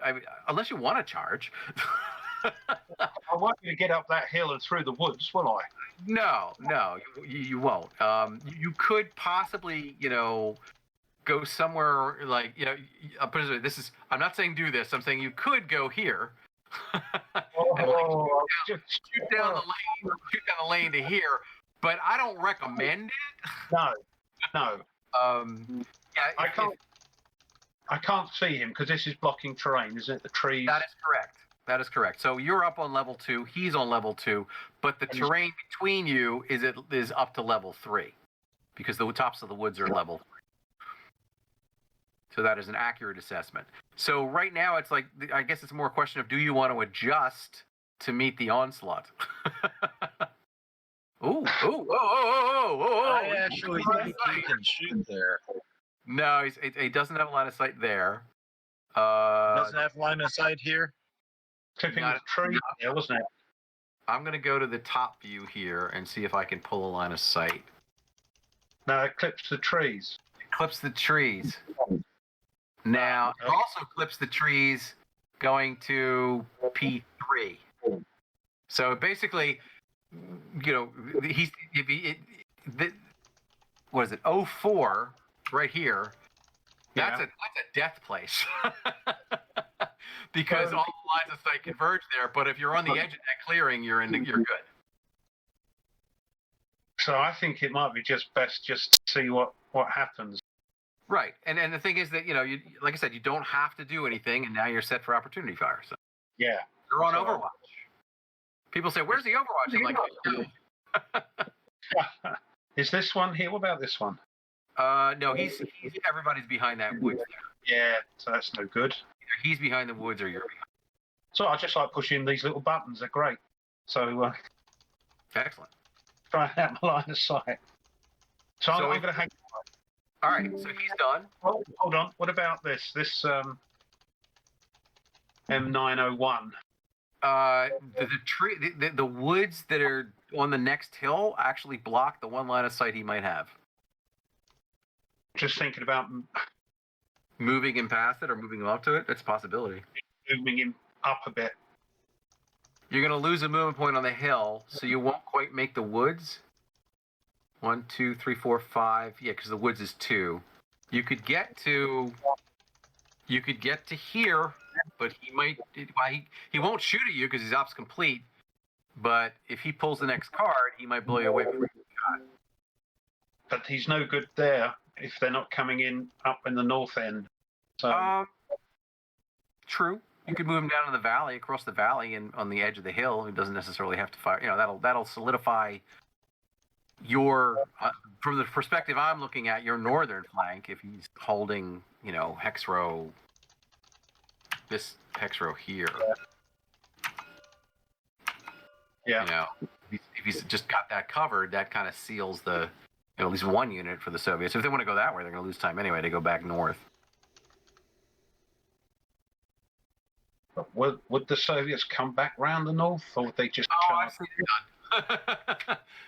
unless you want to charge. I won't be to get up that hill and through the woods, will I? No, you won't. You could possibly, go somewhere like, I'll put it this way, this is, I'm not saying do this. I'm saying you could go here. Shoot down the lane to here, but I don't recommend it. No. I can't see him because this is blocking terrain, isn't it? The trees. That is correct. So you're up on level 2. He's on level 2, but the terrain between you is up to level 3 because the tops of the woods are level 3. So that is an accurate assessment. So right now it's like, I guess it's more a question of, do you want to adjust to meet the onslaught? I actually think he can shoot there. No, he doesn't have a line of sight there. Doesn't have line of sight here? Clipping the tree, wasn't it? I'm going to go to the top view here and see if I can pull a line of sight. No, it clips the trees. It clips the trees. Now, it also clips the trees going to P3. So basically, what is it? 04 right here. That's a death place. Because all the lines of sight converge there, but if you're on the edge of that clearing, you're good. So I think it might be just best just to see what happens. Right, and the thing is that you like I said, you don't have to do anything, and now you're set for opportunity fire. So yeah, you're on Overwatch. People say, "Where's the Overwatch?" I'm like, is this one here? What about this one? No, everybody's behind that woods there. Yeah, so that's no good. Either he's behind the woods or you're behind. So I just like pushing these little buttons. They're great. So excellent. Try out my line of sight. So I'm going to hang. All right, so he's done. Oh, hold on. What about this? This M901. The woods that are on the next hill actually block the one line of sight he might have. Just thinking about moving him past it or moving him up to it. That's a possibility. Moving him up a bit. You're going to lose a movement point on the hill, so you won't quite make the woods. 1, 2, 3, 4, 5. Yeah, because the woods is 2. You could get to here, but he might. He won't shoot at you because he's ops complete. But if he pulls the next card, he might blow you away before you got. But he's no good there if they're not coming in up in the north end. So true. You could move him down to the valley, across the valley, and on the edge of the hill. He doesn't necessarily have to fire. That'll solidify your from the perspective I'm looking at, your northern flank. If he's holding, hex row, this hex row here. Yeah. If he's just got that covered, that kind of seals the, at least one unit for the Soviets. If they want to go that way, they're going to lose time anyway to go back north. Would the Soviets come back round the north, or would they just charge?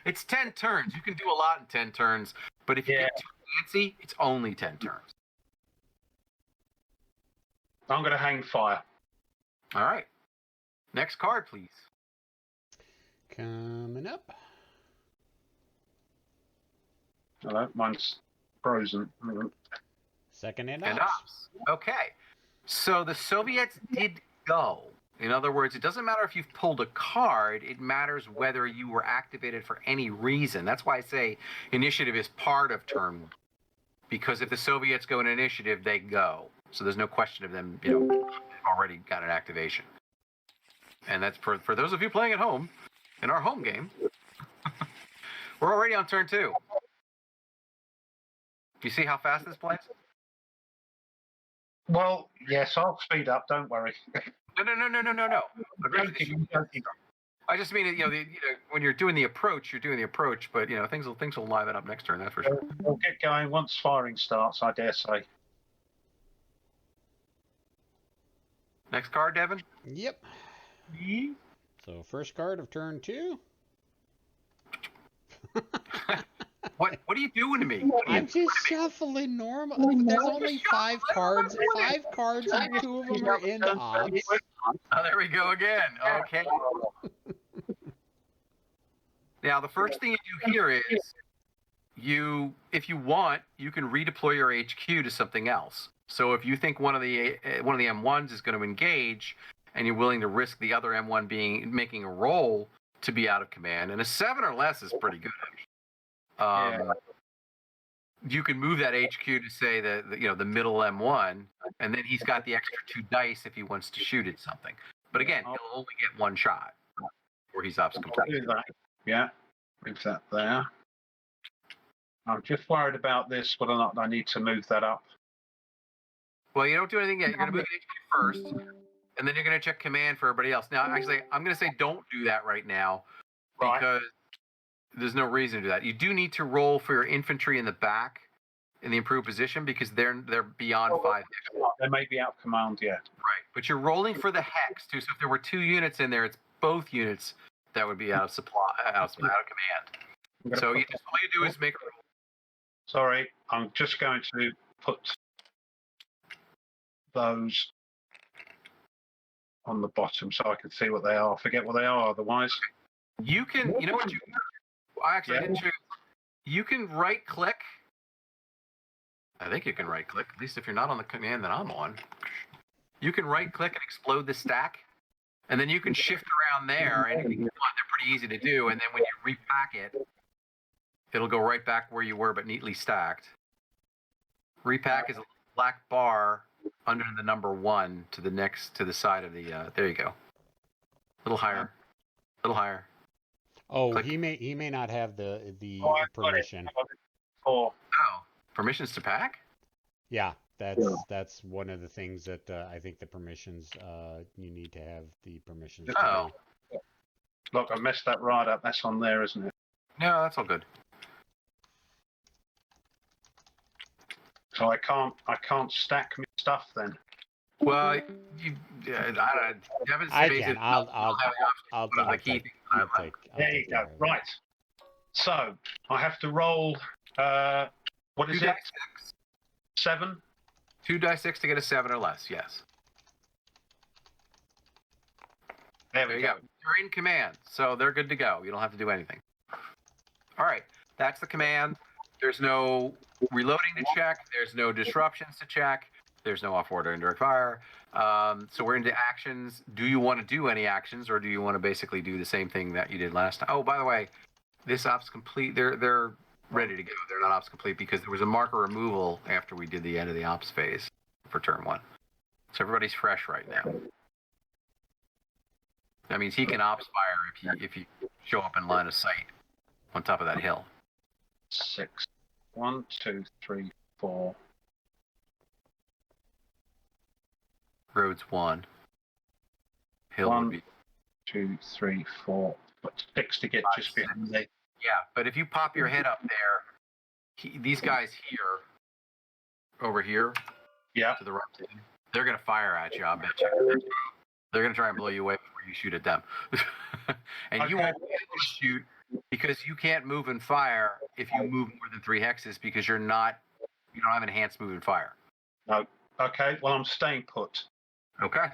It's 10 turns. You can do a lot in 10 turns, but if you get too fancy, it's only 10 turns. I'm going to hang fire. All right. Next card, please. Coming up. Hello, mine's frozen. Second and And ops. ops. Okay. So the Soviets did go. In other words, it doesn't matter if you've pulled a card. It matters whether you were activated for any reason. That's why I say initiative is part of turn 1. Because if the Soviets go in initiative, they go. So there's no question of them, already got an activation. And that's for those of you playing at home, in our home game, we're already on turn 2. Do you see how fast this plays? Well, yes, I'll speed up. Don't worry. No. I just mean, when you're doing the approach, but things will liven up next turn. That's for sure. We'll get going once firing starts, I dare say. Next card, Devin. Yep. So first card of turn 2. What are you doing to me? I'm just shuffling normal. There's only 5 cards. 5 cards, and 2 of them are in ops. Oh, there we go again. Okay. Now, the first thing you do here is if you want, you can redeploy your HQ to something else. So if you think one of the M1s is going to engage, and you're willing to risk the other M1 making a roll to be out of command, and a 7 or less is pretty good. You can move that HQ to say the middle M1, and then he's got the extra 2 dice if he wants to shoot at something. But again, he'll only get 1 shot, or he's ops complete. Yeah, move that there. I'm just worried about this, whether or not I need to move that up. Well, you don't do anything yet. You're going to move the HQ first, and then you're going to check command for everybody else. Now, actually, I'm going to say don't do that right now, because there's no reason to do that. You do need to roll for your infantry in the back in the improved position, because they're beyond 5 hex. They may be out of command yet. Right, but you're rolling for the hex too. So if there were 2 units in there, it's both units that would be out of command. So all you do is make a roll. Sorry, I'm just going to put those on the bottom so I can see what they are. Forget what they are otherwise. You can, I didn't choose. You can right click. I think you can right click, at least if you're not on the command that I'm on. You can right click and explode the stack, and then you can shift around there. Anything you want, they're pretty easy to do. And then when you repack it, it'll go right back where you were, but neatly stacked. Repack is a black bar under the number 1 to the side of the. There you go. A little higher. Oh, click. He may not have the permission. Oh, permissions to pack? Yeah, that's one of the things that I think the permissions. You need to have the permissions. Look, I messed that right up. That's on there, isn't it? No, that's all good. So I can't stack my stuff then. Well, I can. I'll take. There you go. Right. So I have to roll. What is it? 7. 2 dice 6 to get a 7 or less. Yes. There we go. You're in command, so they're good to go. You don't have to do anything. All right. That's the command. There's no reloading to check. There's no disruptions to check. There's no off-order indirect fire. So we're into actions. Do you want to do any actions, or do you want to basically do the same thing that you did last time? Oh, by the way, this ops complete. They're ready to go. They're not ops complete because there was a marker removal after we did the end of the ops phase for turn 1. So everybody's fresh right now. That means he can ops fire if you show up in line of sight on top of that hill. 6. 1, 2, 3, 4. Roads 1. Hill 1, would be 2, 3, 4. But 6 to get 5, just behind me. Yeah, but if you pop your head up there, these guys here, over here, Yeah. to the right, they're gonna fire at you. I bet you. They're gonna try and blow you away before you shoot at them, and you won't be able to shoot because you can't move and fire if you move more than 3 hexes because you don't have enhanced move and fire. No. Okay. Well, I'm staying put. Okay.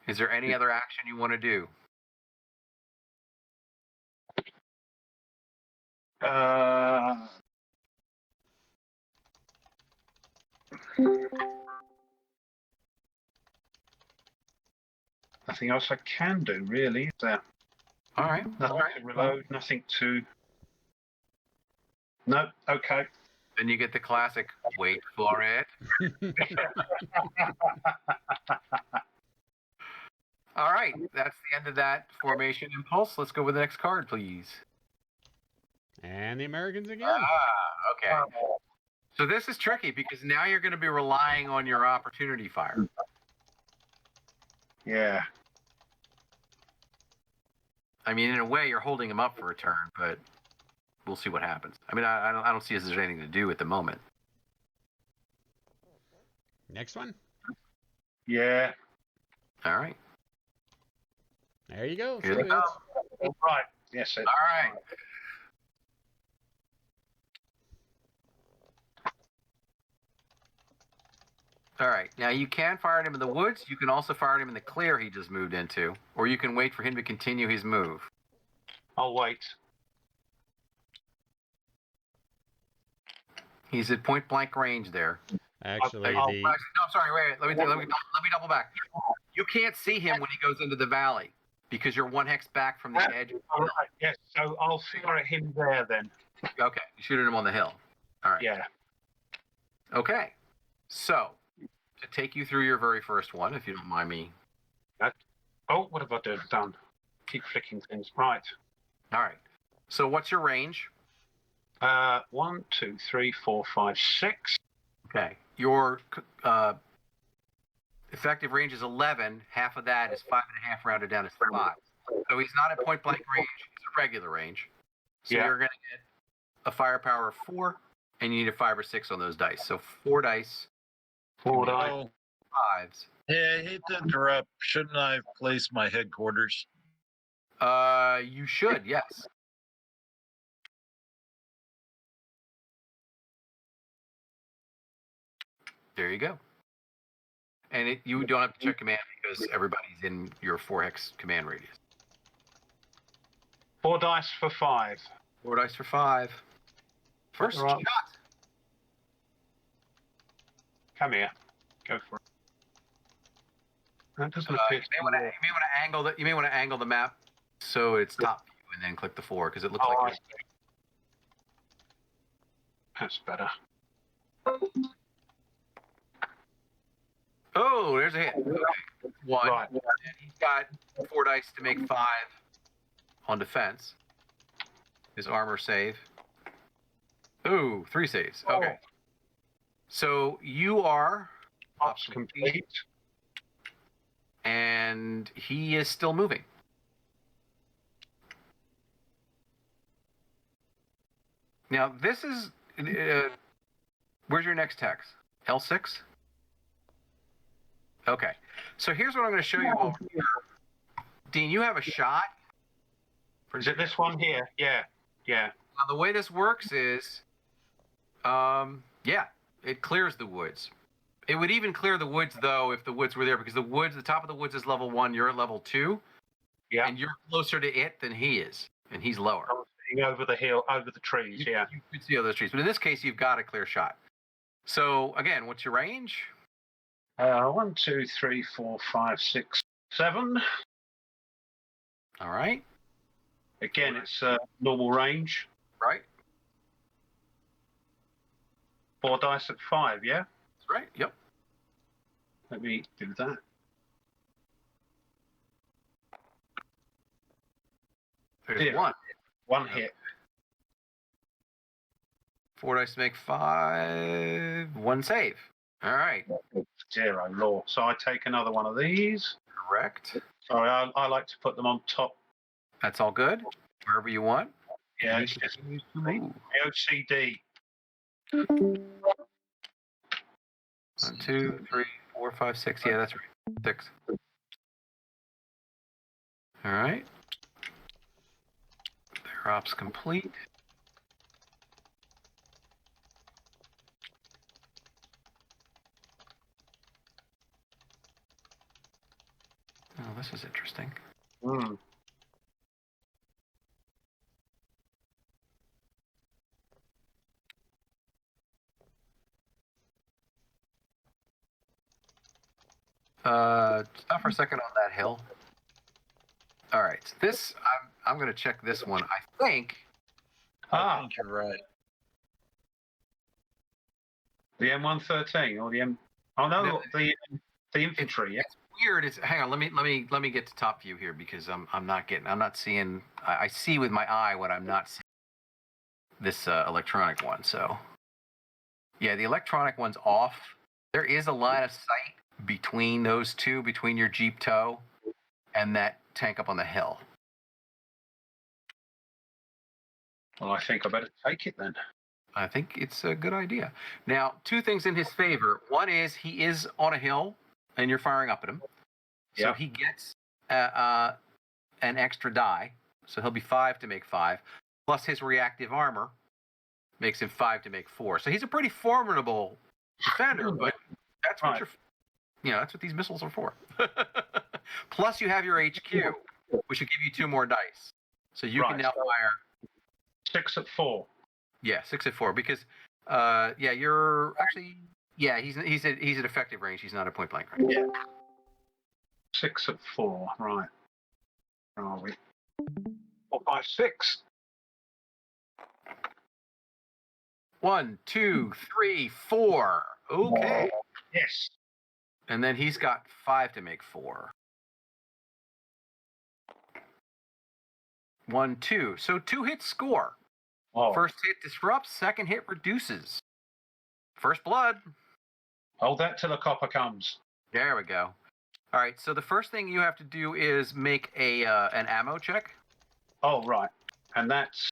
Is there any other action you want to do? Nothing else I can do, really. Is there? All right. Nothing to reload. Nothing to. No. Okay. Then you get the classic. Wait for it. All right. That's the end of that formation impulse. Let's go with the next card, please. And the Americans again. Okay. So this is tricky because now you're going to be relying on your opportunity fire. Yeah. I mean, in a way, you're holding him up for a turn, but we'll see what happens. I mean, I don't see as there's anything to do at the moment. Next one. Yeah. All right. There you go. Here they go. All right. Yes. All right. All right. Now, you can fire at him in the woods. You can also fire at him in the clear he just moved into. Or you can wait for him to continue his move. I'll wait. He's at point blank range there. Actually, No, I'm sorry. Wait. Let me double back. You can't see him when he goes into the valley because you're 1 hex back from the edge. All right. Yes. So I'll fire at him there then. Okay. You shoot at him on the hill. All right. Yeah. Okay. So, to take you through your very first one, if you don't mind me. Oh, what have I done? Keep flicking things. Right. All right. So, what's your range? 1, 2, 3, 4, 5, 6. Okay. Your effective range is 11. Half of that is 5.5 rounded down to 5. So he's not at point blank range. It's a regular range. So you're going to get a firepower of 4, and you need a 5 or 6 on those dice. So 4 dice. 4 dice. Oh, 5s. yeah, I hate to interrupt. Shouldn't I have placed my headquarters? You should, yes. There you go. And you don't have to check command because everybody's in your 4 hex command radius. 4 dice for 5. 4 dice for 5. First Right. shot. Come here. Go for it. That doesn't You appear may want to angle the map so it's top view and then click the 4 because it looks like you're... That's better. Oh, there's a hit. Okay. 1. Right. And he's got 4 dice to make 5 on defense. His armor save. Ooh, 3 saves. Okay. So you are Ops complete. And he is still moving. Now, this is... where's your next hex? L6? Okay. So here's what I'm going to show you over here. Dean, you have a shot. Is it this one here? Yeah. Yeah. Now, the way this works is... it clears the woods. It would even clear the woods, though, if the woods were there, because the top of the woods is level 1, you're at level 2. Yeah. And you're closer to it than he is, and he's lower. seeing over the hill, over the trees. Yeah. You could see all those trees, but in this case, you've got a clear shot. So again, what's your range? 1, 2, 3, 4, 5, 6, 7. All right. Again, it's normal range. Right. 4 dice at 5. Yeah. That's right. Yep. Let me do that. There's Zero. 1. 1 hit. 4 dice to make 5. 1 save. All right. 0 law. So I take another one of these. Correct. Sorry, I like to put them on top. That's all good. Wherever you want. Yeah, You it's can just continue to move. OCD. 1, 2, 3, 4, 5, 6. Yeah, that's right. 6. All right. Their ops complete. Oh, this is interesting. Mm. Stop for a second on that hill. All right, so this I'm going to check this one. I think. I think you're right. The M113 or the M. Oh no, No. the infantry. Yeah. It's weird. It's hang on. Let me get to top view here because I'm not seeing. I see with my eye what I'm not seeing. This electronic one. So yeah, the electronic one's off. There is a line of sight between those two, between your Jeep tow and that tank up on the hill. Well, I think I better take it then. I think it's a good idea. Now, 2 things in his favor. One is he is on a hill, and you're firing up at him. So Yeah. he gets an extra die. So he'll be 5 to make 5. Plus his reactive armor makes him 5 to make 4. So he's a pretty formidable defender, but that's what that's what these missiles are for. Plus you have your HQ, which will give you 2 more dice. So you can now fire 6 at 4. Yeah, 6 at 4 because you're actually he's at effective range. He's not at point blank range. Yeah. 6 at 4. Right. Where are we? 4, 5, 6. 1, 2, 3, 4. Okay. Yes. And then he's got 5 to make 4. 1, 2. So 2 hits score. Oh. First hit disrupts, second hit reduces. First blood. Hold that till the copper comes. There we go. All right, so the first thing you have to do is make an ammo check. Oh, right. And that's...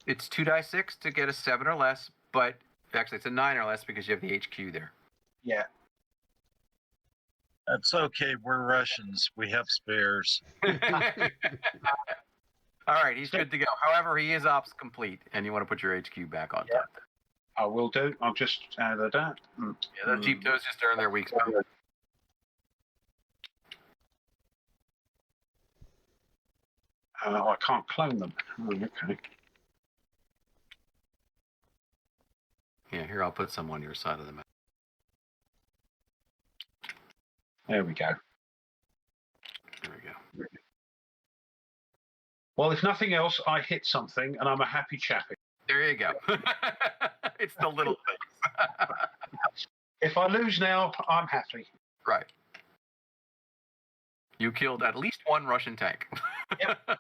It's 2 die 6 to get a 7 or less, but actually it's a 9 or less because you have the HQ there. Yeah. That's okay. We're Russians. We have spares. All right, he's good to go. However, he is ops complete, and you want to put your HQ back on top. I will do. I'll just add that. Yeah, those Jeep tows just earn their week's pay. I can't clone them. Oh, okay. Yeah, here, I'll put some on your side of the map. There we go. There we go. Well, if nothing else, I hit something, and I'm a happy chappy. There you go. It's the little things. If I lose now, I'm happy. Right. You killed at least 1 Russian tank. Yep.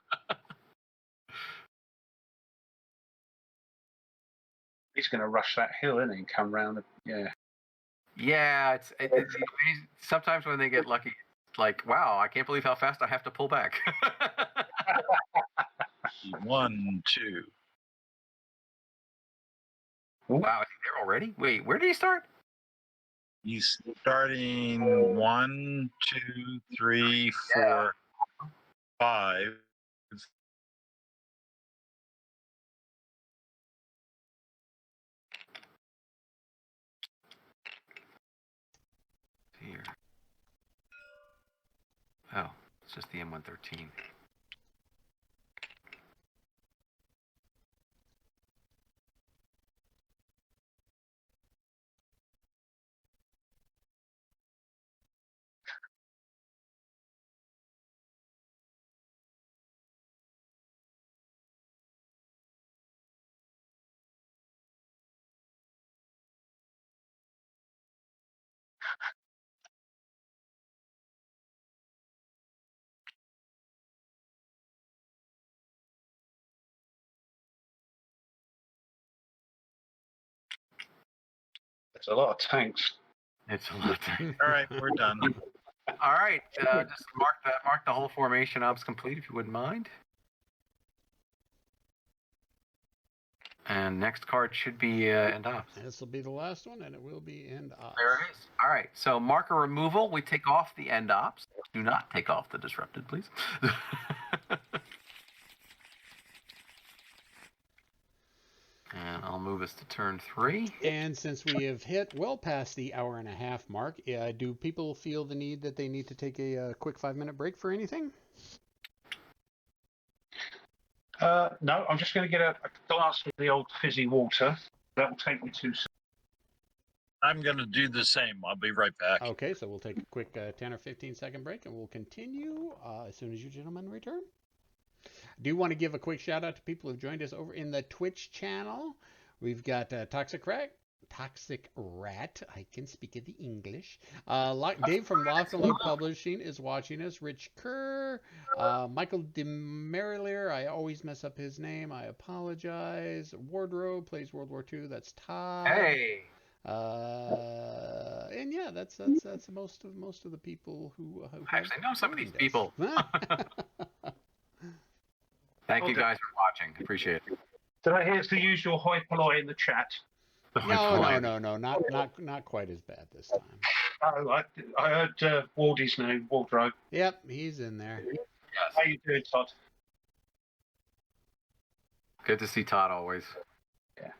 He's going to rush that hill, isn't he, and come round. Yeah. Yeah, it's sometimes when they get lucky, it's like, wow, I can't believe how fast I have to pull back. 1, 2. Wow, is he there already? Wait, where did he start? He's starting 1, 2, 3, 4, 5. Here. Oh, it's just the M113. It's a lot of tanks. It's a lot of tanks. All right, we're done. All right, just mark the whole formation ops complete if you wouldn't mind. And next card should be end ops. This will be the last one, and it will be end ops. There it is. All right, so marker removal, we take off the end ops. Do not take off the disrupted, please. And I'll move us to turn 3. And since we have hit well past the hour-and-a-half mark, do people feel the need that they need to take a quick 5-minute break for anything? No, I'm just going to get a glass of the old fizzy water. That will take me to... I'm going to do the same. I'll be right back. Okay, so we'll take a quick 10 or 15-second break, and we'll continue as soon as you gentlemen return. I do want to give a quick shout-out to people who've joined us over in the Twitch channel. We've got Toxic Rat, I can speak of the English. Dave from Lock and Load Publishing is watching us. Rich Kerr, Michael DeMerilier, I always mess up his name, I apologize. Wardrobe plays World War II, that's Todd. Hey! And yeah, that's most of the people who Actually, I know some of these people. Thank you guys for watching. Appreciate it. Did I hear it's the usual hoi polloi in the chat? No, not quite as bad this time. Oh, I heard Wardy's name, Wardrobe. Yep, he's in there. Yes. How you doing, Todd? Good to see Todd always. Yeah.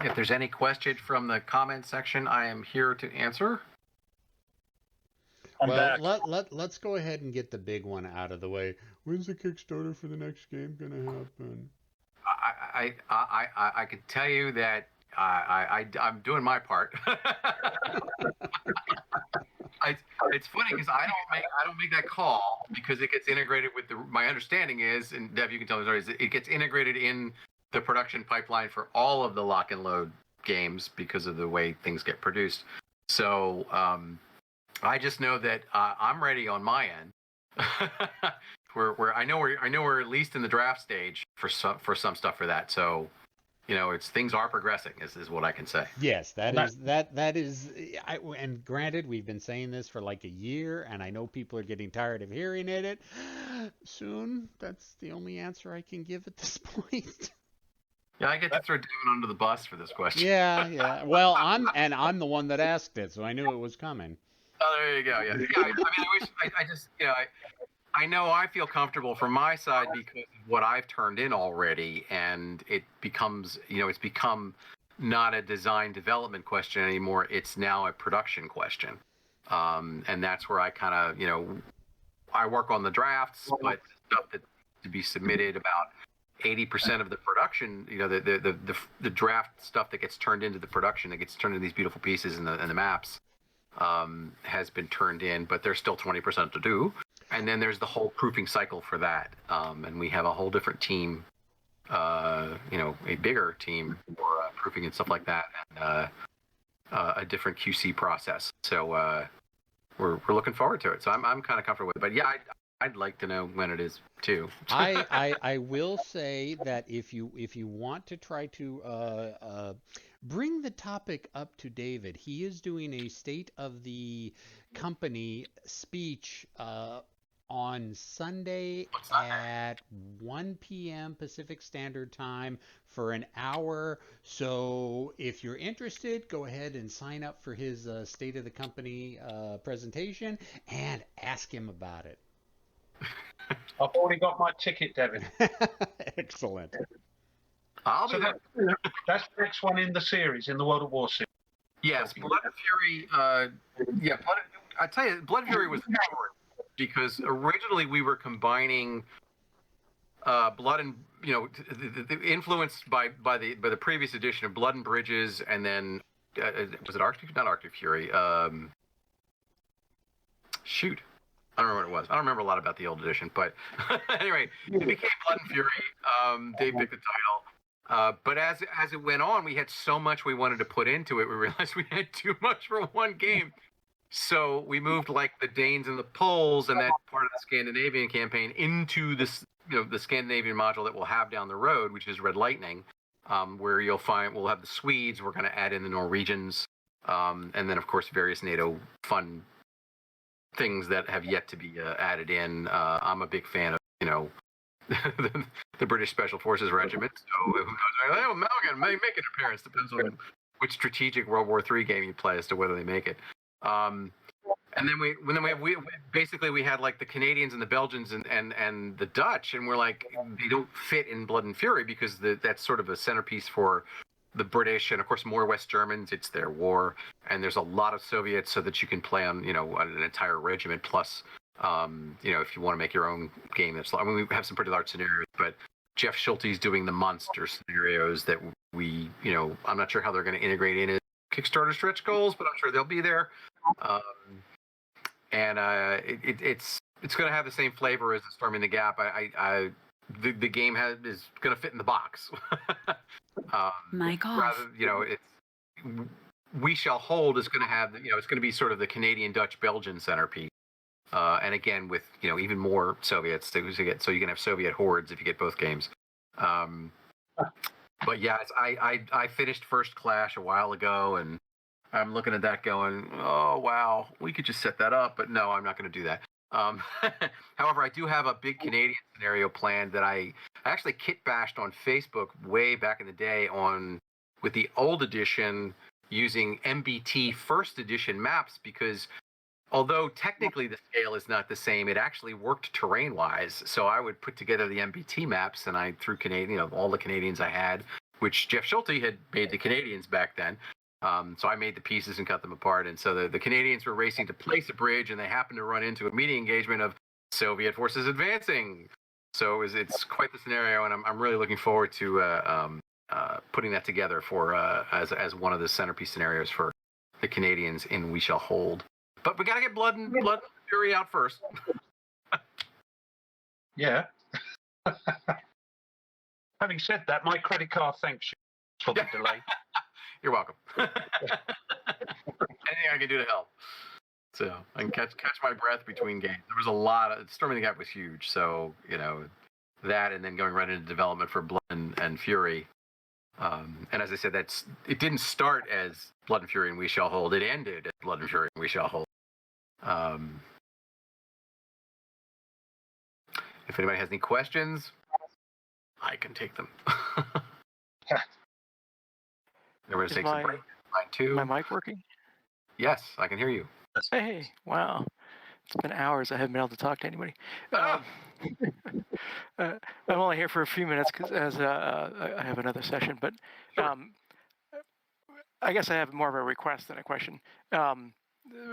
If there's any question from the comment section, I am here to answer. Let's go ahead and get the big one out of the way. When's the Kickstarter for the next game gonna happen? I can tell you that I'm doing my part. It's funny because I don't make that call because it gets integrated with my understanding is, and Dev, you can tell me stories. It gets integrated in the production pipeline for all of the Lock and Load games because of the way things get produced. So I just know that I'm ready on my end. where I know we're at least in the draft stage for some stuff for that. So things are progressing is what I can say. Yes, that is. And granted, we've been saying this for like a year, and I know people are getting tired of hearing it. Soon, that's the only answer I can give at this point. Yeah, I get to throw Devin under the bus for this question. Yeah. Well, I'm the one that asked it, so I knew it was coming. Oh, there you go. Yeah. I know I feel comfortable from my side because of what I've turned in already, and it becomes, it's become not a design development question anymore. It's now a production question, and that's where I kind of, I work on the drafts, but stuff that to be submitted about 80% of the production, the draft stuff that gets turned into the production, that gets turned into these beautiful pieces and the maps, has been turned in, but there's still 20% to do. And then there's the whole proofing cycle for that. And we have a whole different team, a bigger team for proofing and stuff like that, and a different QC process. So we're looking forward to it. So I'm kind of comfortable with it. But yeah, I'd like to know when it is too. I will say that if you want to try to bring the topic up to David, he is doing a state of the company speech on Sunday at 1 p.m. Pacific Standard Time for an hour. So if you're interested, go ahead and sign up for his state of the company presentation and ask him about it. I've already got my ticket, Devin. Excellent. That's the next one in the series, in the World of War series. Yes, Blood and Fury. I tell you, Blood and Fury was short because originally we were combining Blood and influenced by the previous edition of Blood and Bridges, and then was it Arctic? Not Arctic Fury. Shoot. I don't remember what it was. I don't remember a lot about the old edition, but anyway, it became Blood and Fury. Dave picked the title. But as it went on, we had so much we wanted to put into it. We realized we had too much for one game. So we moved like the Danes and the Poles and that part of the Scandinavian campaign into this, the Scandinavian module that we'll have down the road, which is Red Lightning, where we'll have the Swedes. We're going to add in the Norwegians, and then of course various NATO fun things that have yet to be added in. I'm a big fan of, the British Special Forces Regiment. So who knows? Oh, Malgan may make an appearance. Depends on which strategic World War III game you play as to whether they make it. And then we had like the Canadians and the Belgians and the Dutch, and we're like, they don't fit in Blood and Fury because that's sort of a centerpiece for the British, and of course more West Germans. It's their war, and there's a lot of Soviets, so that you can play on an entire regiment. Plus, if you want to make your own game, we have some pretty large scenarios, but Jeff Schulte's doing the monster scenarios that I'm not sure how they're going to integrate in as Kickstarter stretch goals, but I'm sure they'll be there. It's going to have the same flavor as the Storming the Gap. The game is going to fit in the box. Mike off. We Shall Hold is going to have, it's going to be sort of the Canadian, Dutch, Belgian centerpiece. And again, with, even more Soviets so you can have Soviet hordes if you get both games. But yeah, I finished First Clash a while ago, and I'm looking at that going, oh, wow, we could just set that up. But no, I'm not going to do that. However, I do have a big Canadian scenario planned that I actually kit bashed on Facebook way back in the day with the old edition using MBT first edition maps, because although technically the scale is not the same, it actually worked terrain-wise. So I would put together the MBT maps, and I threw all the Canadians I had, which Jeff Schulte had made the Canadians back then. So I made the pieces and cut them apart. And so the Canadians were racing to place a bridge, and they happened to run into a meeting engagement of Soviet forces advancing. So it's quite the scenario, and I'm really looking forward to putting that together for as one of the centerpiece scenarios for the Canadians in We Shall Hold. But we got to get Blood and Fury out first. Yeah. Having said that, my credit card thanks you for the delay. You're welcome. Anything I can do to help. So I can catch my breath between games. There was a lot of Storming the Gap was huge. So that, and then going right into development for Blood and Fury. And as I said, it didn't start as Blood and Fury and We Shall Hold. It ended as Blood and Fury and We Shall Hold. If anybody has any questions, I can take them. Everyone take some break. Mine too. My mic working? Yes, I can hear you. Hey, wow. It's been hours. I haven't been able to talk to anybody. I'm only here for a few minutes because I have another session. But sure. I guess I have more of a request than a question.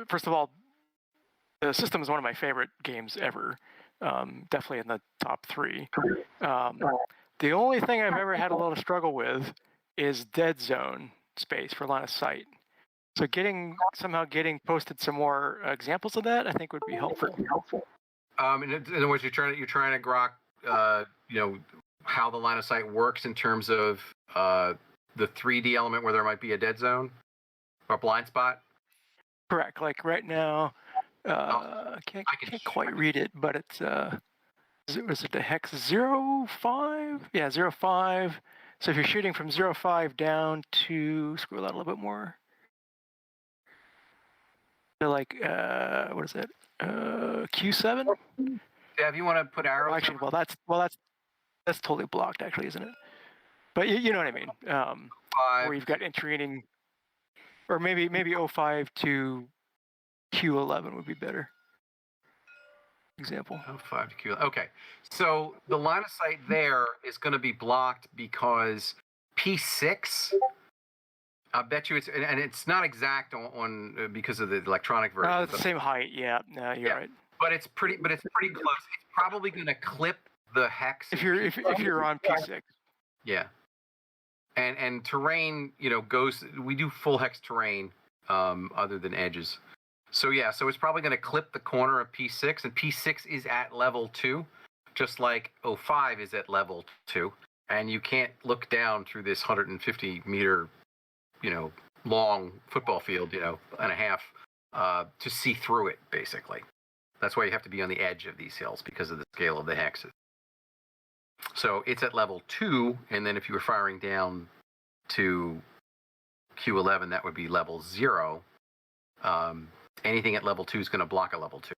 First of all, the system is one of my favorite games ever. Definitely in the top 3. The only thing I've ever had a little struggle with is dead zone space for line of sight. So somehow getting posted some more examples of that, I think, would be helpful. In other words, you're trying to grok, how the line of sight works in terms of the 3D element where there might be a dead zone or blind spot. Correct. Like right now, I can't quite read it, but it's was it the hex 05? Yeah, 05. So if you're shooting from 05 down to scroll out a little bit more. So like what is it? Q7? Yeah, if you want to put arrows. Actually, that's totally blocked, actually, isn't it? But you know what I mean. Where you've got intervening, or maybe 05 to Q11 would be better. Example. 05 to Q. Okay, so the line of sight there is going to be blocked because P6. I bet you it's not exact on because of the electronic version. It's the same height. Yeah, no, you're right. But it's pretty close. It's probably going to clip the hex if you're on P6. Yeah. And terrain, goes. We do full hex terrain, other than edges. So yeah, so it's probably going to clip the corner of P6, and P6 is at level 2, just like 05 is at level 2, and you can't look down through this 150 meter, long football field, and a half to see through it, basically. That's why you have to be on the edge of these hills because of the scale of the hexes. So it's at level 2, and then if you were firing down to Q11, that would be level 0. Anything at level 2 is going to block a level 2.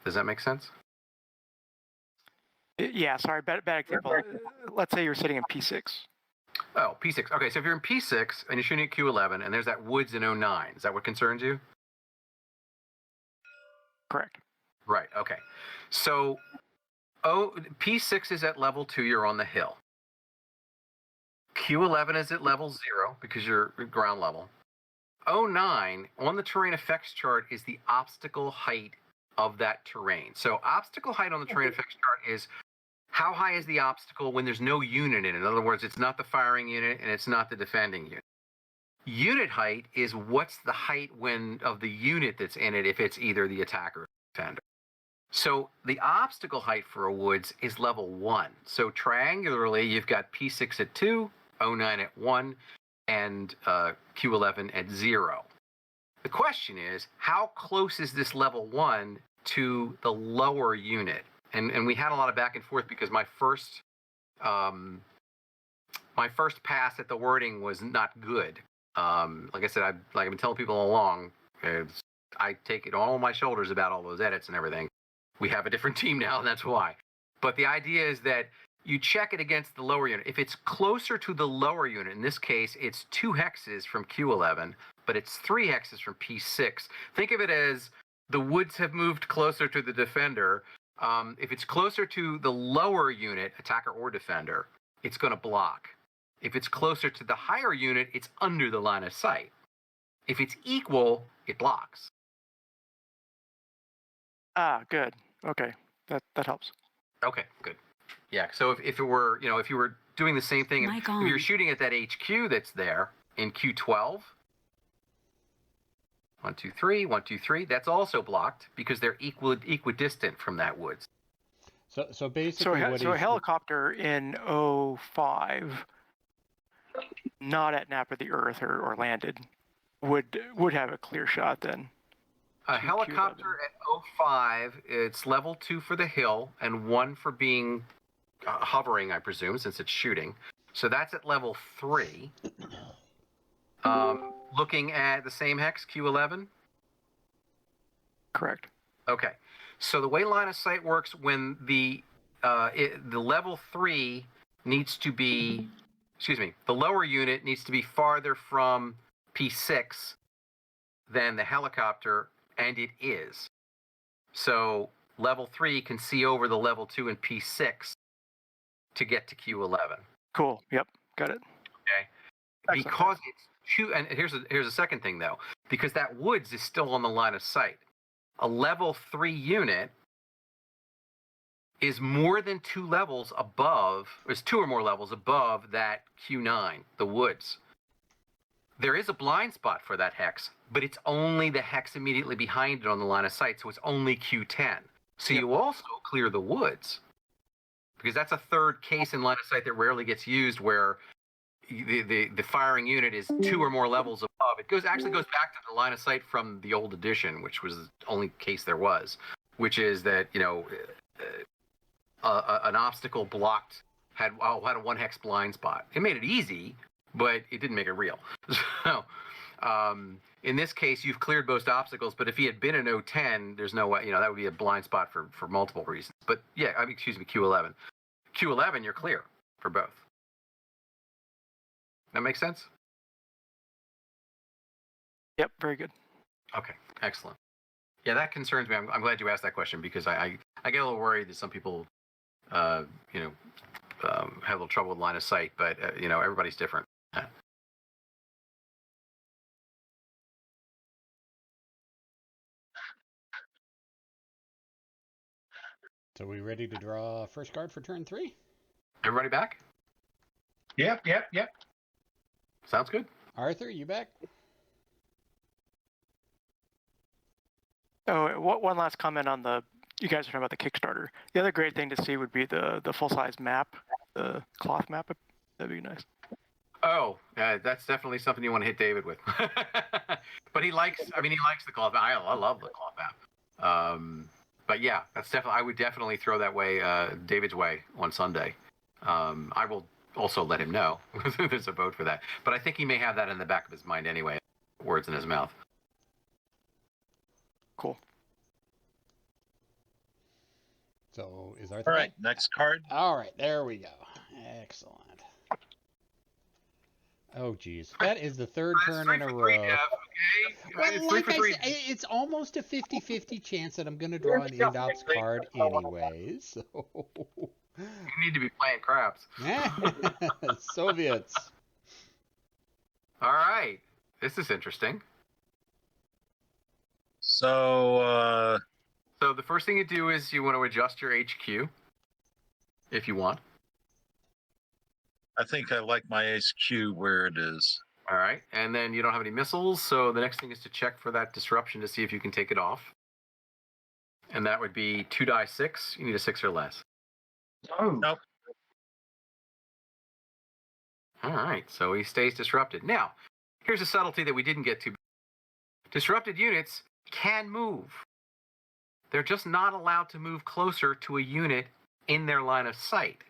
Does that make sense? Yeah, sorry, bad example. Let's say you're sitting in P6. Oh, P6. Okay, so if you're in P6 and you're shooting at Q11 and there's that woods in 09, is that what concerns you? Correct. Right, okay. So P6 is at level 2, you're on the hill. Q11 is at level 0 because you're ground level. 09 on the terrain effects chart is the obstacle height of that terrain. So obstacle height on the terrain effects chart is how high is the obstacle when there's no unit in it. In other words, it's not the firing unit and it's not the defending unit. Unit height is what's the height of the unit that's in it if it's either the attacker or the defender. So the obstacle height for a woods is level 1. So triangularly, you've got P6 at 2, 09 at 1, and Q11 at 0. The question is, how close is this level 1 to the lower unit? And we had a lot of back and forth because my first pass at the wording was not good. Like I said, I've been telling people all along, I take it all on my shoulders about all those edits and everything. We have a different team now, and that's why. But the idea is that you check it against the lower unit. If it's closer to the lower unit, in this case, it's 2 hexes from Q11, but it's 3 hexes from P6. Think of it as the woods have moved closer to the defender. If it's closer to the lower unit, attacker or defender, it's going to block. If it's closer to the higher unit, it's under the line of sight. If it's equal, it blocks. Ah, good. Okay, that helps. Okay, good. Yeah. So if it were, if you were doing the same thing, if you're shooting at that HQ that's there in Q12, 1, 2, 3, 1, 2, 3, that's also blocked because they're equidistant from that woods. So basically, so a helicopter in 05, not at Nap of the Earth or landed, would have a clear shot then. A helicopter at 05, it's level 2 for the hill and 1 for being hovering, I presume, since it's shooting. So that's at level 3. Looking at the same hex, Q11? Correct. Okay. So the way line of sight works, when the level 3 needs to be, the lower unit needs to be farther from P6 than the helicopter, and it is. So level 3 can see over the level 2 and P6 to get to Q11. Cool. Yep. Got it. Okay. Excellent. Because it's 2, and here's a second thing though, because that woods is still on the line of sight. A level 3 unit is more than 2 levels above, is 2 or more levels above that Q9, the woods. There is a blind spot for that hex, but it's only the hex immediately behind it on the line of sight, so it's only Q10. So you also clear the woods, because that's a third case in line of sight that rarely gets used, where the firing unit is 2 or more levels above. It actually goes back to the line of sight from the old edition, which was the only case there was, which is that an obstacle blocked had a 1 hex blind spot. It made it easy, but it didn't make it real. So in this case, you've cleared most obstacles, but if he had been in 010, there's no way, that would be a blind spot for multiple reasons. But yeah, Q11. Q11, you're clear for both. That makes sense? Yep, very good. Okay, excellent. Yeah, that concerns me. I'm glad you asked that question, because I get a little worried that some people, have a little trouble with line of sight, but everybody's different. So we ready to draw first card for turn 3? Everybody back? Yep. Sounds good. Arthur, you back? Oh, one last comment on you guys are talking about the Kickstarter. The other great thing to see would be the full-size map, the cloth map. That'd be nice. Oh, that's definitely something you want to hit David with. But he likes the cloth map. I love the cloth map. But yeah, I would definitely throw that way, David's way on Sunday. I will also let him know there's a vote for that. But I think he may have that in the back of his mind anyway, words in his mouth. Cool. So is Arthur? All right, next card. All right, there we go. Excellent. Oh, geez. That is the third turn in a row. Okay. Well, like I said, it's almost a 50-50 chance that I'm going to draw an Indops card anyways. So. You need to be playing craps. Soviets. All right. This is interesting. So the first thing you do is you want to adjust your HQ, if you want. I think I like my HQ where it is. All right. And then you don't have any missiles, so the next thing is to check for that disruption to see if you can take it off. And that would be 2 die 6. You need a 6 or less. Oh. Nope. All right. So he stays disrupted. Now, here's a subtlety that we didn't get to. Disrupted units can move. They're just not allowed to move closer to a unit in their line of sight.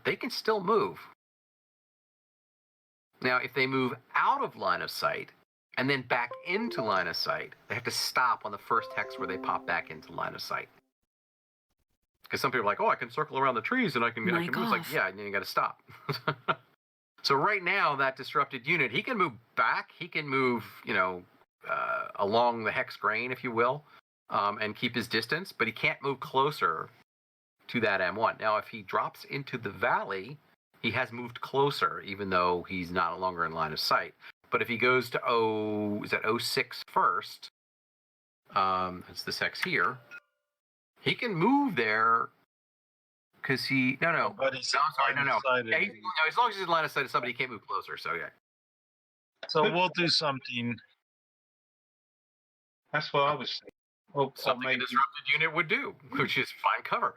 They can still move. Now, if they move out of line of sight and then back into line of sight, they have to stop on the first hex where they pop back into line of sight. Because some people are like, oh, I can circle around the trees and I can move. It's like, yeah, and you got to stop. So right now, that disrupted unit, he can move back. He can move, along the hex grain, if you will, and keep his distance. But he can't move closer to that M1. Now, if he drops into the valley, he has moved closer, even though he's not longer in line of sight. But if he goes to 06 first, that's this hex here, he can move there because he, no. But he's Yeah, as long as he's in line of sight of somebody, he can't move closer, so yeah. So we'll do something. That's what I was saying. Well, Something a disrupted unit would do, which is find cover.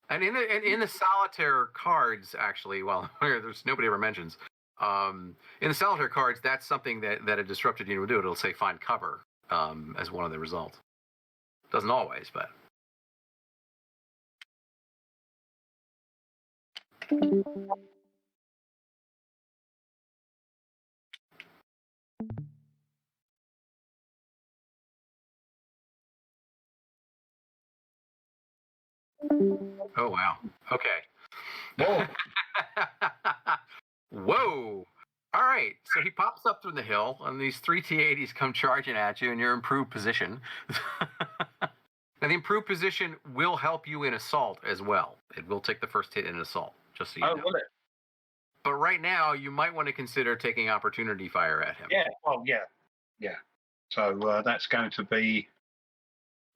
And in the solitaire cards, actually, well, there's nobody ever mentions. In the solitaire cards, that's something that a disrupted unit would do. It'll say find cover as one of the results. Doesn't always, but. Oh, wow. Okay. Whoa. Whoa. All right. So he pops up from the hill, and these 3 T-80s come charging at you in your improved position. Now, the improved position will help you in assault as well. It will take the first hit in assault, just so you know. Will it? But right now, you might want to consider taking opportunity fire at him. Yeah. Well, yeah. Yeah. So that's going to be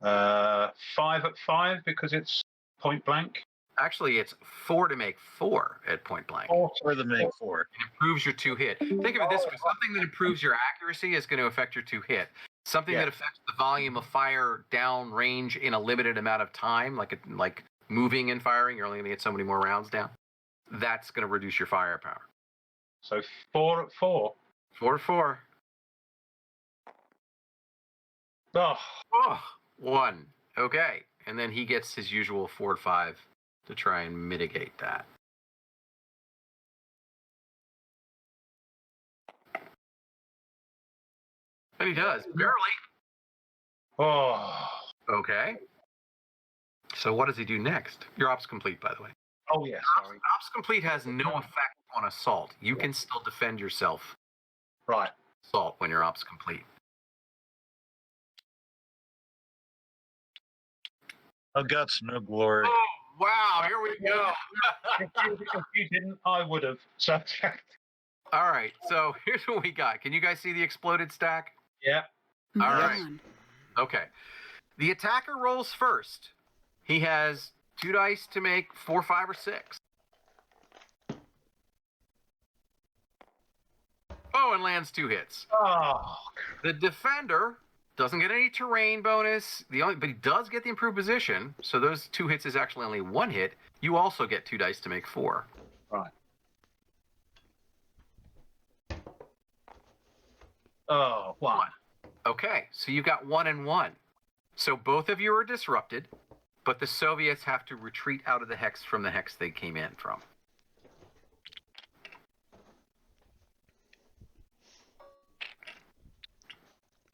5 at 5 because it's point blank. Actually, it's 4 to make 4 at point blank. 4 to make 4. It improves your 2 hit. Think of it this way: something that improves your accuracy is going to affect your 2 hit. Something that affects the volume of fire down range in a limited amount of time, like moving and firing, you're only going to get so many more rounds down. That's going to reduce your firepower. So 4 at 4. 4 at 4. Oh. 1. Okay. And then he gets his usual 4 at 5 to try and mitigate that. And he does, barely. Oh. Okay. So what does he do next? Your ops complete, by the way. Oh, yeah, sorry. Ops complete has no effect on assault. You can still defend yourself. Right. Assault when your ops complete. No guts, no glory. Oh, wow, here we go. If you didn't, I would have. So. All right, so here's what we got. Can you guys see the exploded stack? Yeah. All right. Okay. The attacker rolls first. He has 2 dice to make 4, 5, or 6. Oh, and lands 2 hits. Oh. The defender doesn't get any terrain bonus, but he does get the improved position. So those 2 hits is actually only 1 hit. You also get 2 dice to make 4. Right. Oh, one. Okay, so you've got 1 and 1. So both of you are disrupted, but the Soviets have to retreat out of the hex from the hex they came in from.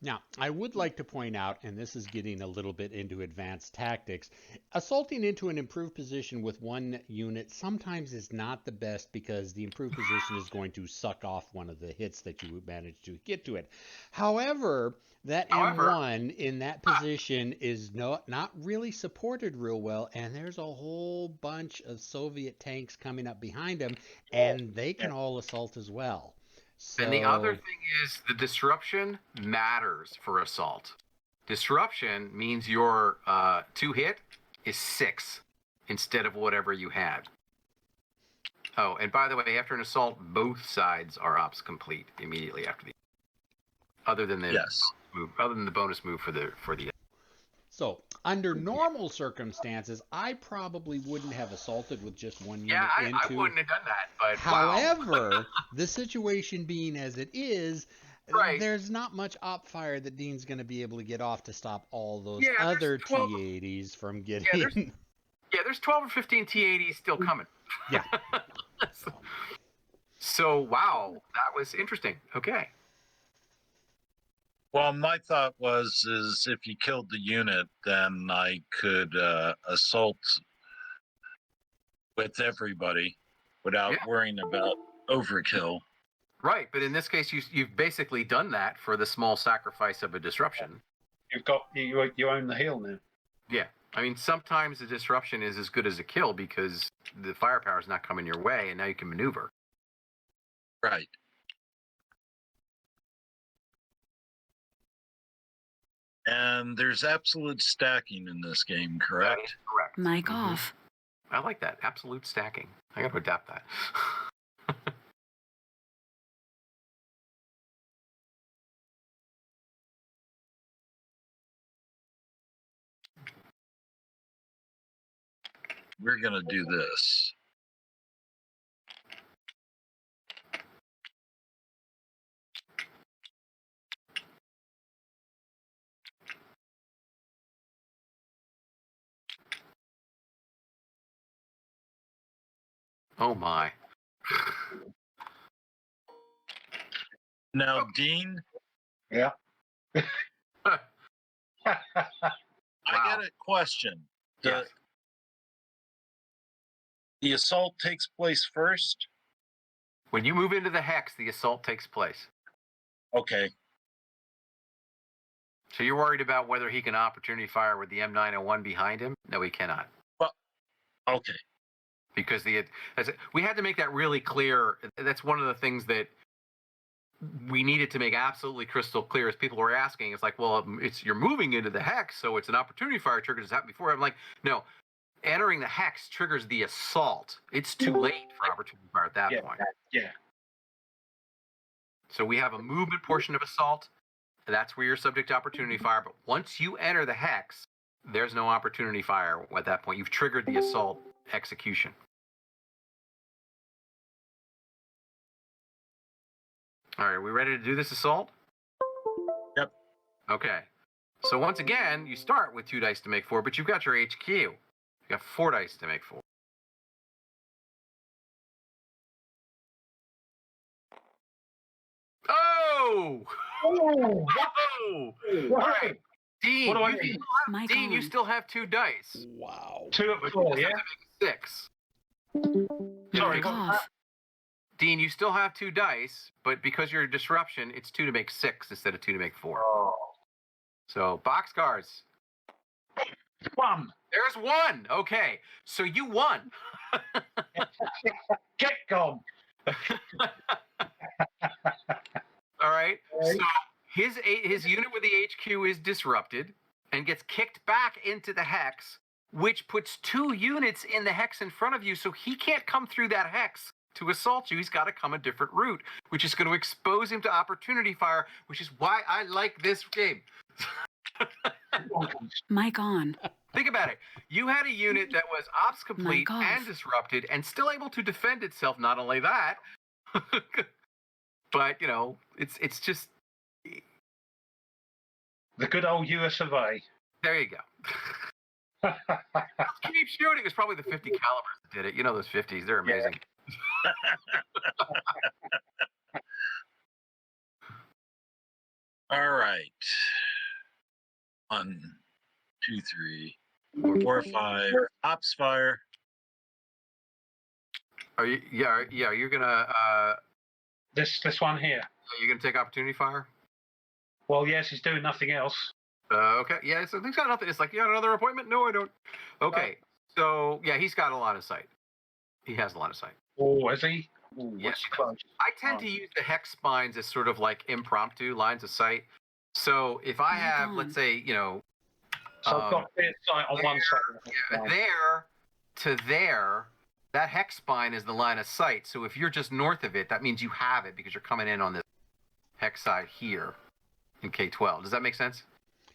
Now, I would like to point out, and this is getting a little bit into advanced tactics, assaulting into an improved position with one unit sometimes is not the best because the improved position is going to suck off one of the hits that you manage to get to it. However, that M1 in that position is not really supported real well, and there's a whole bunch of Soviet tanks coming up behind them, and they can all assault as well. So, and the other thing is the disruption matters for assault. Disruption means your 2 hit is 6 instead of whatever you had. Oh, and by the way, after an assault, both sides are ops complete immediately after the other than the move, other than the bonus move for the So, under normal circumstances, I probably wouldn't have assaulted with just one unit I wouldn't have done that. But however, the situation being as it is, there's not much op fire that Dean's going to be able to get off to stop all those other T-80s from getting. There's 12 or 15 T-80s still coming. Yeah. So, wow, that was interesting. Okay. Well, my thought is if you killed the unit, then I could assault with everybody without worrying about overkill. Right, but in this case, you've basically done that for the small sacrifice of a disruption. You own the hill now. Yeah, I mean, sometimes the disruption is as good as a kill because the firepower is not coming your way, and now you can maneuver. Right. And there's absolute stacking in this game, correct? Correct. Mic off. I like that. Absolute stacking. I got to adapt that. We're going to do this. Oh, my. Now, Dean? Yeah. I got a question. Yes. The assault takes place first? When you move into the hex, the assault takes place. Okay. So you're worried about whether he can opportunity fire with the M901 behind him? No, he cannot. Well, okay. Because we had to make that really clear. That's one of the things that we needed to make absolutely crystal clear as people were asking. It's like, well, you're moving into the hex, so it's an opportunity fire trigger. Has happened before? I'm like, no. Entering the hex triggers the assault. It's too late for opportunity fire at that point. Yeah. So we have a movement portion of assault. And that's where you're subject to opportunity fire. But once you enter the hex, there's no opportunity fire at that point. You've triggered the assault execution. All right, are we ready to do this assault? Yep. Okay. So once again, you start with 2 dice to make 4, but you've got your HQ. You got 4 dice to make 4. Oh! Oh! Oh! All right, Dean. You still have 2 dice. Wow. 2 of 4, yeah. 6. Sorry. Dean, you still have 2 dice, but because you're a disruption, it's 2 to make 6 instead of 2 to make 4. Oh. So boxcars. 1. There's 1. Okay, so you won. Get gone. All right. So his unit with the HQ is disrupted and gets kicked back into the hex, which puts 2 units in the hex in front of you, so he can't come through that hex to assault you. He's got to come a different route, which is going to expose him to opportunity fire, which is why I like this game. Mic on. Think about it. You had a unit that was ops complete and disrupted and still able to defend itself. Not only that, but, you know, it's just The good old US of A. There you go. Keep shooting. It's probably the 50 calibers that did it. You know those 50s. They're amazing. All right. 1, 2, 3, 4, 5. Ops fire. Are you? Yeah. You're gonna. This one here. You're gonna take opportunity fire. Well, yes, he's doing nothing else. Okay. Yeah. So things got nothing. It's like, you got another appointment? No, I don't. Okay. So yeah, he's got a lot of sight. He has a lot of sight. Oh, is he? Ooh, Yes. that's close. I tend to use the hex spines as sort of like impromptu lines of sight. So if I have, let's say, So I've got clear sight on one side. there to there, that hex spine is the line of sight. So if you're just north of it, that means you have it because you're coming in on this hex side here in K-12. Does that make sense?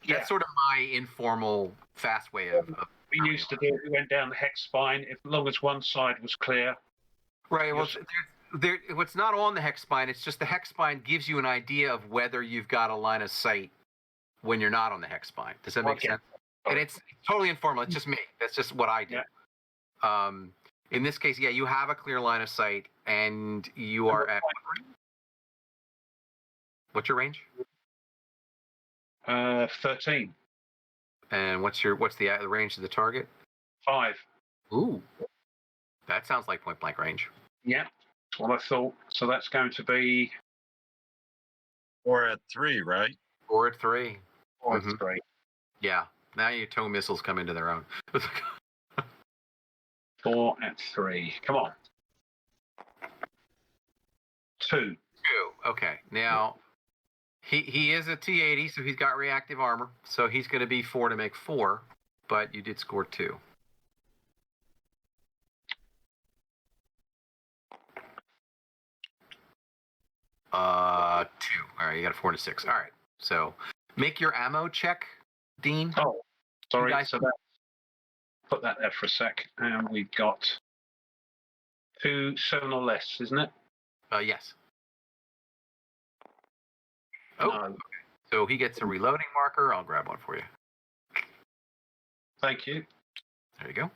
Yeah. That's sort of my informal, fast way of We used to do it. We went down the hex spine as long as one side was clear. Right. Well, what's not on the hex spine, it's just the hex spine gives you an idea of whether you've got a line of sight when you're not on the hex spine. Does that make sense? And it's totally informal. It's just me. That's just what I do. Yeah. In this case, yeah, you have a clear line of sight, and you are at what's your range? 13. And what's the range of the target? 5. Ooh, that sounds like point blank range. Yeah, that's what I thought. So that's going to be 4 at 3, right? 4 at 3. 4 at 3. Yeah. Now your tow missiles come into their own. 4 at 3. Come on. 2. 2. Okay. Now he is a T-80, so he's got reactive armor. So he's going to be 4 to make 4, but you did score 2. 2. All right, you got a 4 to 6. All right. So make your ammo check, Dean. Oh, sorry. So that, put that there for a sec. And we've got 2, 7 or less, isn't it? Yes. Oh, okay. So he gets a reloading marker. I'll grab one for you. Thank you. There you go.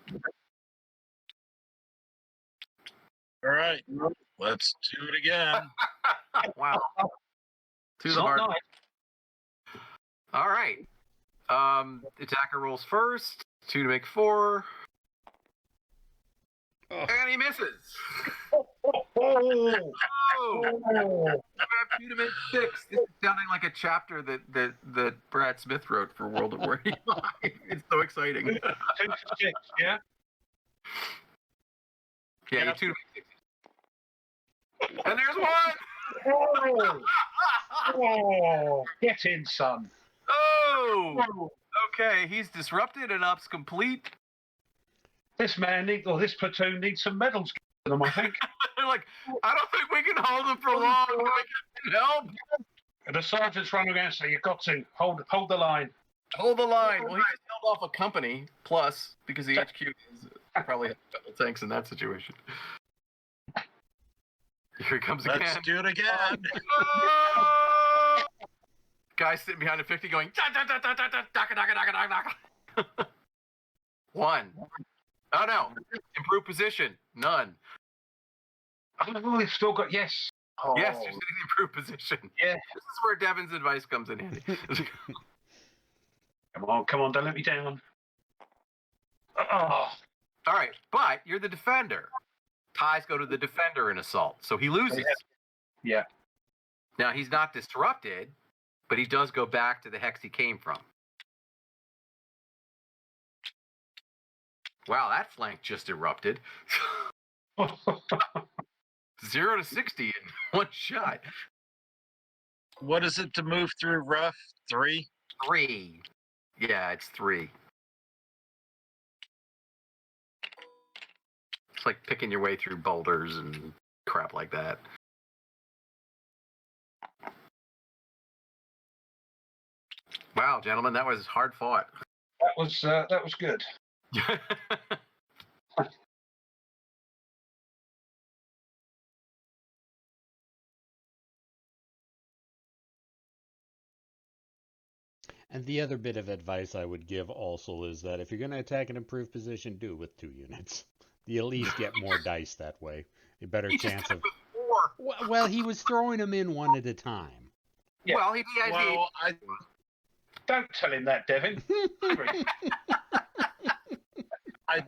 All right. Let's do it again. Wow. To the Not heart. nice. All right. Attacker rolls first. 2 to make 4. Oh. And he misses. Oh. Oh. You have 2 to make 6. This is sounding like a chapter that Brad Smith wrote for World of War. It's so exciting. 2 to 6, yeah? Yeah, you 2 to make 6. And there's 1. Oh, get in, son. Oh. Okay, he's disrupted and ops complete. This platoon needs some medals given them, I think. They're like, I don't think we can hold him for long. Can we get help? And the sergeant's running around, so you've got to hold the line. Hold the line. Well, he just held off a company plus because the HQ is probably has a couple tanks in that situation. Here he comes again. Let's do it again. Guy sitting behind a 50 going, da. 1. Oh no. Improved position. None. Oh, we've still got, yes. Oh. Yes, you're sitting in improved position. Yeah. This is where Devin's advice comes in handy. Come on, don't let me down. Oh. All right, but you're the defender. Ties go to the defender in assault, so he loses. Yeah. Now, he's not disrupted, but he does go back to the hex he came from. Wow, that flank just erupted. 0 to 60 in one shot. What is it to move through rough? 3? 3. Yeah, it's 3. It's like picking your way through boulders and crap like that. Wow, gentlemen, that was hard fought. That was good. And the other bit of advice I would give also is that if you're going to attack an improved position, do it with 2 units. You at least get more dice that way. A better chance of. Well, he was throwing them in one at a time. Yeah. Well, he has Well, Don't tell him that, Devin. I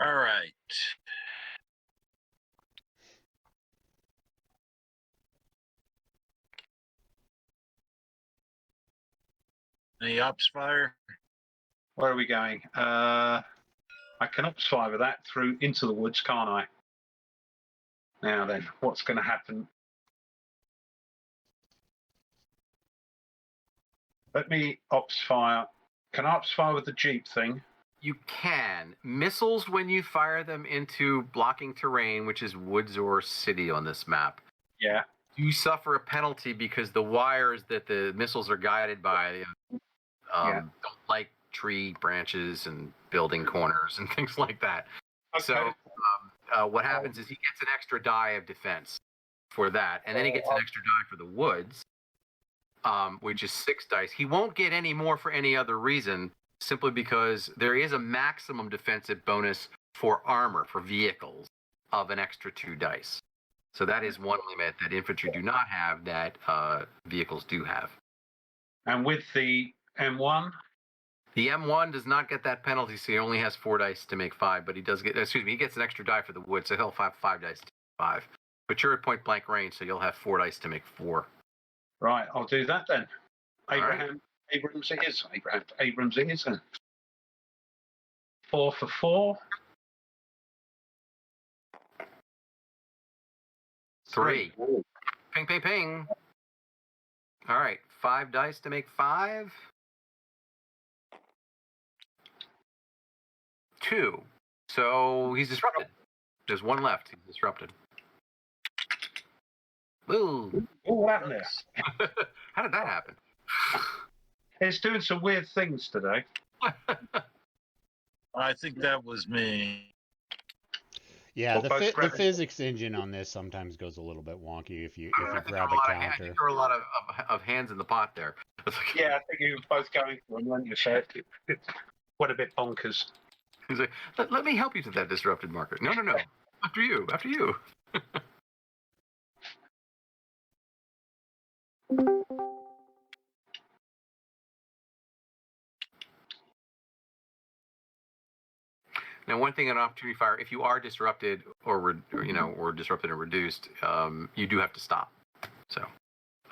all right. Any ops fire? Where are we going? I can ops fire with that through into the woods, can't I? Now then, what's going to happen? Let me ops fire. Can I ops fire with the Jeep thing? You can. Missiles, when you fire them into blocking terrain, which is woods or city on this map, Yeah. you suffer a penalty because the wires that the missiles are guided by don't like tree branches and building corners and things like that. Okay. So what happens is he gets an extra die of defense for that, and then he gets an extra die for the woods, which is 6 dice. He won't get any more for any other reason, simply because there is a maximum defensive bonus for armor, for vehicles, of an extra 2 dice. So that is one limit that infantry do not have that vehicles do have. And with the M1? The M1 does not get that penalty, so he only has 4 dice to make 5, but he does get, he gets an extra die for the wood, so he'll have 5 dice to make 5. But you're at point blank range, so you'll have 4 dice to make 4. Right, I'll do that then. Right. Abrams it is. Abrams it is. 4 for 4. 3. Ping, ping, ping. All right, 5 dice to make 5. 2. So he's disrupted. There's 1 left. He's disrupted. Ooh. What happened there? How did that happen? It's doing some weird things today. I think that was me. Yeah, Well, the physics engine on this sometimes goes a little bit wonky if you grab a counter. There are a lot of hands in the pot there. Yeah, I think you were both going for them, weren't you? So it went a bit bonkers. He's like, let me help you to that disrupted marker. No. After you. Now, one thing on opportunity fire, if you are disrupted or disrupted and reduced, you do have to stop. So,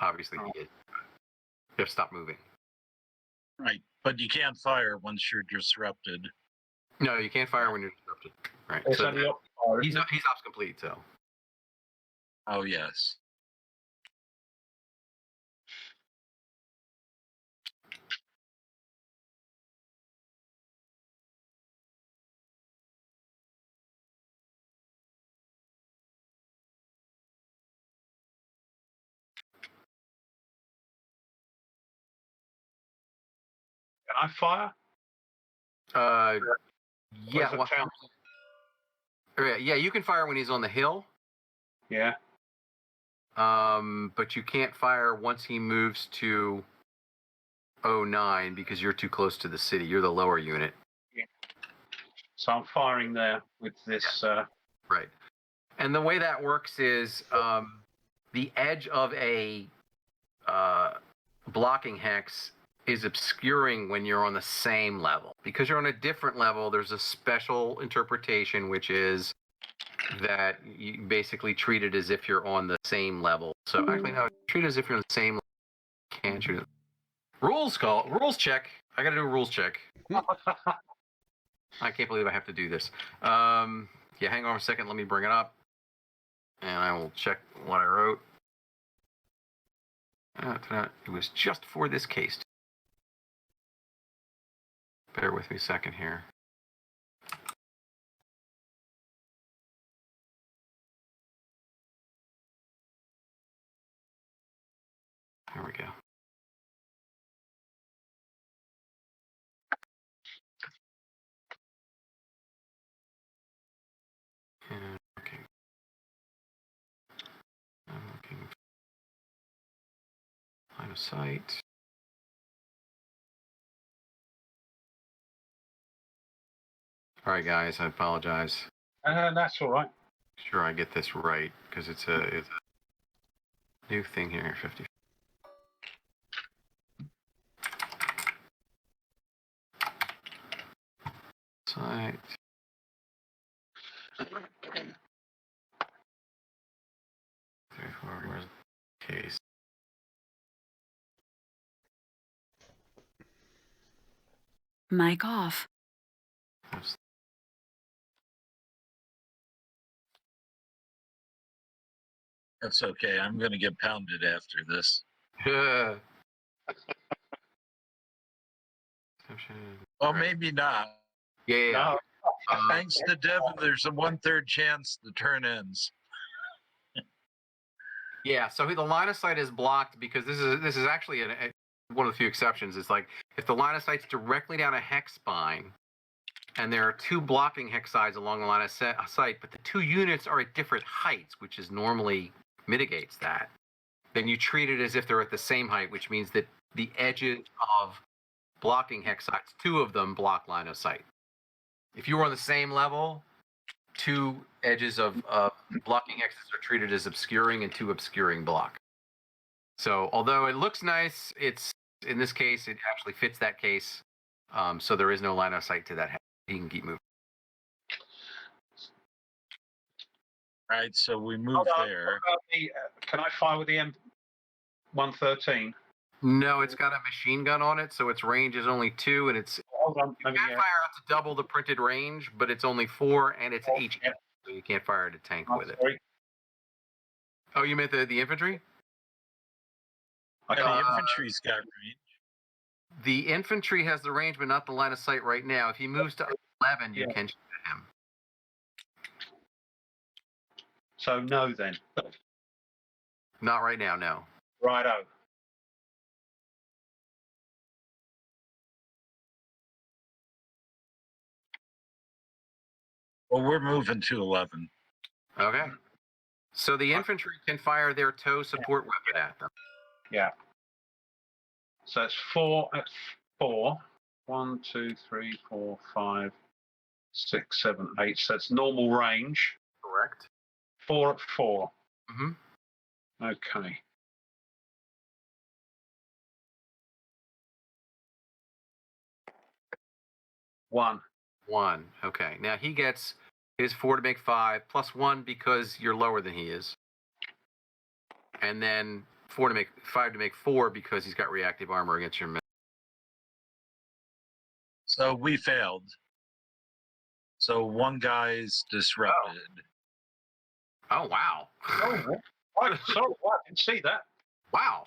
obviously, you have to stop moving. Right, but you can't fire once you're disrupted. No, you can't fire when you're disrupted. Right. It's So only ops fire, he's isn't it? ops complete. So. Oh yes. Can I fire? Yeah. Or is it Yeah, you can fire when he's on the hill. Yeah. But you can't fire once he moves to 09 because you're too close to the city. You're the lower unit. Yeah. So I'm firing there with this. Right. And the way that works is the edge of a blocking hex is obscuring when you're on the same level. Because you're on a different level, there's a special interpretation, which is that you basically treat it as if you're on the same level. So actually, no, treat it as if you're on the same level. Can't treat it. Rules check. I got to do a rules check. I can't believe I have to do this. Yeah, hang on a second. Let me bring it up. And I will check what I wrote. It was just for this case. Bear with me a second here. There we go. And I'm looking of sight. All right, guys, I apologize. That's all right. Sure, I get this right because it's a new thing here. 50. Sight. Where's the case? Mic off. That's okay. I'm going to get pounded after this. Yeah. Well, maybe not. Yeah. No. Thanks to Devin, there's a 1/3 chance the turn ends. Yeah, so the line of sight is blocked because this is actually one of the few exceptions. It's like if the line of sight's directly down a hex spine, and there are 2 blocking hex sides along the line of sight, but the 2 units are at different heights, which is normally mitigates that. Then you treat it as if they're at the same height, which means that the edges of blocking hex sides, 2 of them block line of sight. If you were on the same level, 2 edges of blocking hexes are treated as obscuring and 2 obscuring block. So although it looks nice, it's in this case it actually fits that case. So there is no line of sight to that hex. He can keep moving. Right, so we move there. Can I fire with the M113? No, it's got a machine gun on it, so its range is only 2, and it's Hold on. you can fire out to double the printed range, but it's only 4, and it's HE, so you can't fire at a tank with it. Sorry. Oh, you meant the infantry? The infantry's got range. The infantry has the range, but not the line of sight right now. If he moves to 11, you can shoot at him. So no, then. Not right now, no. Righto. Well, we're moving to 11. Okay. So the infantry can fire their tow support weapon at them. Yeah. So it's 4 at 4. 1, 2, 3, 4, 5, 6, 7, 8. So it's normal range. Correct. 4 at 4. Mm-hmm. Okay. One. Okay. Now he gets his 4 to make 5, plus 1 because you're lower than he is. And then 5 to make 4 because he's got reactive armor against your men. So we failed. So one guy's disrupted. Oh wow. Oh, sorry, I didn't see that. Wow.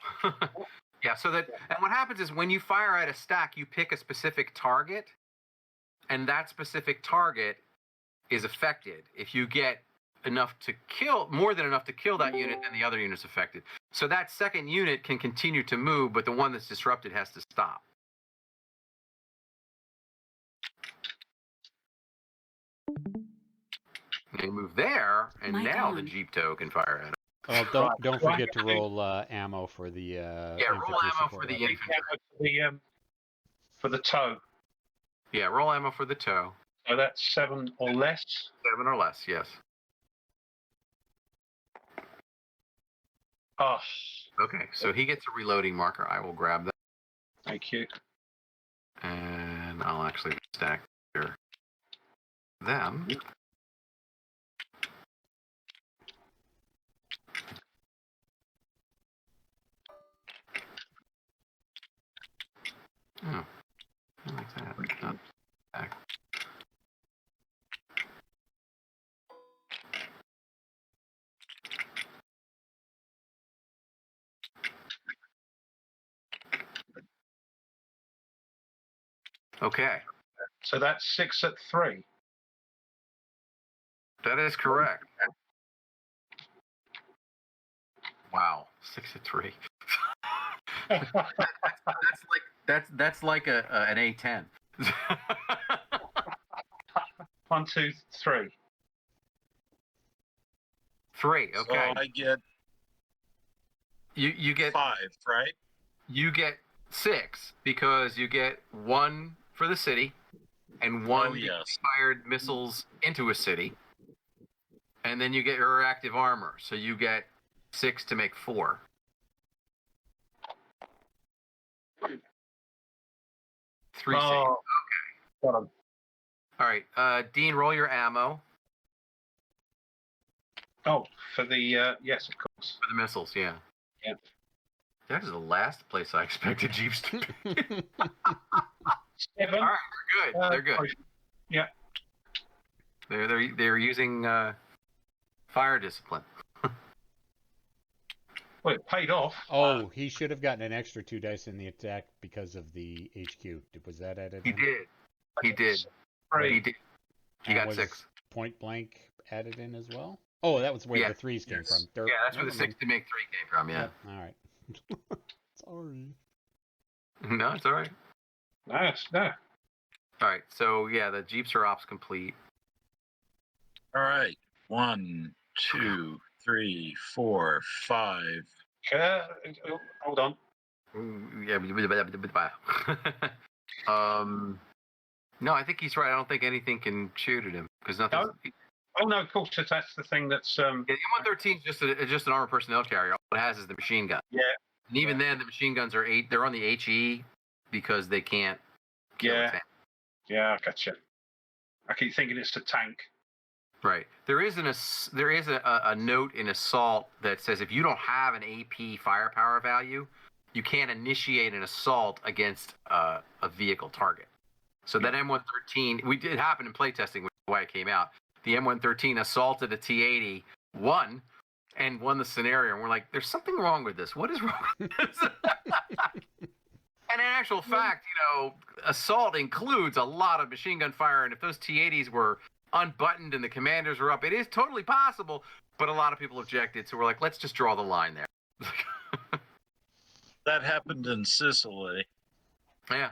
Yeah, so and what happens is when you fire at a stack, you pick a specific target, and that specific target is affected. If you get more than enough to kill that unit, then the other unit's affected. So that second unit can continue to move, but the one that's disrupted has to stop. They move there, and now the Jeep tow can fire at it. Well, don't forget to roll ammo for the roll ammo for the infantry. For the tow. Yeah, roll ammo for the tow. So that's 7 or less. 7 or less, yes. Oh. Okay, so he gets a reloading marker. I will grab that. Thank you. And I'll actually stack them. Oh, I like that. Not stack. Okay. So that's 6 at 3. That is correct. Wow, 6 at 3. that's like an A10. 1, 2, 3. 3. Okay. So I get You get 5, right? you get 6 because you get 1 for the city and 1 fired missiles into a city. And then you get your active armor. So you get 6 to make 4. Three saves. Okay. Got 'em. All right. Dean, roll your ammo. Oh, for the yes, of course. For the missiles, yeah. Yeah. That is the last place I expected Jeeps to be. 7. All right, they're good. They're good. Yeah. They're using fire discipline. Well, it paid off. Oh, he should have gotten an extra 2 dice in the attack because of the HQ. Was that added He in? did. He did. Great. He did. He And got was 6. Point blank added in as well? Oh, that was where Yeah. the 3s came Yes. from. Yeah, that's where the 6 to make 3 came from, yeah. Yep. All right. Sorry. No, it's all right. No. All right, so yeah, the Jeeps are ops complete. All right. 1, 2, 3, 4, 5. Hold on. Yeah. No, I think he's right. I don't think anything can shoot at him because nothing. No? Oh no, of course that's the thing that's Yeah, the M113 is just an armored personnel carrier. All it has is the machine gun. Yeah. And even then, the machine guns are 8. They're on the HE because they can't kill a tank. Yeah, I gotcha. I keep thinking it's a tank. Right. There is a note in assault that says if you don't have an AP firepower value, you can't initiate an assault against a vehicle target. So that M113, it happened in playtesting, which is why it came out. The M113 assaulted a T-80, won the scenario, and we're like, there's something wrong with this. What is wrong with this? And in actual fact, assault includes a lot of machine gun fire, and if those T-80s were unbuttoned and the commanders were up, it is totally possible, but a lot of people objected, so we're like, let's just draw the line there. That happened in Sicily. Yeah.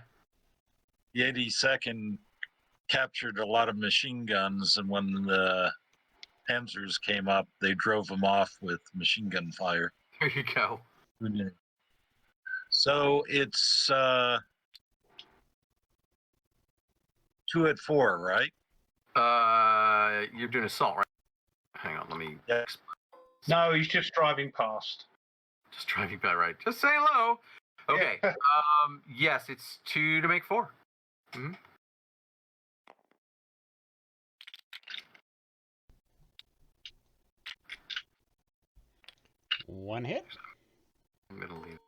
The 82nd captured a lot of machine guns, and when the Panzers came up, they drove them off with machine gun fire. There you go. So it's 2 at 4, right? You're doing assault, right? Hang on, let me. Yeah. No, he's just driving past. Just driving by, right? Just say hello. Okay. Yeah. Yes, it's 2 to make 4. Mm-hmm. One hit. I'm gonna leave.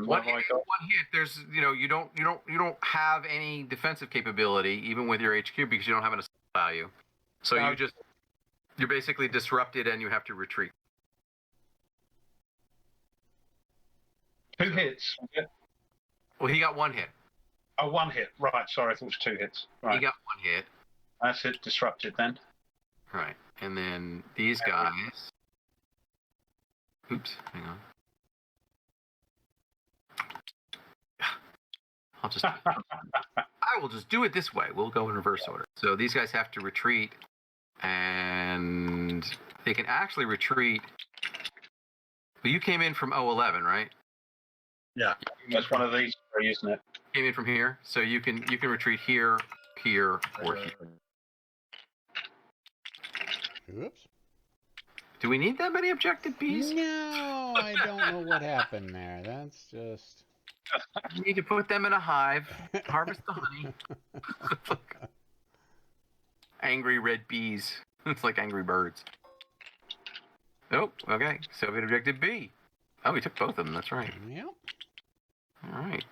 What have I got? One hit. There's, you don't have any defensive capability even with your HQ because you don't have an assault value. So No. you're basically disrupted and you have to retreat. 2 hits. Well, he got 1 hit. Oh, 1 hit. Right. Sorry, I thought it was 2 hits. Right. He got 1 hit. That's it. Disrupted then. Right. And then these guys. Oops. Hang on. I will just do it this way. We'll go in reverse order. So these guys have to retreat, and they can actually retreat. But you came in from 011, right? Yeah. That's one of these 3, isn't it? Came in from here, so you can retreat here, here, or here. Oops. Do we need that many objective bees? No, I don't know what happened there. That's just. You need to put them in a hive, harvest the honey. Angry red bees. It's like angry birds. Oh, okay. Soviet objective B. Oh, we took both of them. That's right. Yep. All right.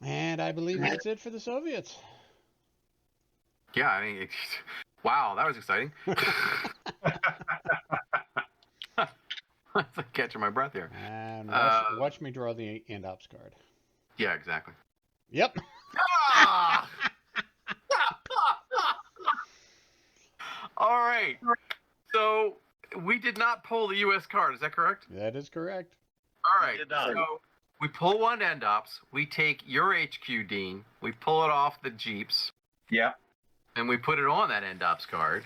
And I believe that's it for the Soviets. Yeah, I mean, wow, that was exciting. That's like catching my breath here. And watch me draw the end ops card. Yeah, exactly. Yep. All right. So we did not pull the U.S. card. Is that correct? That is correct. All right. did not. So we pull one end ops. We take your HQ, Dean. We pull it off the Jeeps. Yeah. And we put it on that end ops card.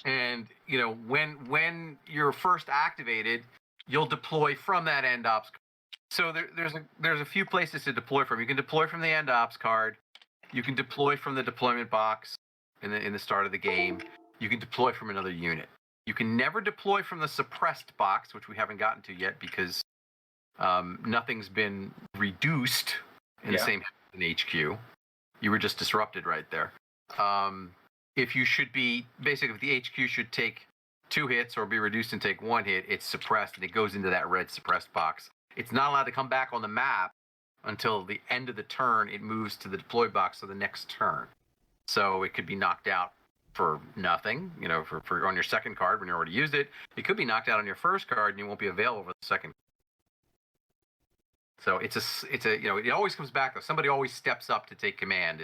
And when you're first activated, you'll deploy from that end ops. So there's a few places to deploy from. You can deploy from the end ops card. You can deploy from the deployment box in the start of the game. You can deploy from another unit. You can never deploy from the suppressed box, which we haven't gotten to yet because nothing's been reduced in the same in HQ. You were just disrupted right there. If the HQ should take 2 hits or be reduced and take 1 hit, it's suppressed and it goes into that red suppressed box. It's not allowed to come back on the map until the end of the turn. It moves to the deploy box for the next turn. So it could be knocked out for nothing, for on your second card when you already used it. It could be knocked out on your first card and you won't be available for the second. So it always comes back though. Somebody always steps up to take command.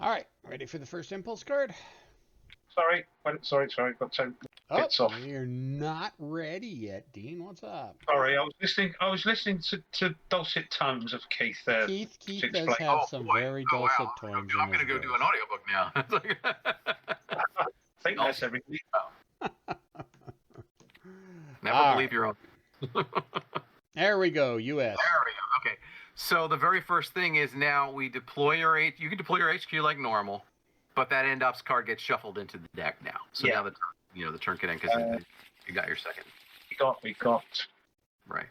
All right, ready for the first impulse card? Sorry. Got 10 bits off. You're not ready yet, Dean. What's up? Sorry, I was listening to dulcet tones of Keith there. Keith does have some very dulcet tones. I'm going to go do an audiobook now. I think that's everything. Never believe your own. There we go, US. There we go. Okay. So the very first thing is now we deploy you can deploy your HQ like normal, but that end ops card gets shuffled into the deck now. So now the turn can end because you got your second. We got. Right.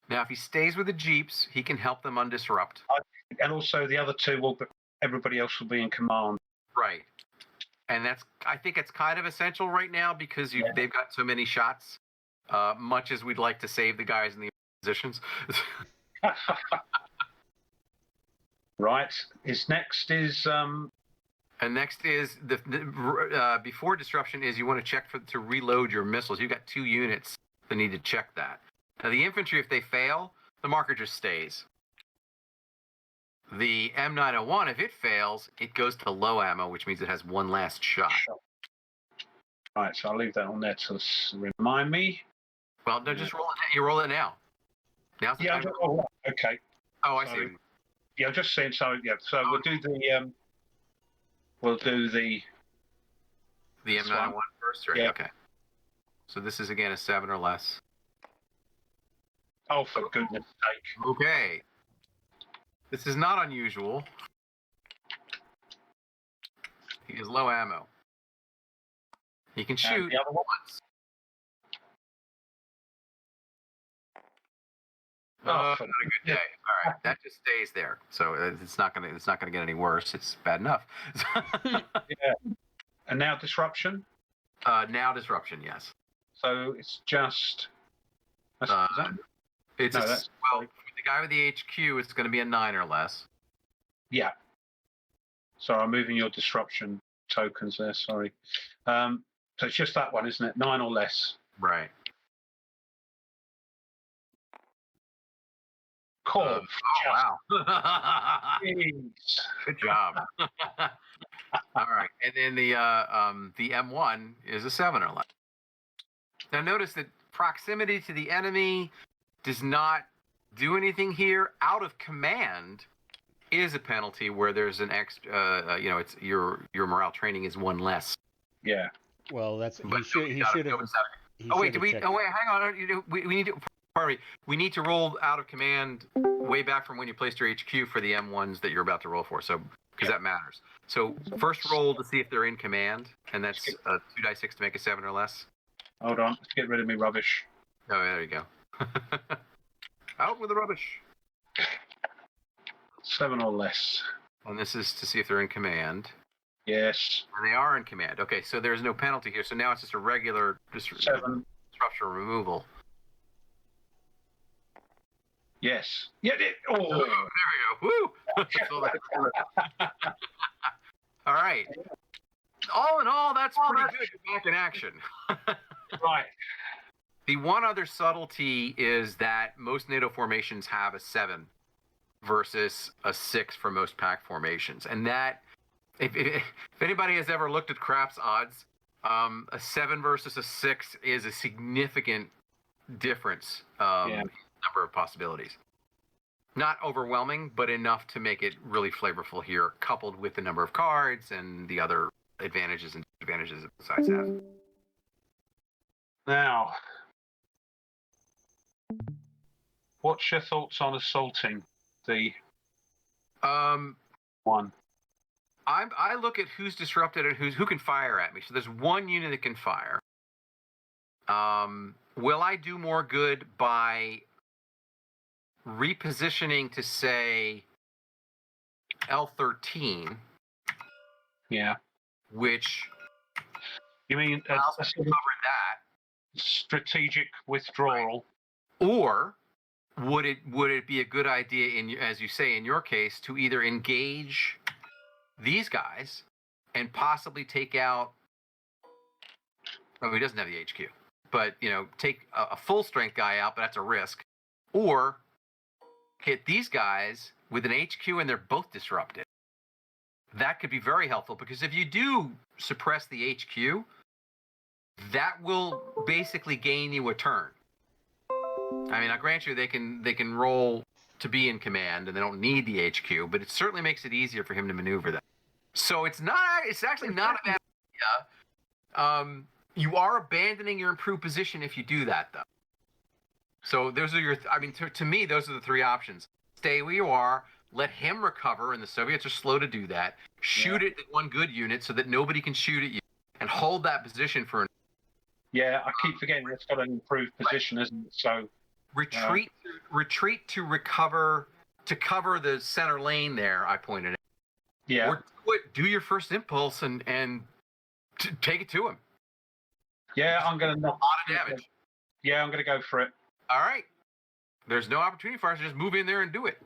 Now, if he stays with the Jeeps, he can help them undisrupt. And also the other 2 everybody else will be in command. Right. And I think it's kind of essential right now because they've got so many shots, much as we'd like to save the guys in the positions. Right. Next is And next is before disruption is you want to check to reload your missiles. You've got 2 units that need to check that. Now the infantry, if they fail, the marker just stays. The M901, if it fails, it goes to low ammo, which means it has 1 last shot. Right, so I'll leave that on there to remind me. Well, no, just roll it. You roll it now. Now's the time. Okay. Oh, I see. Yeah, I'm just saying. So we'll do the the M901 first, right? Yeah. Okay. So this is again a 7 or less. Oh, for goodness sake. Okay. This is not unusual. He has low ammo. He can shoot the other one? once. Oh, Not a good day. All right, that just stays there. So it's not gonna get any worse. It's bad enough. Yeah. And now disruption. Now disruption, yes. So it's just. It's for the guy with the HQ. It's going to be a 9 or less. Yeah. So I'm moving your disruption tokens there. Sorry. So it's just that one, isn't it? 9 or less. Right. Cool. Oh wow. Jeez. Good job. All right, and then the M1 is a 7 or less. Now notice that proximity to the enemy does not do anything here. Out of command is a penalty where there's an extra. It's your morale training is 1 less. Yeah. Well, that's But he should have. Wait, hang on. We need to. Pardon me. We need to roll out of command way back from when you placed your HQ for the M1s that you're about to roll for. So, because that matters. So, first roll to see if they're in command, and that's 2d6 to make a 7 or less. Hold on. Let's get rid of me rubbish. Oh, there you go. Out with the rubbish. 7 or less. And this is to see if they're in command. Yes. And they are in command. Okay, so there's no penalty here. So now it's just a regular 7. disruption removal. Yes. Yeah. Oh. There we go. Woo! All right. all in all, that's pretty good. You're back in action. Right. The one other subtlety is that most NATO formations have a 7 versus a 6 for most pack formations. And that, if anybody has ever looked at craps odds, a 7 versus a 6 is a significant difference in number of possibilities. Not overwhelming, but enough to make it really flavorful here, coupled with the number of cards and the other advantages and disadvantages that the sides have. Now, what's your thoughts on assaulting the one? I look at who's disrupted and who can fire at me. So there's one unit that can fire. Will I do more good by repositioning to say L13? Yeah. Which you mean cover that strategic withdrawal, or would it be a good idea, in as you say in your case, to either engage these guys and possibly take out? Well, he doesn't have the HQ, but take a full strength guy out, but that's a risk. Or hit these guys with an HQ and they're both disrupted. That could be very helpful, because if you do suppress the HQ, that will basically gain you a turn. I mean, I grant you they can roll to be in command and they don't need the HQ, but it certainly makes it easier for him to maneuver them. So it's actually not a bad idea. You are abandoning your improved position if you do that, though. So those are your, to me, those are the three options. Stay where you are, let him recover, and the Soviets are slow to do that. Shoot it at one good unit so that nobody can shoot at you, and hold that position for. Yeah, I keep forgetting it's got an improved position, isn't it? So retreat to recover, to cover the center lane there. I pointed out. Yeah. Or do your first impulse and take it to him. Yeah, I'm going to knock a lot of damage. Yeah, I'm going to go for it. All right. There's no opportunity for us to just move in there and do it.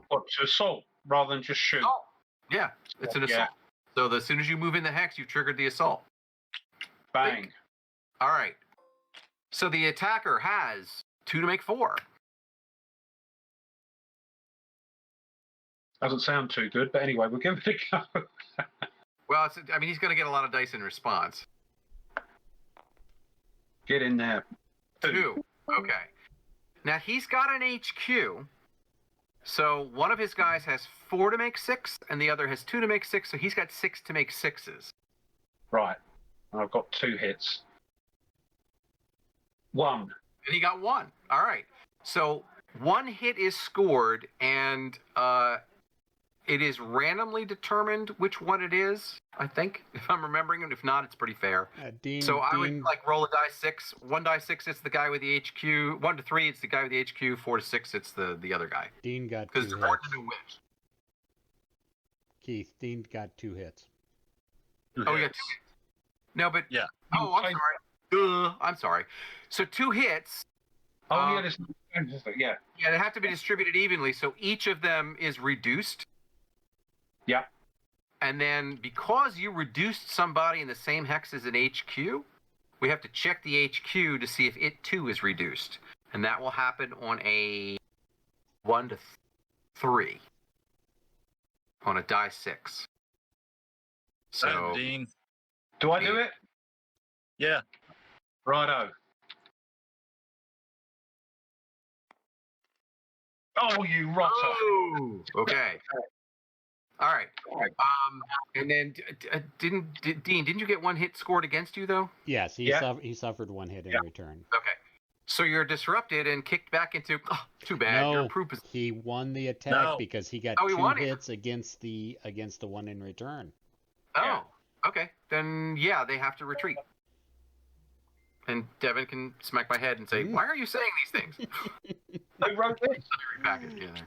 What, to assault rather than just shoot? Assault. Yeah, it's an assault. So as soon as you move in the hex, you've triggered the assault. Bang. All right. So the attacker has 2 to make 4. Doesn't sound too good, but anyway, we'll give it a go. Well, he's going to get a lot of dice in response. Get in there. 2. Okay. Now he's got an HQ. So one of his guys has 4 to make 6, and the other has 2 to make 6. So he's got 6 to make 6s. Right. I've got 2 hits. 1. And he got 1. All right. So 1 hit is scored, and it is randomly determined which one it is, I think, if I'm remembering it. If not, it's pretty fair. I would roll a die 6. 1 die 6, it's the guy with the HQ. 1 to 3, it's the guy with the HQ. 4 to 6, it's the other guy. Dean got 2 hits. Because it's important to know which. Keith, Dean got 2 hits. Oh, you got 2 hits. No, but yeah. Oh, I'm sorry. I'm sorry. So 2 hits. Yeah. Yeah, they have to be distributed evenly, so each of them is reduced. Yeah. And then because you reduced somebody in the same hex as an HQ, we have to check the HQ to see if it too is reduced. And that will happen on a 1 to 3. On a die 6. So Dean. Do I do it? Yeah. Righto. Oh, you rotter. Oh, okay. All right. And then Dean, didn't you get 1 hit scored against you, though? Yes, he suffered 1 hit in return. Okay. So you're disrupted and kicked back into, too bad. No, your improved position. he won the attack because he got 2 hits against the one in return. Oh, yeah. Okay. Then, yeah, they have to retreat. And Devin can smack my head and say, why are you saying these things? Who wrote this? Package together.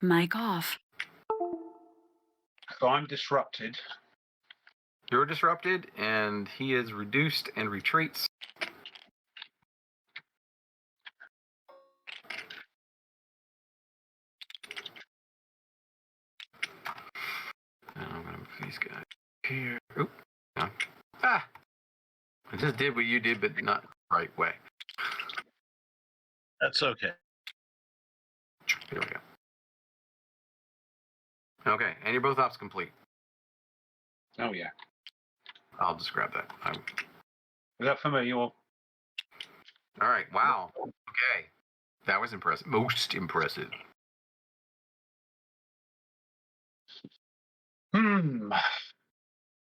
Mic off. So I'm disrupted. You're disrupted, and he is reduced and retreats. these guys here. Oop. No. Ah! I just did what you did, but not the right way. That's okay. Here we go. Okay, and you're both ops complete. Oh yeah. I'll just grab that. Is that for me or? All right. Wow. Okay. That was impressive. Most impressive.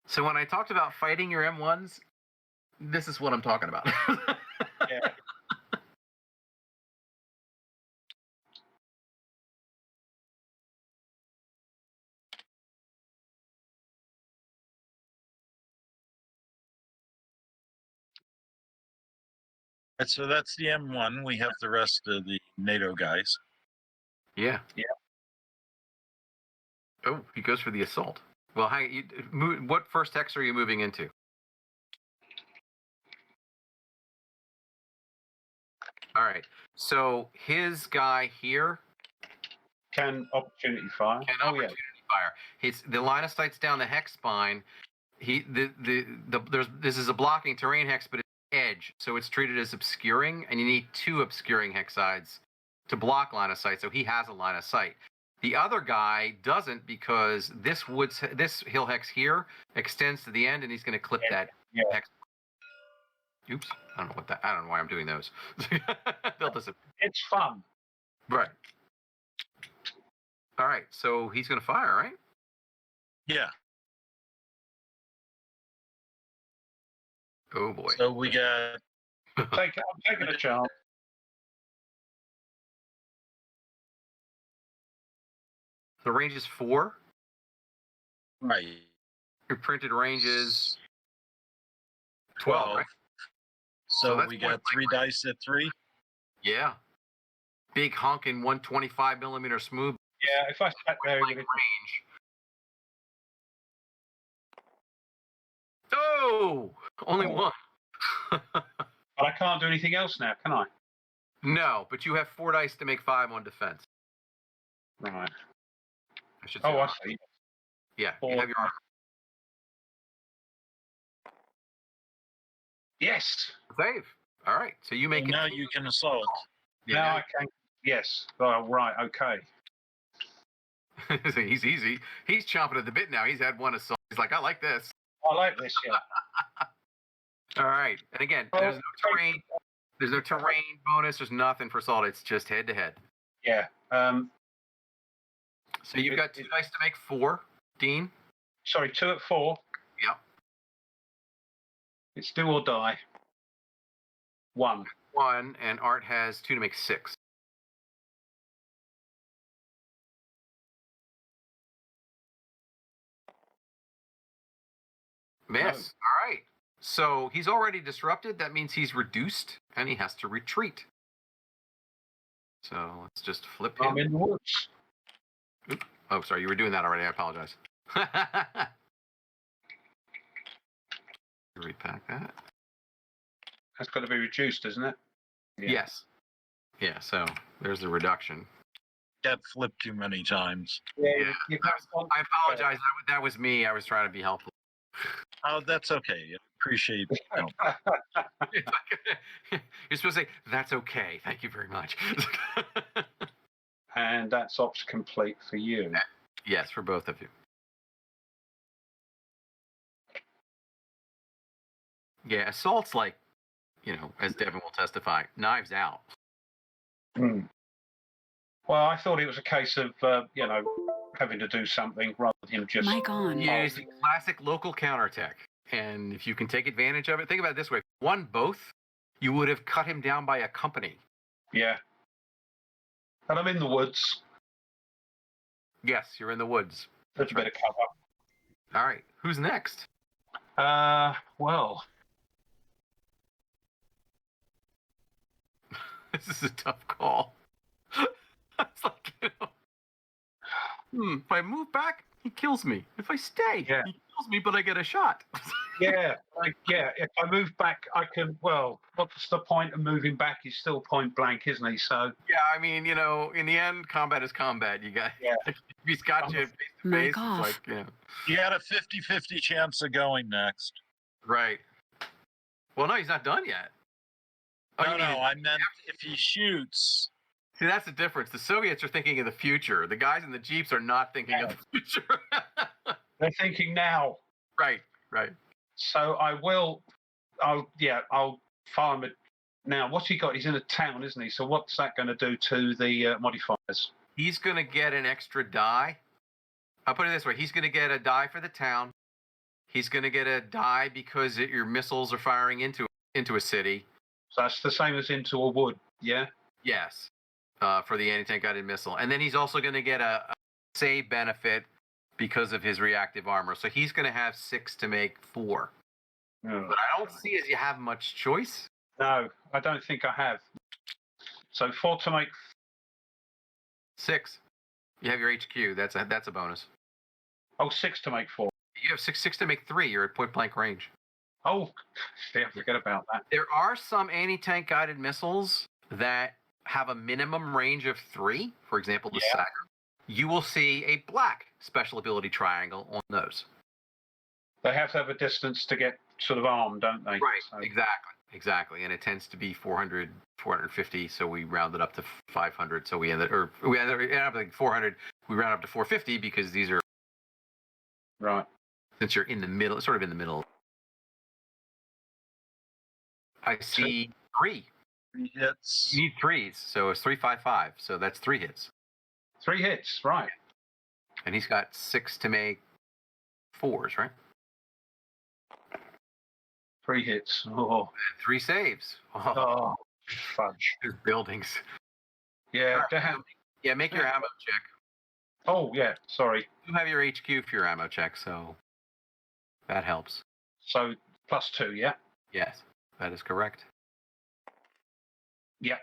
So when I talked about fighting your M1s, this is what I'm talking about. Yeah. And so that's the M1. We have the rest of the NATO guys. Yeah. Yeah. Oh, he goes for the assault. Well, what first hex are you moving into? All right. So his guy here Can opportunity fire? can opportunity fire. The line of sight's down the hex spine. This is a blocking terrain hex, but it's edge, so it's treated as obscuring, and you need 2 obscuring hex sides to block line of sight. So he has a line of sight. The other guy doesn't, because this hill hex here extends to the end, and he's going to clip that hex. Oops, I don't know why I'm doing those. They'll disappear. It's fun. Right. All right, so he's going to fire, right? Yeah. Oh boy. So we got. I'm taking a chance. The range is 4. Right. Your printed range is 12, right? So that's we got 3 dice at 3. Yeah. Big honking 125 millimeter smooth. Yeah, if I sat there, Range. Oh, only 1. but I can't do anything else now, can I? No, but you have 4 dice to make 5 on defense. Right. I should say. Oh, I see. Yeah, 4. you have your armor. Yes. Save. All right, so you make it. Now you can assault. Yeah, now I can. Yes. Oh, right. Okay. He's easy. He's chomping at the bit now. He's had 1 assault. He's like, I like this. I like this. Yeah. All right, and again, there's no terrain. There's no terrain bonus. There's nothing for assault. It's just head to head. Yeah. So you've got 2 dice to make 4, Dean. Sorry, 2 at 4. Yep. It's do or die. 1. 1, and Art has 2 to make 6. Miss. No. All right. So he's already disrupted. That means he's reduced, and he has to retreat. So let's just flip him. I'm in the woods. Oop. Oh, sorry. You were doing that already. I apologize. Repack that. That's got to be reduced, isn't it? Yeah. Yes. Yeah, so there's the reduction. Got flipped too many times. Yeah. I apologize. That was me. I was trying to be helpful. Oh, that's okay. Appreciate it. No. You're supposed to say, that's okay. Thank you very much. And that's ops complete for you. Yes, for both of you. Yeah, assault's like, as Devin will testify, knives out. Hmm. Well, I thought it was a case of, having to do something rather than just. Mic on. Yeah, it's a classic local counterattack. And if you can take advantage of it, think about it this way. If you won both, you would have cut him down by a company. Yeah. And I'm in the woods. Yes, you're in the woods. There's a bit of cover. All right, who's next? Well. This is a tough call. It's like, if I move back, he kills me. If I stay, he kills me, but I get a shot. Yeah, yeah. If I move back, I can. Well, what's the point of moving back? He's still point blank, isn't he? So Yeah, I mean, in the end, combat is combat. You got, Yeah. if he's got you face to Mic face, it's off. like, You got a 50-50 chance of going next. right. Well, no, he's not done yet. Oh, No, you mean- I meant if he shoots. See, that's the difference. The Soviets are thinking of the future. The guys in the Jeeps are not thinking of the future. they're thinking now. Right, right. So I'll farm it now. What's he got? He's in a town, isn't he? So what's that going to do to the modifiers? He's going to get an extra die. I'll put it this way. He's going to get a die for the town. He's going to get a die because your missiles are firing into a city. So that's the same as into a wood, yeah? Yes, for the anti-tank guided missile. And then he's also going to get a save benefit because of his reactive armor. So he's going to have 6 to make 4. Oh. But I don't see as you have much choice. No, I don't think I have. So 4 to make 6. You have your HQ. That's a bonus. 6 to make 4. You have 6 to make 3. You're at point blank range. Oh, yeah, forget about that. There are some anti-tank guided missiles that have a minimum range of 3. For example, the Saga. You will see a black special ability triangle on those. They have to have a distance to get sort of armed, don't they? Right, So, exactly. And it tends to be 400, 450, so we round it up to 500. So we ended up like 400. We round up to 450 because these are, right. since you're in the middle, sort of in the middle. I see 3. 3 hits. You need 3s, so it's 3, 5, 5. So that's 3 hits. 3 hits, right. And he's got 6 to make 4s, right? 3 hits. Oh, And 3 saves. oh fudge. There's buildings. Yeah, Right. damn. Yeah, make your ammo check. Oh, yeah, sorry. You have your HQ for your ammo check, so that helps. So +2, yeah? Yes, that is correct. Yeah.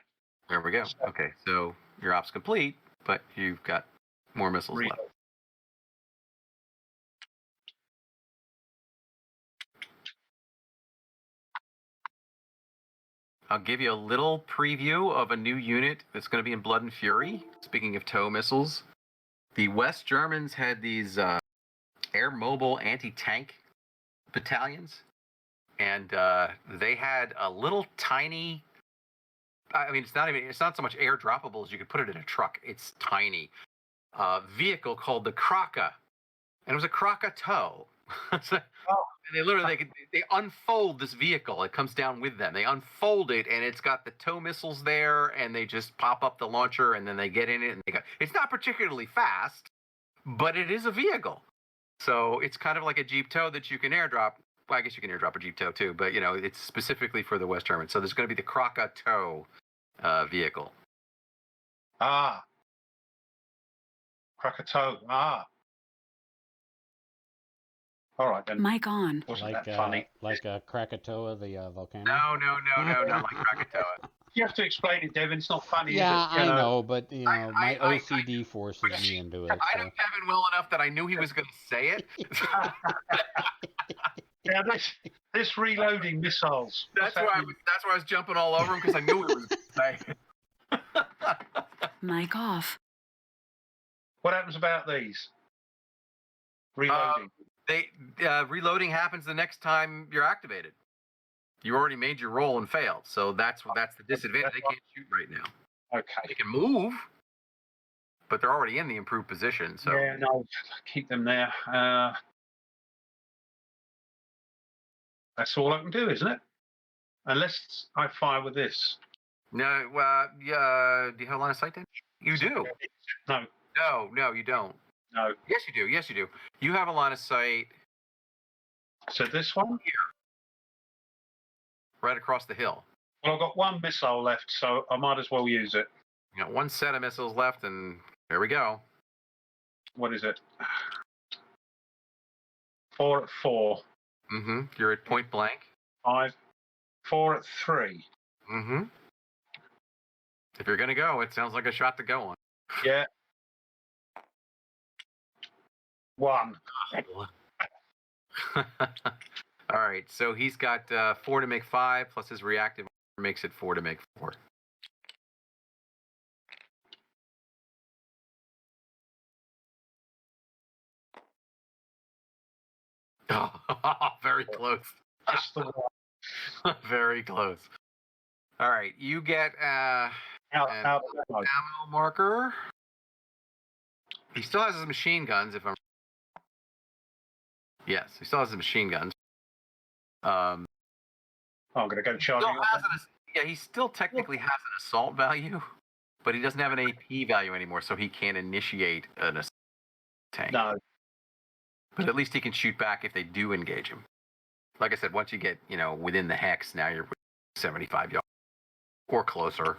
There we go. Okay, so your op's complete, but you've got more missiles left. I'll give you a little preview of a new unit that's going to be in Blood and Fury. Speaking of TOW missiles, the West Germans had these air mobile anti-tank battalions, and they had a little tiny, I mean, it's not so much air droppable as you could put it in a truck. It's tiny vehicle called the Kraka, and it was a Kraka TOW. And they literally they unfold this vehicle. It comes down with them. They unfold it, and it's got the TOW missiles there, and they just pop up the launcher, and then they get in it, and it's not particularly fast, but it is a vehicle. So it's kind of like a Jeep TOW that you can airdrop. Well, I guess you can airdrop a Jeep TOW too, but it's specifically for the West Germans. So there's going to be the Kraka TOW vehicle. Ah. Krakatoa. Ah. All right, then. Mic on. Wasn't Like that funny? Krakatoa, the volcano. No, not like Krakatoa. You have to explain it, Devin. It's not funny, Yeah, is it? I know, but my I- OCD forces me into it. I know Kevin well enough that I knew he was going to say it. Yeah, this reloading missiles. That's why I was jumping all over him, because I knew he was going to say it. Mic off. What happens about these? Reloading. They reloading happens the next time you're activated. You already made your roll and failed, so that's the disadvantage. They can't shoot right now. Okay. They can move, but they're already in the improved position. So Yeah, no, keep them there. That's all I can do, isn't it? Unless I fire with this. no, do you have line of sight then? You do. No, No, you don't. no. Yes, you do. Yes, you do. You have a line of sight So this one? right across the hill. Well, I've got 1 missile left, so I might as well use it. You got 1 set of missiles left, and there we go. What is it? 4 at 4. Mm-hmm. You're at point blank. 5. 4 at 3. Mm-hmm. If you're gonna go, it sounds like a shot to go on. Yeah. 1. All right, so he's got 4 to make 5, plus his reactive makes it 4 to make 4. Oh, very close. Just the one. Very close. All right, you get Out, an out. ammo marker. He still has his machine guns, if I'm... Yes, he still has his machine guns. I'm going to go charging. He still technically has an assault value, but he doesn't have an AP value anymore, so he can't initiate an assault tank. No. But at least he can shoot back if they do engage him. Like I said, once you get, within the hex, now you're 75 yards or closer.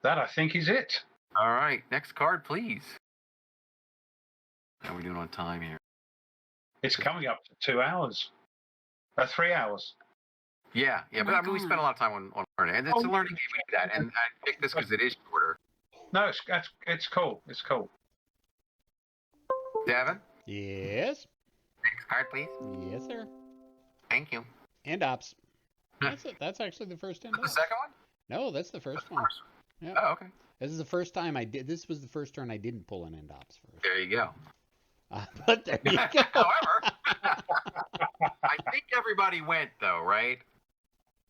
That, I think, is it. All right, next card, please. How are we doing on time here? It's coming up to 2 hours. 3 hours. Yeah, but I mean, we spent a lot of time on learning, and it's a learning game. We do that, and I picked this because it is shorter. No, it's cool. It's cool. Devin? Yes. Next card, please. Yes, sir. Thank you. End ops. That's it. That's actually the first end The ops. second one? No, that's the first one. Yeah. Oh, okay. This is the first time I did. This was the first turn I didn't pull an end ops first. There you go. But there you go. However, I think everybody went, though, right?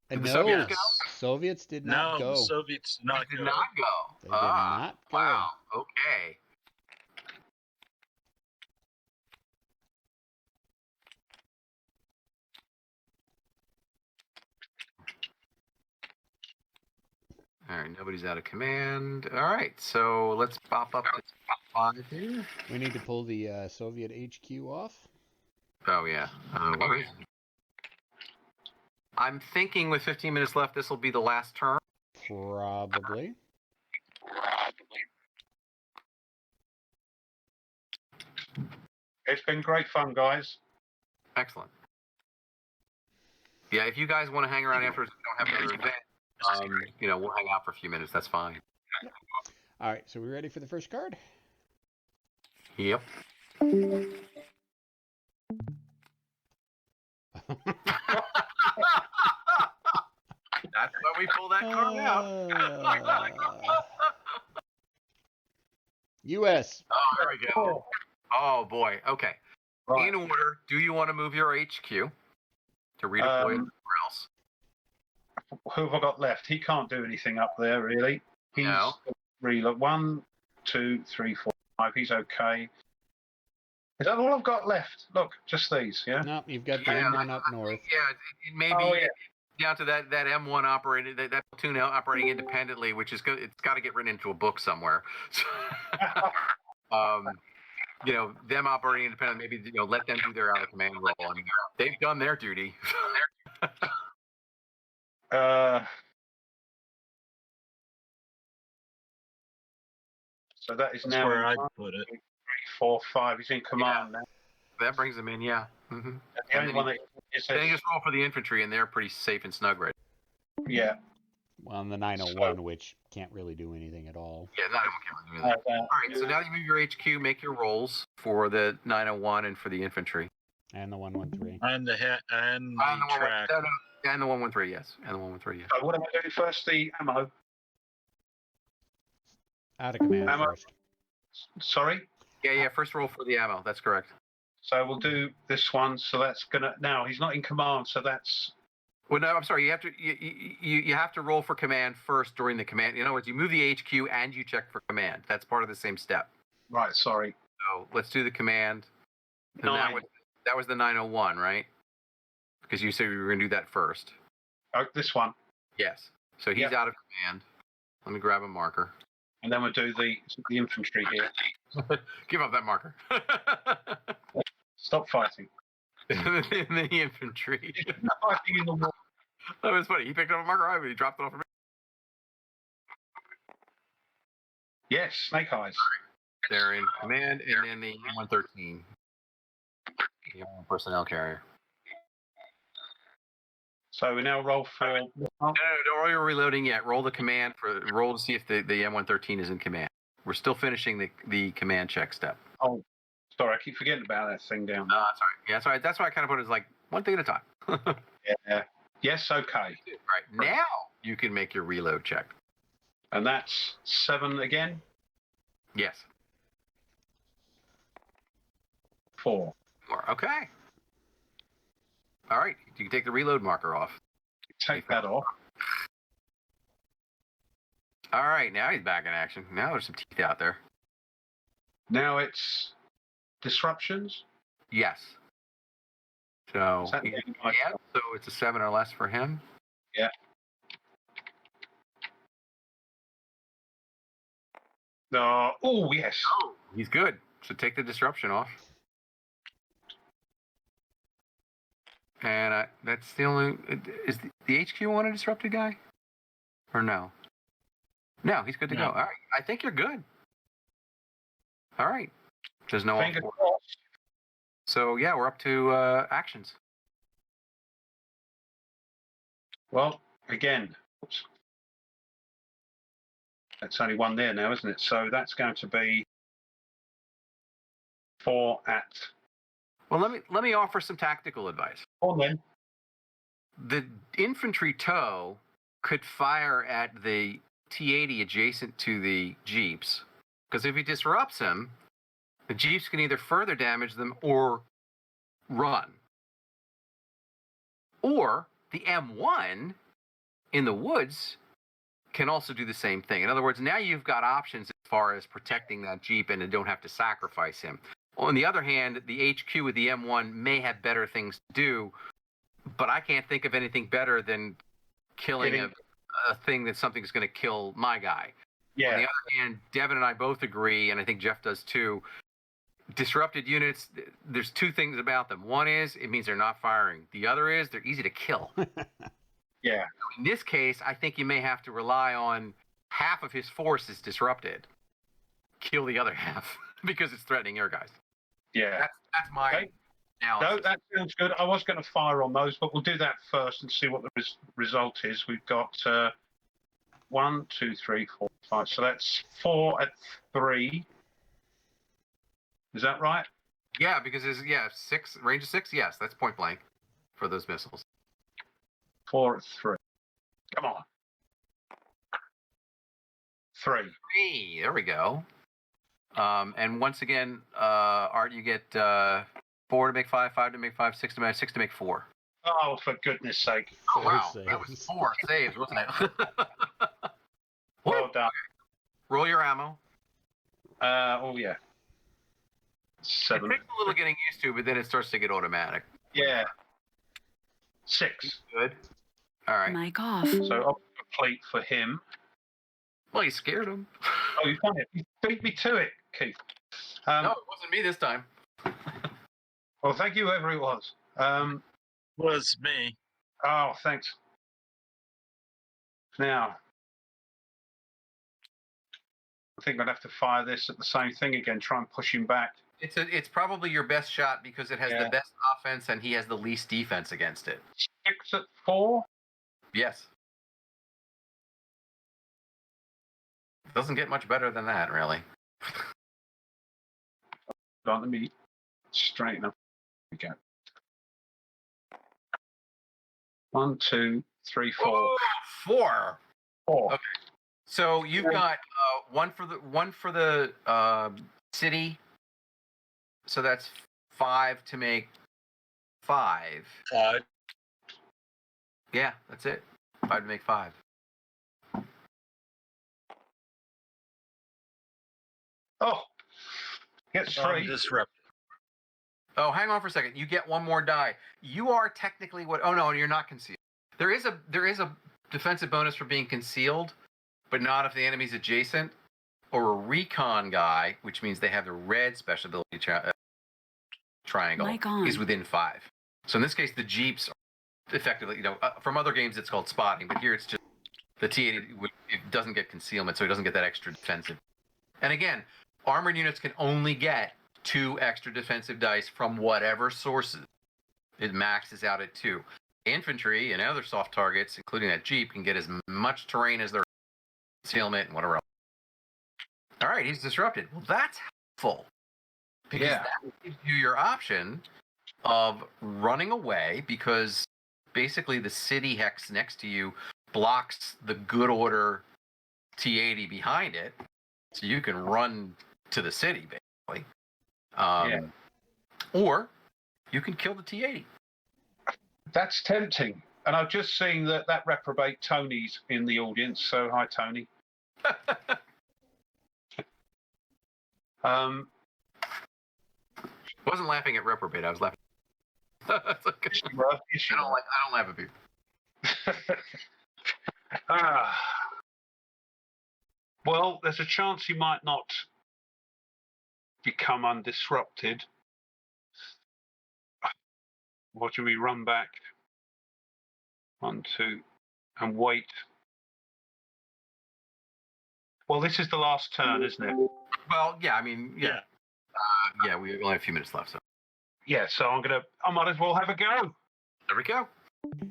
Did the No, Soviets go? Soviets did not go. No, the Soviets did not They go. did not go. They did not go. Wow. Okay. All right, nobody's out of command. All right, so let's pop up to 5 here. We need to pull the Soviet HQ off. Oh, yeah. What is it? I'm thinking with 15 minutes left, this will be the last turn. Probably. It's been great fun, guys. Excellent. Yeah, if you guys want to hang around afterwards, we don't have another event. We'll hang out for a few minutes. That's fine. All right, so we ready for the first card? Yep. That's why we pull that card out. U.S. Oh, there we go. Oh, boy. Okay. Right. In order, do you want to move your HQ to redeploy it somewhere else? Who have I got left? He can't do anything up there, really. He's No. really 1, 2, 3, 4, 5. He's okay. Is that all I've got left? Look, just these, yeah? No, you've got the Yeah. M1 up north. Yeah, it may be down to that M1 operated, that platoon operating independently, which is good. It's got to get written into a book somewhere. Them operating independently, maybe let them do their out of command role. I mean, they've done their duty. So that is That's now where 1, I 2, put it. 3, 4, 5. He's in command now. That brings them in, yeah. Mm-hmm. The only one that is Then you just roll for the infantry, and they're pretty safe and snug right. yeah. Well, and the 901, which can't really do anything at all. Yeah, that one can't really do that. All right, so now you move your HQ, make your rolls for the 901 and for the infantry. And the 113. And the track. And the 113, yes. And the 113, yes. So what am I doing first? The ammo. Out of command Ammo. first. Sorry? Yeah, first roll for the ammo. That's correct. So we'll do this one. So that's gonna now he's not in command, so that's Well, no, I'm sorry. You have to roll for command first during the command. In other words, you move the HQ and you check for command. That's part of the same step. right, sorry. So let's do the command. And 9. that was the 901, right? Because you said we were going to do that first. Oh, this one. Yes. So he's out of command. Let me grab a marker. And then we'll do the infantry here. Give up that marker. Stop fighting. And the infantry. Fighting in the war. That was funny. He picked up a marker, but he dropped it off. Yes, Snake Eyes. They're in command, and then the 113. The personnel carrier. So we now roll for. No, don't roll your reloading yet. Roll the command roll to see if the M113 is in command. We're still finishing the command check step. Oh, Sorry, I keep forgetting about that thing down No, there. that's all right. Yeah, that's all right. That's why I kind of put it as like one thing at a time. All Yeah. Yes, okay. right, now you can make your reload check. And that's 7 again? Yes. 4. Okay. All right, you can take the reload marker off. Take that off. All right, now he's back in action. Now there's some teeth out there. Now it's disruptions. Yes. So, Is that the yeah, end of my turn? so it's a 7 or less for him. Yeah. Oh, yes. Oh, he's good. So take the disruption off. And that's the only. Is the HQ one a disrupted guy? Or no? No, he's good to go. All right. I think you're good. All right. There's no. Fingers crossed. So, yeah, we're up to actions. Well, again, oops. That's only 1 there now, isn't it? So that's going to be 4 at. Well, let me offer some tactical advice. On then. The infantry tow could fire at the T-80 adjacent to the Jeeps, because if he disrupts them, the Jeeps can either further damage them or run. Or the M1 in the woods can also do the same thing. In other words, now you've got options as far as protecting that Jeep and don't have to sacrifice him. On the other hand, the HQ with the M1 may have better things to do, but I can't think of anything better than killing a thing that something's going to kill my guy. Yeah. On the other hand, Devin and I both agree, and I think Jeff does too, disrupted units, there's 2 things about them. One is it means they're not firing. The other is they're easy to kill. Yeah. In this case, I think you may have to rely on half of his force is disrupted. Kill the other half because it's threatening your guys. Yeah. That's my analysis. No, that sounds good. I was going to fire on those, but we'll do that first and see what the result is. We've got 1, 2, 3, 4, 5. So that's 4 at 3. Is that right? Yeah, because it's 6 range of 6. Yes, that's point blank for those missiles. 4 at 3. Come on. 3. 3. There we go. And once again, Art, you get 4 to make 5, 5 to make 5, 6 to make 6 to make 4. Oh, for goodness sake! Oh wow, Saves. that was 4 saves, wasn't it? Well done. Roll your ammo. Oh yeah. It 7. takes a little getting used to, but then it starts to get automatic. Yeah. 6. Good. All right. Mic off. So up complete for him. Well, you scared him. Oh, you've done it. You beat me to it, Keith. No, it wasn't me this time. Well, thank you, whoever it was. Was me. Oh, thanks. Now, I think I'd have to fire this at the same thing again, try and push him back. It's probably your best shot because it has Yeah. the best offense and he has the least defense against it. 6 at 4. Yes. Doesn't get much better than that, really. Let me straighten up. Here we go. 1, 2, 3, 4. Whoa, 4. 4. Okay. So you've got one for the city. So that's 5 to make 5. 5. Yeah, that's it. 5 to make 5. Oh, gets 3. Disrupt. Oh, hang on for a second. You get one more die. You are technically what? Oh no, you're not concealed. There is a defensive bonus for being concealed, but not if the enemy's adjacent, or a recon guy, which means they have the red special ability triangle. Mic on. Is within 5. So in this case, the Jeeps are effectively, from other games it's called spotting, but here it's just the T-80. It doesn't get concealment, so it doesn't get that extra defensive. And again, armored units can only get 2 extra defensive dice from whatever sources. It maxes out at 2. Infantry and other soft targets, including that Jeep, can get as much terrain as their concealment and whatever else. All right, he's disrupted. Well, that's helpful. Because Yeah. that gives you your option of running away, because basically the city hex next to you blocks the good order T80 behind it, so you can run to the city, basically. Or you can kill the T80. That's tempting. And I've just seen that reprobate Tony's in the audience. So hi, Tony. I wasn't laughing at reprobate. I was laughing. It's okay. I don't laugh at people. Well, there's a chance he might not become undisrupted. Or do we run back? 1, 2, and wait? Well, this is the last turn, isn't it? Well, yeah, I mean, yeah. We only have a few minutes left, so. Yeah, so I might as well have a go. There we go.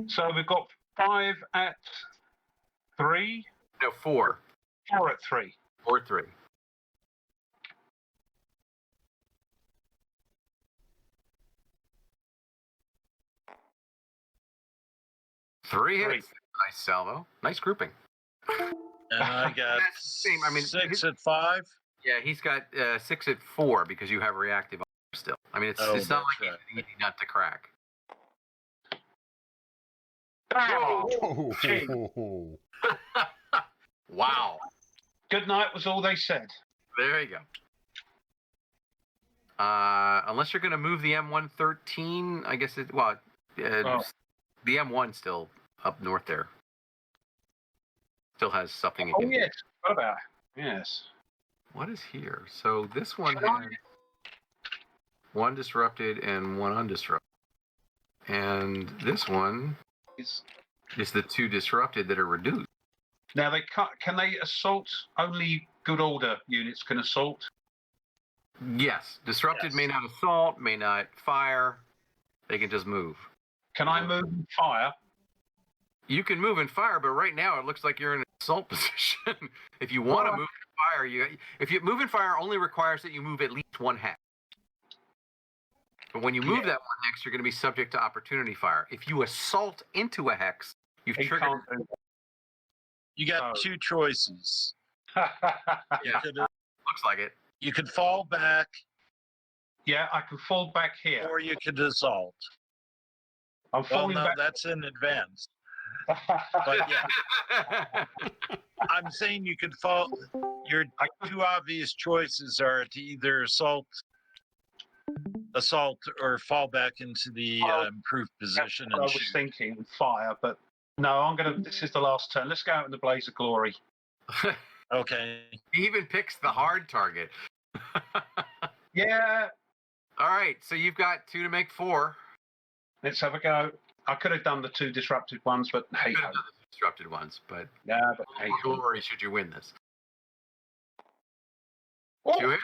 So we've got 5 at 3. No, 4. 4 at 3. 4 at 3. Three hits. Nice salvo. Nice grouping. And I got same. I mean, 6 at 5. Yeah, he's got 6 at 4 because you have reactive still. I mean, it's not like it's easy not to crack. Oh, Wow. good night was all they said. There you go. Unless you're going to move the M113, I guess the M1 still up north there. Still has something. Oh, yes. What about? Yes. What is here? So this one has 1 disrupted and 1 undisrupted. And this one is the 2 disrupted that are reduced. Now, can they assault? Only good order units can assault? Yes. Disrupted may not assault, may not fire. They can just move. Can I move and fire? You can move and fire, but right now it looks like you're in an assault position. If you want to move and fire, if you move and fire only requires that you move at least 1 hex. But when you move that 1 hex, you're going to be subject to opportunity fire. If you assault into a hex, you've triggered. You got 2 choices. Yeah, looks like it. You could fall back. Yeah, I can fall back here. Or you could assault. I'm falling back. That's in advance. But yeah, I'm saying you could fall. Your 2 obvious choices are to either assault or fall back into the improved position. I was thinking fire, but no, this is the last turn. Let's go out in the blaze of glory. Okay. He even picks the hard target. Yeah. All right, so you've got 2 to make 4. Let's have a go. I could have done the 2 disrupted ones, but hey ho. Disrupted ones, but hey ho. glory should you win this. Oh. 2 hits.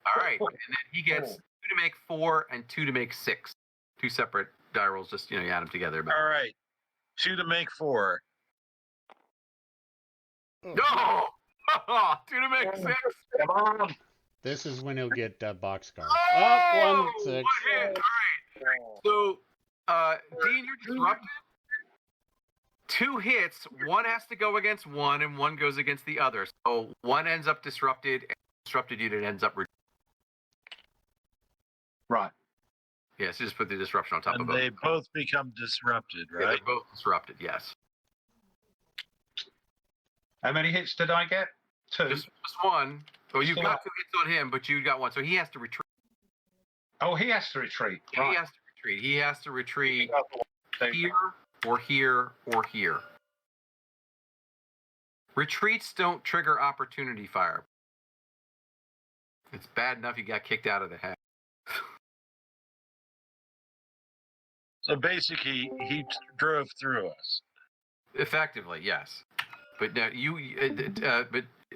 All right, and then he gets 2 to make 4 and 2 to make 6. 2 separate die rolls, just you add them together. But... All right, 2 to make 4. No, 2 to make 6. Come on. This is when he'll get boxcar. Oh, 1 6. 1 hit. All right. So, Dean, you're disrupted. 2 hits. 1 has to go against 1, and 1 goes against the other. So 1 ends up disrupted, and the disrupted unit ends up. Right. Yeah, so just put the disruption on top of both. They both become disrupted, right? Yeah, they're both disrupted, yes. How many hits did I get? 2. Just 1. Well, you've got 2 hits on him, but you got 1. So he has to retreat. Oh, he has to retreat. Yeah, he has to retreat. He has to retreat here or here or here. Retreats don't trigger opportunity fire. It's bad enough you got kicked out of the head. So basically, he drove through us. Effectively, yes. But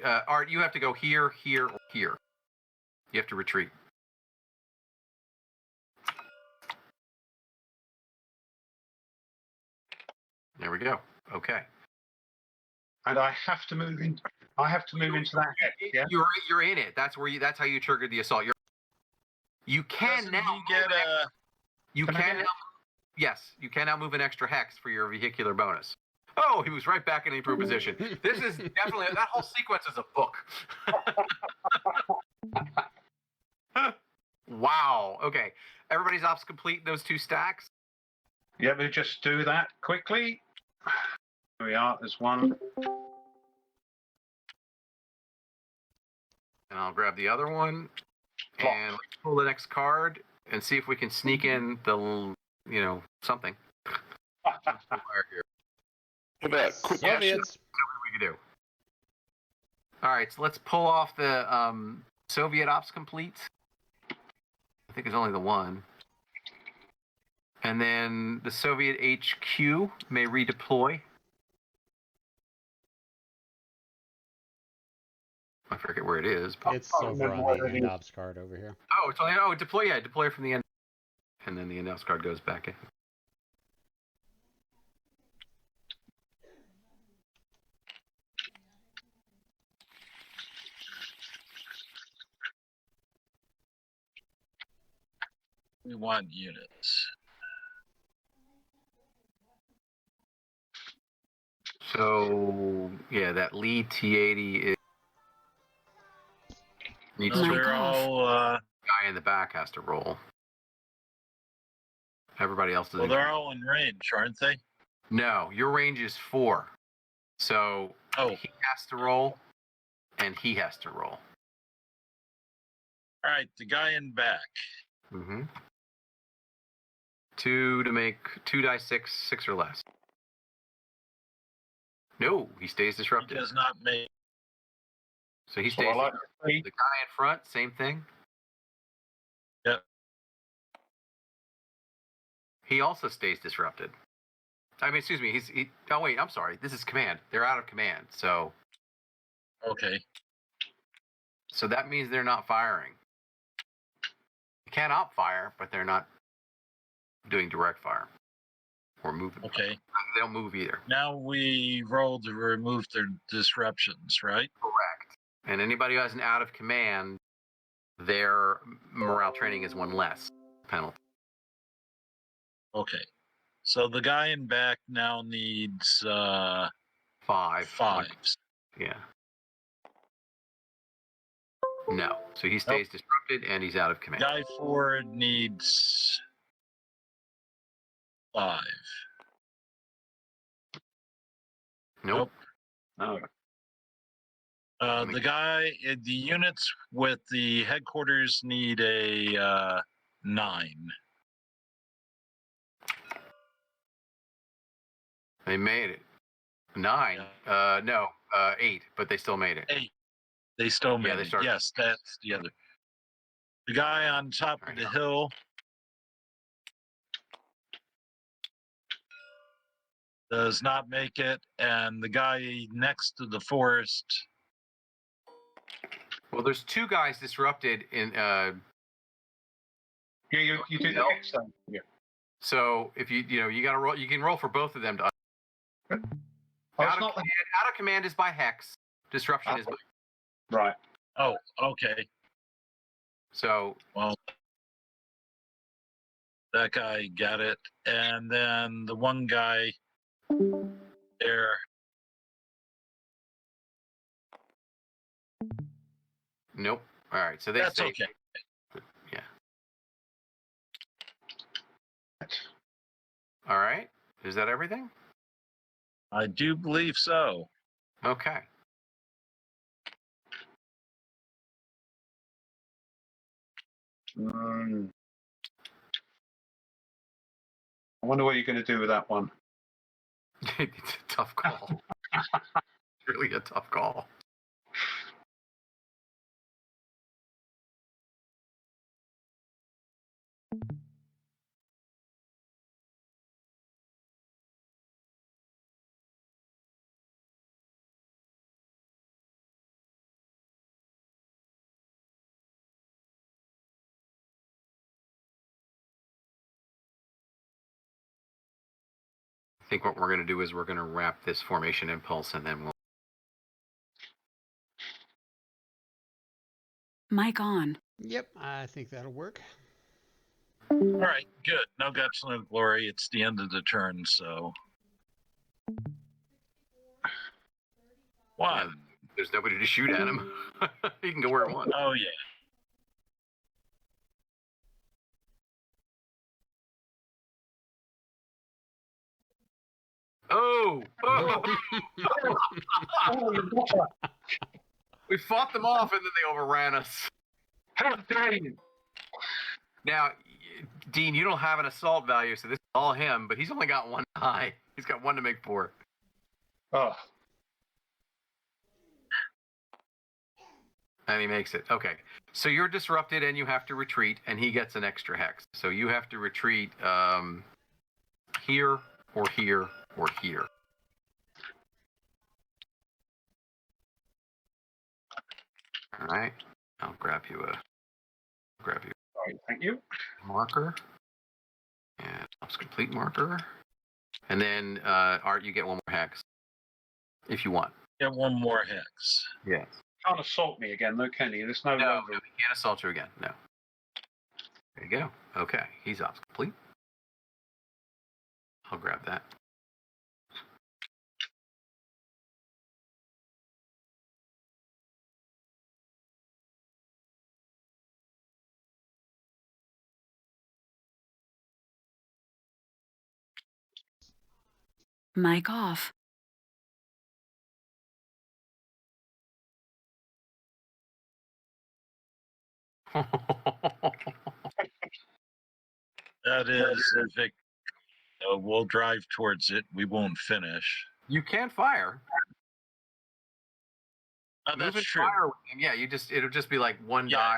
Art, you have to go here, here, or here. You have to retreat. There we go. Okay. And I have to move in. I have to move into that hex. Yeah. You're in it. That's how you trigger the assault. You can Doesn't now he get a? you Can I can get- now, yes, you can now move an extra hex for your vehicular bonus. Oh, he was right back in the improved position. This is definitely, that whole sequence is a book. Wow. Okay. Everybody's ops complete those 2 stacks. Yeah, we'll just do that quickly. Here we are. There's one. And I'll grab the other one Plop. and pull the next card and see if we can sneak in the, something. How about quick Soviets. We can do. All right, so let's pull off the Soviet ops complete. I think it's only the one. And then the Soviet HQ may redeploy. I forget where it is. But... It's over on the end ops card over here. Oh, it's only deploy. Yeah, deploy from the end, and then the end ops card goes back in. We want units. So yeah, that lead T80 is needs No, to they're all. guy in the back has to roll. Everybody else doesn't. Well, they're all in range, aren't they? No, your range is 4. So Oh, he has to roll, and he has to roll. all right. The guy in back. Mm-hmm. 2 to make 2 die 6, 6 or less. No, he stays He disrupted. does not make. So he So stays. I like The guy in front, same thing. Yep. He also stays disrupted. I mean, excuse me. Oh wait, I'm sorry. This is command. They're out of command. So Okay. that means they're not firing. They can op fire, but they're not doing direct fire or moving. Okay. They don't move either. Now we roll to remove their disruptions, right? Correct. And anybody who has an out of command, their morale training is 1 less penalty. Okay. So the guy in back now needs 5. 5s. Yeah. No. So he stays disrupted and he's out of command. Guy forward needs 5. Nope. No. The units with the headquarters need a 9. They made it. 9. No. 8. But they still made it. 8. They still made they it. started. Yes, that's the other. The guy on top of the hill does not make it, and the guy next to the forest. Well, there's 2 guys disrupted in. Yeah, you do the No. hex thing. Yeah. So if you got to roll, you can roll for both of them. To, Oh, it's out not of command is by hex. Disruption is by. right. Oh, okay. So Well, that guy got it, and then the one guy there. nope. All right. So they That's stay. okay. Yeah. All right. Is that everything? I do believe so. Okay. I wonder what you're going to do with that one. It's a tough call. It's really a tough call. I think what we're going to do is we're going to wrap this formation impulse and then we'll. Mic on. Yep, I think that'll work. All right, good. No guts, no glory. It's the end of the turn, so. One. There's nobody to shoot at him. He can go where he wants. Oh, yeah. Oh! We fought them off and then they overran us. How dare you? Now, Dean, you don't have an assault value, so this is all him, but he's only got 1 die. He's got 1 to make 4. Oh, And he makes it. Okay. So you're disrupted and you have to retreat, and he gets an extra hex. So you have to retreat here or here or here. All right. I'll grab you a sorry, thank you. marker. And it's complete marker. And then Art, you get 1 more hex. If you want. Get 1 more hex. Yeah. Can't assault me again, though, can you? There's no, No, way. he can't assault you again. No. There you go. Okay. He's ops complete. I'll grab that. Mic off. That is a victory. We'll drive towards it. We won't finish. You can fire. Oh, Move that's and true. fire with him. Yeah, it'll just be like 1 die,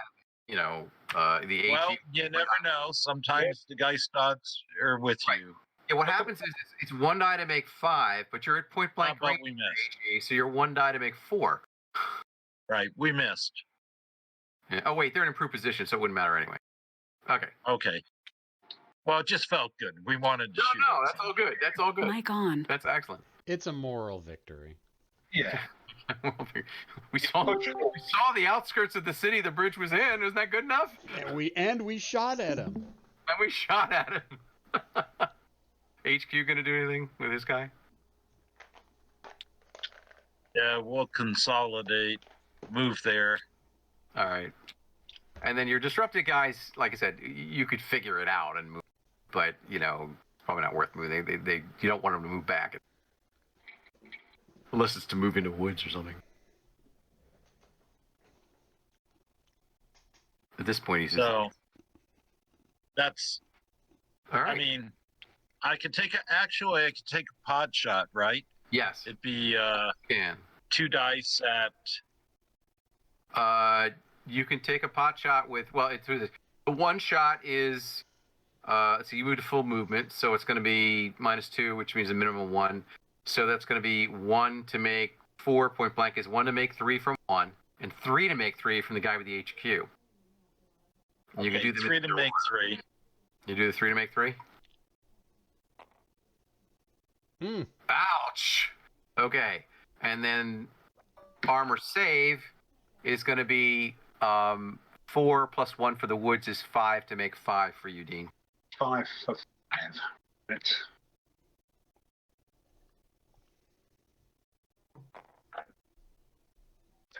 the HE. Well, you never know. Sometimes the guy stats are with Right. you. Yeah, what happens is it's 1 die to make 5, but you're at point blank But range we with missed. HE, so you're 1 die to make 4. Right, we missed. Yeah. Oh wait, they're in improved position, so it wouldn't matter anyway. Okay. Okay. Well, it just felt good. We wanted to shoot. No, it, that's all good. That's all good. Mic on. That's excellent. It's a moral victory. Yeah. we saw the outskirts of the city the bridge was in. Isn't that good enough? And we shot at him. And we shot at him. HQ gonna do anything with this guy? Yeah, we'll consolidate, move there. All right. And then your disrupted guys, like I said, you could figure it out and move, but it's probably not worth moving. They you don't want them to move back, unless it's to move into woods or something. At this point, he's So that's. all right. I mean, I could take a pod shot, right? Yes, It'd be you can. 2 dice at. You can take a pot shot with. Well, it's through this. The 1 shot is. So you move to full movement, so it's going to be -2, which means a minimum of 1. So that's going to be 1 to make 4. Point blank is 1 to make 3 from 1, and 3 to make 3 from the guy with the HQ. And you can do them 3 to make 3. You do the 3 to make 3. Ouch. Okay, and then armor save is going to be 4 plus 1 for the woods is 5 to make 5 for you, Dean. 5 for 5. It's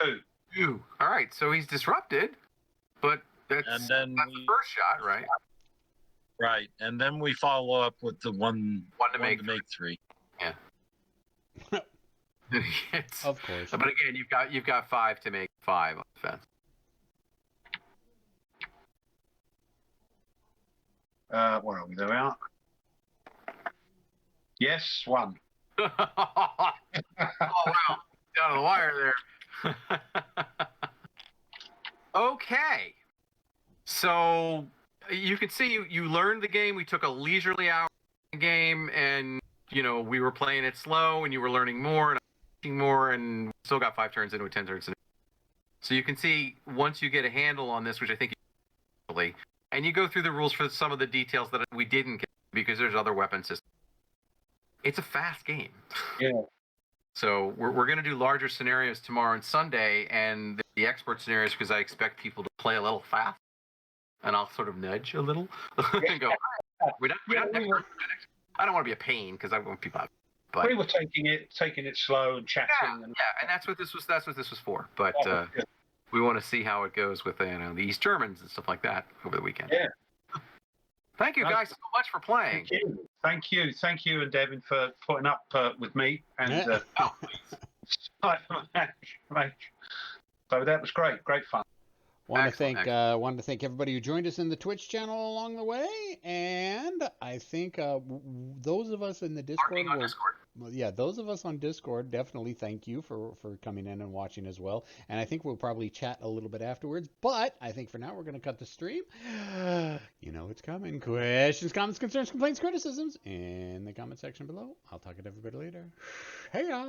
2. 2. All right, so he's disrupted, but that's And then the first shot, right? Right, and then we follow up with the one to make 3. Yeah. Of course. But again, you've got 5 to make 5 on defense. Where are we? There we are. Yes, 1. Oh wow! Down to the wire there. Okay. So you can see you learned the game. We took a leisurely hour in the game, and we were playing it slow, and you were learning more and teaching more, and still got 5 turns into a 10 turns. So you can see once you get a handle on this, which I think you really, and you go through the rules for some of the details that we didn't get because there's other weapon systems. It's a fast game. Yeah. So we're going to do larger scenarios tomorrow and Sunday, and the expert scenarios because I expect people to play a little fast, and I'll sort of nudge a little and go. We're not expert. I don't want to be a pain because I want people out. But we were taking it slow and chatting. And that's what this was for. But we want to see how it goes with the East Germans and stuff like that over the weekend. Yeah. Thank you guys so much for playing. Thank you, and Devin for putting up with me. And so that was great fun. Want to thank everybody who joined us in the Twitch channel along the way, and I think those of us in the Discord, those of us on Discord, definitely thank you for coming in and watching as well. And I think we'll probably chat a little bit afterwards, but I think for now we're going to cut the stream. You know it's coming. Questions, comments, concerns, complaints, criticisms in the comment section below. I'll talk to everybody later. Hey ya!